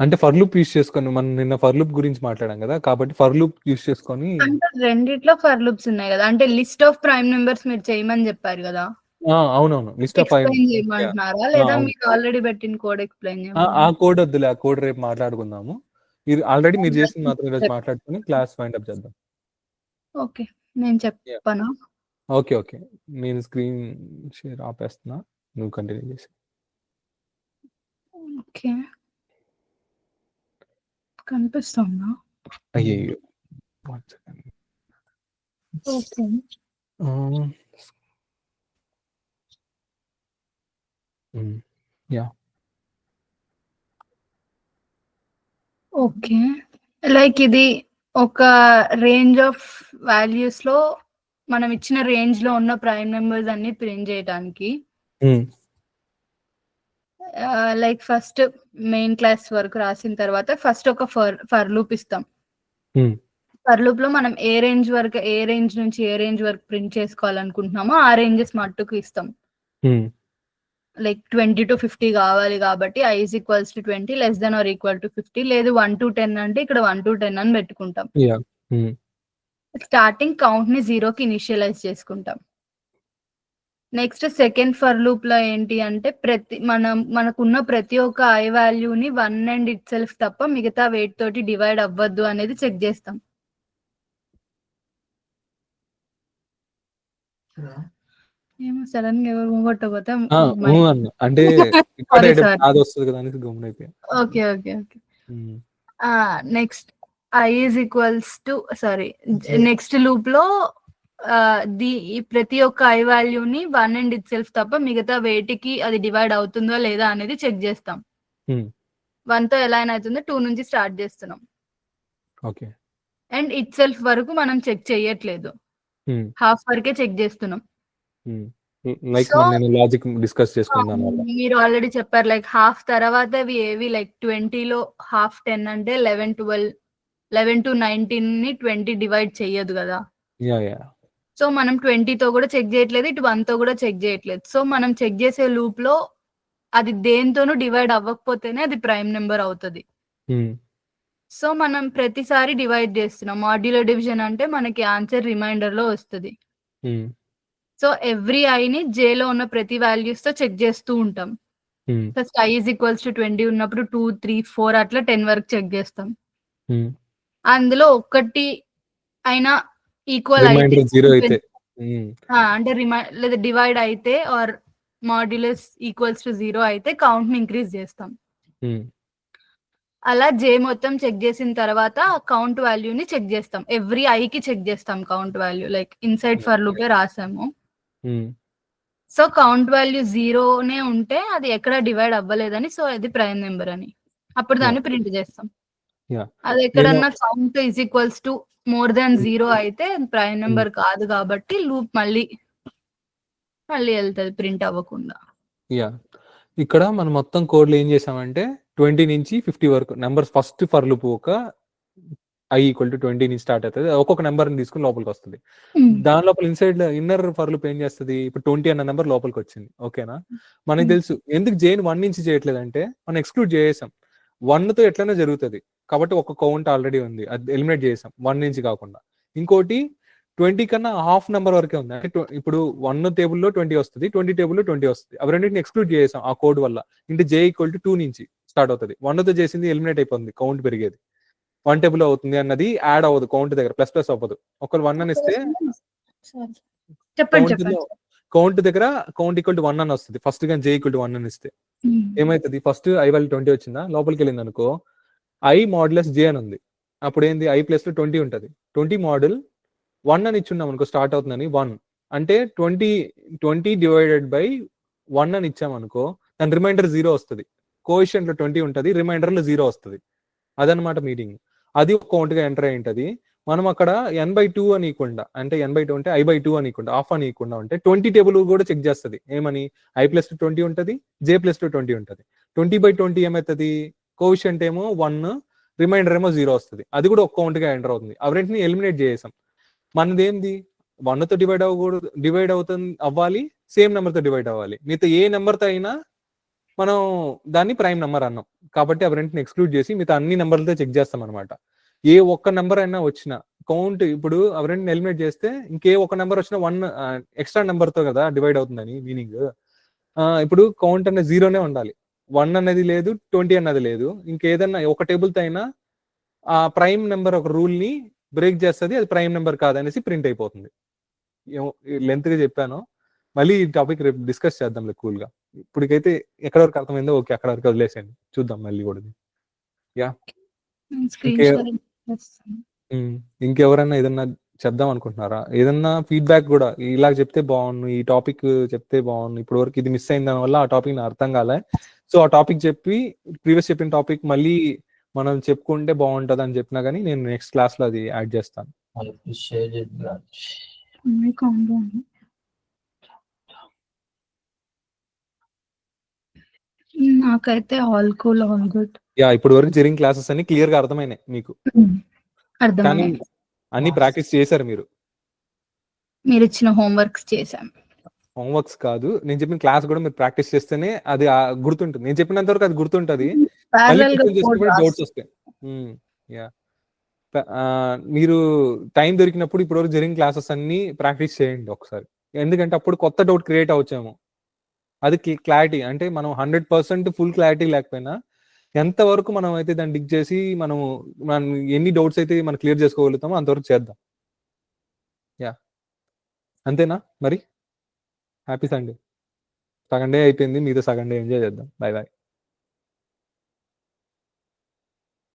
అంటే ఫర్ లూప్ యూస్ చేసుకొని, మనం నిన్న ఫర్ లూప్ గురించి మాట్లాడాం కదా, కాబట్టి ఫర్ లూప్ యూస్ చేసుకొని. అంటే రెండిట్లో ఫర్ లూప్స్ ఉన్నాయి కదా, అంటే లిస్ట్ ఆఫ్ ప్రైమ్ మెంబర్స్ మీరు చేయమని చెప్పారు కదా. అవునవును, లిస్ట్ ఆఫ్ ఎక్స్ప్లెయిన్ చేయమంటున్నారా లేదా మీకు ఆల్రెడీ పెట్టిన కోడ్ ఎక్స్ప్లెయిన్ ఆ కోడ్ వద్దులే, ఆ కోడ్ రేపు మాట్లాడుకుందాము. ఆల్రెడీ మీరు చేసింది మాత్రం ఈరోజు మాట్లాడుకుని క్లాస్ వైండ్ అప్ చేద్దాం. ఓకే. నేను చెప్పనా? ఓకే. ఓకే. నేను స్క్రీన్ షేర్ ఆపేస్తున్నా. నువ్వు కంటిన్యూ చేసేయి. ఓకే. కనిపిస్తుందా? అయ్యయ్యో! 1 second. Okay. Yeah! Okay. Like ఇది ఒక రేంజ్ ఆఫ్ వాల్యూస్‌లో మనం ఇచ్చిన రేంజ్‌లో ఉన్న ప్రైమ్ నంబర్స్ అన్ని ప్రింట్ చేయడానికి లైక్ ఫస్ట్ మెయిన్ క్లాస్ వరకు రాసిన తర్వాత ఫస్ట్ ఒక ఫర్ లూప్ ఇస్తాం. ఫర్ లూప్ లో మనం ఏ రేంజ్ నుంచి ఏ రేంజ్ వరకు ప్రింట్ చేసుకోవాలనుకుంటున్నామో ఆ రేంజెస్ మట్టుకు ఇస్తాం. లైక్ 20 to 50 కావాలి కాబట్టి i is equals to 20 less than or equal to 50, లేదు 1 to 10 అంటే ఇక్కడ 1 to 10 అని పెట్టుకుంటాం. స్టార్టింగ్ కౌంట్ ని 0 కి ఇనిషియలైజ్ చేసుకుంటాం. నెక్స్ట్ సెకండ్ ఫర్ లూప్ లో ఏంటి అంటే మనకున్న ప్రతి ఒక్క ఐ వాల్యూని 1 అండ్ ఇట్ సెల్ఫ్ తప్ప మిగతా వెయిట్ తోటి డివైడ్ అవ్వద్దు అనేది చెక్ చేస్తాం. ఏమో సడన్ గా ఎవరు కొట్టబోతే అంటే వస్తుంది కదా అని గమనైపోయా. Okay okay okay. Next i is equals to next loop లో ప్రతి ఒక్క ఐ వాల్యూని 1 అండ్ ఇట్ సెల్ఫ్ తప్ప మిగతా వేటికి అది డివైడ్ అవుతుందో లేదా అనేది చెక్ చేస్తాం. 1 తో ఎలా అయినా అవుతుందో 2 నుంచి స్టార్ట్ చేస్తున్నాం. ఓకే. అండ్ ఇట్ సెల్ఫ్ వరకు మనం చెక్ చేయట్లేదు, హాఫ్ వరకే చెక్ చేస్తున్నాం. లైక్ నేను లాజిక్ డిస్కస్ చేసుకున్నాను. మీరు ఆల్రెడీ చెప్పారు లైక్ హాఫ్ తర్వాత ఏవి లైక్ 20 లో హాఫ్ 10 అంటే 11 to 19 ని 20 డివైడ్ చేయదు కదా. సో మనం 20 తో కూడా చెక్ చేయట్లేదు, ఇటు 1 తో కూడా చెక్ చేయట్లేదు. సో మనం చెక్ చేసే లూప్ లో అది దేంతోనూ డివైడ్ అవ్వకపోతేనే అది ప్రైమ్ నెంబర్ అవుతుంది. సో మనం ప్రతిసారి డివైడ్ చేస్తున్నాం. మాడ్యులర్ డివిజన్ అంటే మనకి ఆన్సర్ రిమైండర్ లో వస్తుంది. సో ఎవ్రీ ఐని జే లో ఉన్న ప్రతి వాల్యూస్ తో చెక్ చేస్తూ ఉంటాం. First i is equals to 20 ఉన్నప్పుడు 2, 3, 4 అట్లా 10 వరకు చెక్ చేస్తాం. అందులో ఒక్కటి అయినా ఈక్వల్ అయితే అంటే లేదా డివైడ్ అయితే ఆర్ మాడ్యులస్ ఈక్వల్స్ టు 0 అయితే కౌంట్ ని ఇంక్రీజ్ చేస్తాం. అలా జే మొత్తం చెక్ చేసిన తర్వాత కౌంట్ వాల్యూని చెక్ చేస్తాం. ఎవ్రీ ఐకి చెక్ చేస్తాం count value, like inside for లూపే రాసాము. సో కౌంట్ వాల్యూ 0నే ఉంటే అది ఎక్కడ డివైడ్ అవ్వలేదని, సో అది ప్రైమ్ నెంబర్ అని అప్పుడు దాన్ని ప్రింట్ చేస్తాం. అది ఎక్కడన్నా count is equals to more than 0 అయితే ప్రైమ్ నెంబర్ కాదు కాబట్టి లూప్ మళ్ళీ వెళ్తుంది ప్రింట్ అవ్వకుండా. ఇక్కడ మనం మొత్తం కోడ్ లో ఏం చేసామంటే 20 నుంచి 50 వరకు నెంబర్స్ ఫస్ట్ ఫర్ లూప్ ఒక i ఈక్వల్ టు 20 నుంచి స్టార్ట్ అవుతుంది. ఒక్కొక్క నెంబర్ తీసుకుని లోపలికి వస్తుంది. దాని లోపల ఇన్నర్ ఫర్ లూప్ ఏం చేస్తుంది, ఇప్పుడు 20 అన్న నెంబర్ లోపలికి వచ్చింది. ఓకేనా, మనకి తెలుసు ఎందుకు జేన్ 1 నుంచి చేయట్లేదు అంటే మనం ఎక్స్క్లూడ్ చేసాం. 1 తో ఎట్లనే జరుగుతుంది కాబట్టి ఒక కౌంట్ ఆల్రెడీ ఉంది, అది ఎలిమినేట్ చేసాం 1 నుంచి కాకుండా. ఇంకోటి 20 కన్నా హాఫ్ నెంబర్ వరకే ఉంది. అంటే ఇప్పుడు 1 టేబుల్లో 20 వస్తుంది, 20 టేబుల్లో 20 వస్తుంది. అవి రెండింటిని ఎక్స్క్లూడ్ చేసాం ఆ కోడ్ వల్ల. ఇంటి జే ఈక్వల్ టు 2 నుంచి స్టార్ట్ అవుతుంది. 1 తో చేసింది ఎలిమినేట్ అయిపోతుంది, కౌంట్ పెరిగేది 1 టేబుల్ అవుతుంది అన్నది యాడ్ అవ్వదు కౌంట్ దగ్గర, ప్లస్ అవ్వదు. ఒకవేళ 1 అని ఇస్తే కౌంట్ దగ్గర కౌంట్ ఈక్వల్ టు 1 అని వస్తుంది. ఫస్ట్ గా జే ఈక్వల్ టు 1 అని ఇస్తే ఏమైతుంది, ఫస్ట్ ఐ వాల్యూ 20 వచ్చిందా, లోపలికి వెళ్ళింది అనుకో ఐ మాడ్యులస్ జే అని ఉంది. అప్పుడు ఏంది ఐ ప్లస్ లో 20 ఉంటుంది. 20 మాడ్యుల్ 1 అని ఇచ్చున్నాం అనుకో, స్టార్ట్ అవుతుందని 1 అంటే 20 డివైడెడ్ బై 1 అని ఇచ్చామనుకో దాని రిమైండర్ 0 వస్తుంది. కోఎఫిషియంట్ లో 20 ఉంటుంది, రిమైండర్ లో 0 వస్తుంది. అదనమాట మీటింగ్. అది ఒక కౌంట్ గా ఎంటర్ అయి ఉంటుంది. మనం అక్కడ n/2 అని ఇవ్వకుండా, అంటే n/2 అంటే i/2 అని ఇవ్వకుండా, హాఫ్ అని ఇవ్వకుండా ఉంటే 20 టేబుల్ కూడా చెక్ చేస్తుంది. ఏమని, i ప్లస్ 20 ఉంటుంది, j ప్లస్ 20 ఉంటుంది. 20/20 ఏమవుతుంది, కోఎఫిషియంట్ ఏమో 1, రిమైండర్ ఏమో 0 వస్తుంది. అది కూడా ఒక కౌంట్ గా ఎంటర్ అవుతుంది. అవి రెంటిని ఎలిమినేట్ చేసాం. మనది ఏంది, 1 తో డివైడ్ అవ్వకూడదు, డివైడ్ అవ్వాలి, సేమ్ నెంబర్ తో డివైడ్ అవ్వాలి. మిగతా ఏ నెంబర్ తో అయినా మనం దాన్ని ప్రైమ్ నెంబర్ అన్నాం కాబట్టి అవి రెంటిని ఎక్స్క్లూడ్ చేసి మిగతా అన్ని నెంబర్లతో చెక్ చేస్తాం అనమాట. ఏ ఒక్క నెంబర్ అయినా వచ్చిన కౌంట్, ఇప్పుడు అవి రెంటిని ఎలిమినేట్ చేస్తే ఇంకే ఒక నెంబర్ వచ్చినా 1 ఎక్స్ట్రా నెంబర్ తో కదా డివైడ్ అవుతుందని మీనింగ్. ఇప్పుడు కౌంట్ అనేది 0నే ఉండాలి, 1 అనేది లేదు, 20 అన్నది లేదు. ఇంకేదన్నా ఒక టేబుల్ తో అయినా ఆ ప్రైమ్ నెంబర్ ఒక రూల్ ని బ్రేక్ చేస్తుంది, అది ప్రైమ్ నెంబర్ కాదనేసి ప్రింట్ అయిపోతుంది. లెంత్గా చెప్పాను, మళ్ళీ ఈ టాపిక్ రేపు డిస్కస్ చేద్దాం కూల్గా. ఇప్పటికైతే ఎక్కడ వరకు అర్థమైందో ఓకే, అక్కడ వరకు వదిలేసేయండి, చూద్దాం మళ్ళీ కూడా. యా, ఇంకెవరన్నా ఏదన్నా చెప్దాం అనుకుంటున్నారా? ఏదన్నా ఫీడ్బ్యాక్ కూడా ఇలా చెప్తే బాగుండు, ఈ టాపిక్ చెప్తే బాగుండు, ఇప్పుడు వరకు ఇది మిస్ అయిన దాని వల్ల ఆ టాపిక్ నాకు అర్థం కాలే, సో ఆ టాపిక్ చెప్పి ప్రీవియస్ చెప్పిన టాపిక్ మళ్ళీ మనం చెప్పుకుంటే బాగుంటది అని చెప్పినా కానీ నేను నెక్స్ట్ క్లాస్ లో అది యాడ్ చేస్తాను. నాకైతే all cool, all good. Yeah, ఇప్పుడు వరకు జరిగిన క్లాసెస్ అన్ని క్లియర్ గా అర్థమైనాయి మీకు, కానీ అన్ని ప్రాక్టీస్ చేశారు మీరు. మీరు ఇచ్చిన హోంవర్క్స్ చేశాం. హోంవర్క్స్ కాదు, నేను చెప్పిన క్లాస్ కూడా మీరు ప్రాక్టీస్ చేస్తేనే అది గుర్తుంటుంది. నేను చెప్పినంత వరకు అది గుర్తుంటది, డౌట్స్ వస్తాయి. యా, మీరు టైం దొరికినప్పుడు ఇప్పుడు వరకు జరిగిన క్లాసెస్ అన్ని ప్రాక్టీస్ చేయండి ఒకసారి, ఎందుకంటే అప్పుడు కొత్త డౌట్ క్రియేట్ అవచ్చేమో. అది క్లారిటీ అంటే మనం 100% ఫుల్ క్లారిటీ లేకపోయినా ఎంతవరకు మనం అయితే దాన్ని డిగ్ చేసి మనం ఎన్ని డౌట్స్ అయితే మనం క్లియర్ చేసుకోగలుగుతామో అంతవరకు చేద్దాం. యా, అంతేనా మరి? Happy Sunday. సగం డే అయిపోయింది, మీతో సగం డే ఎంజాయ్ చేద్దాం. Bye bye.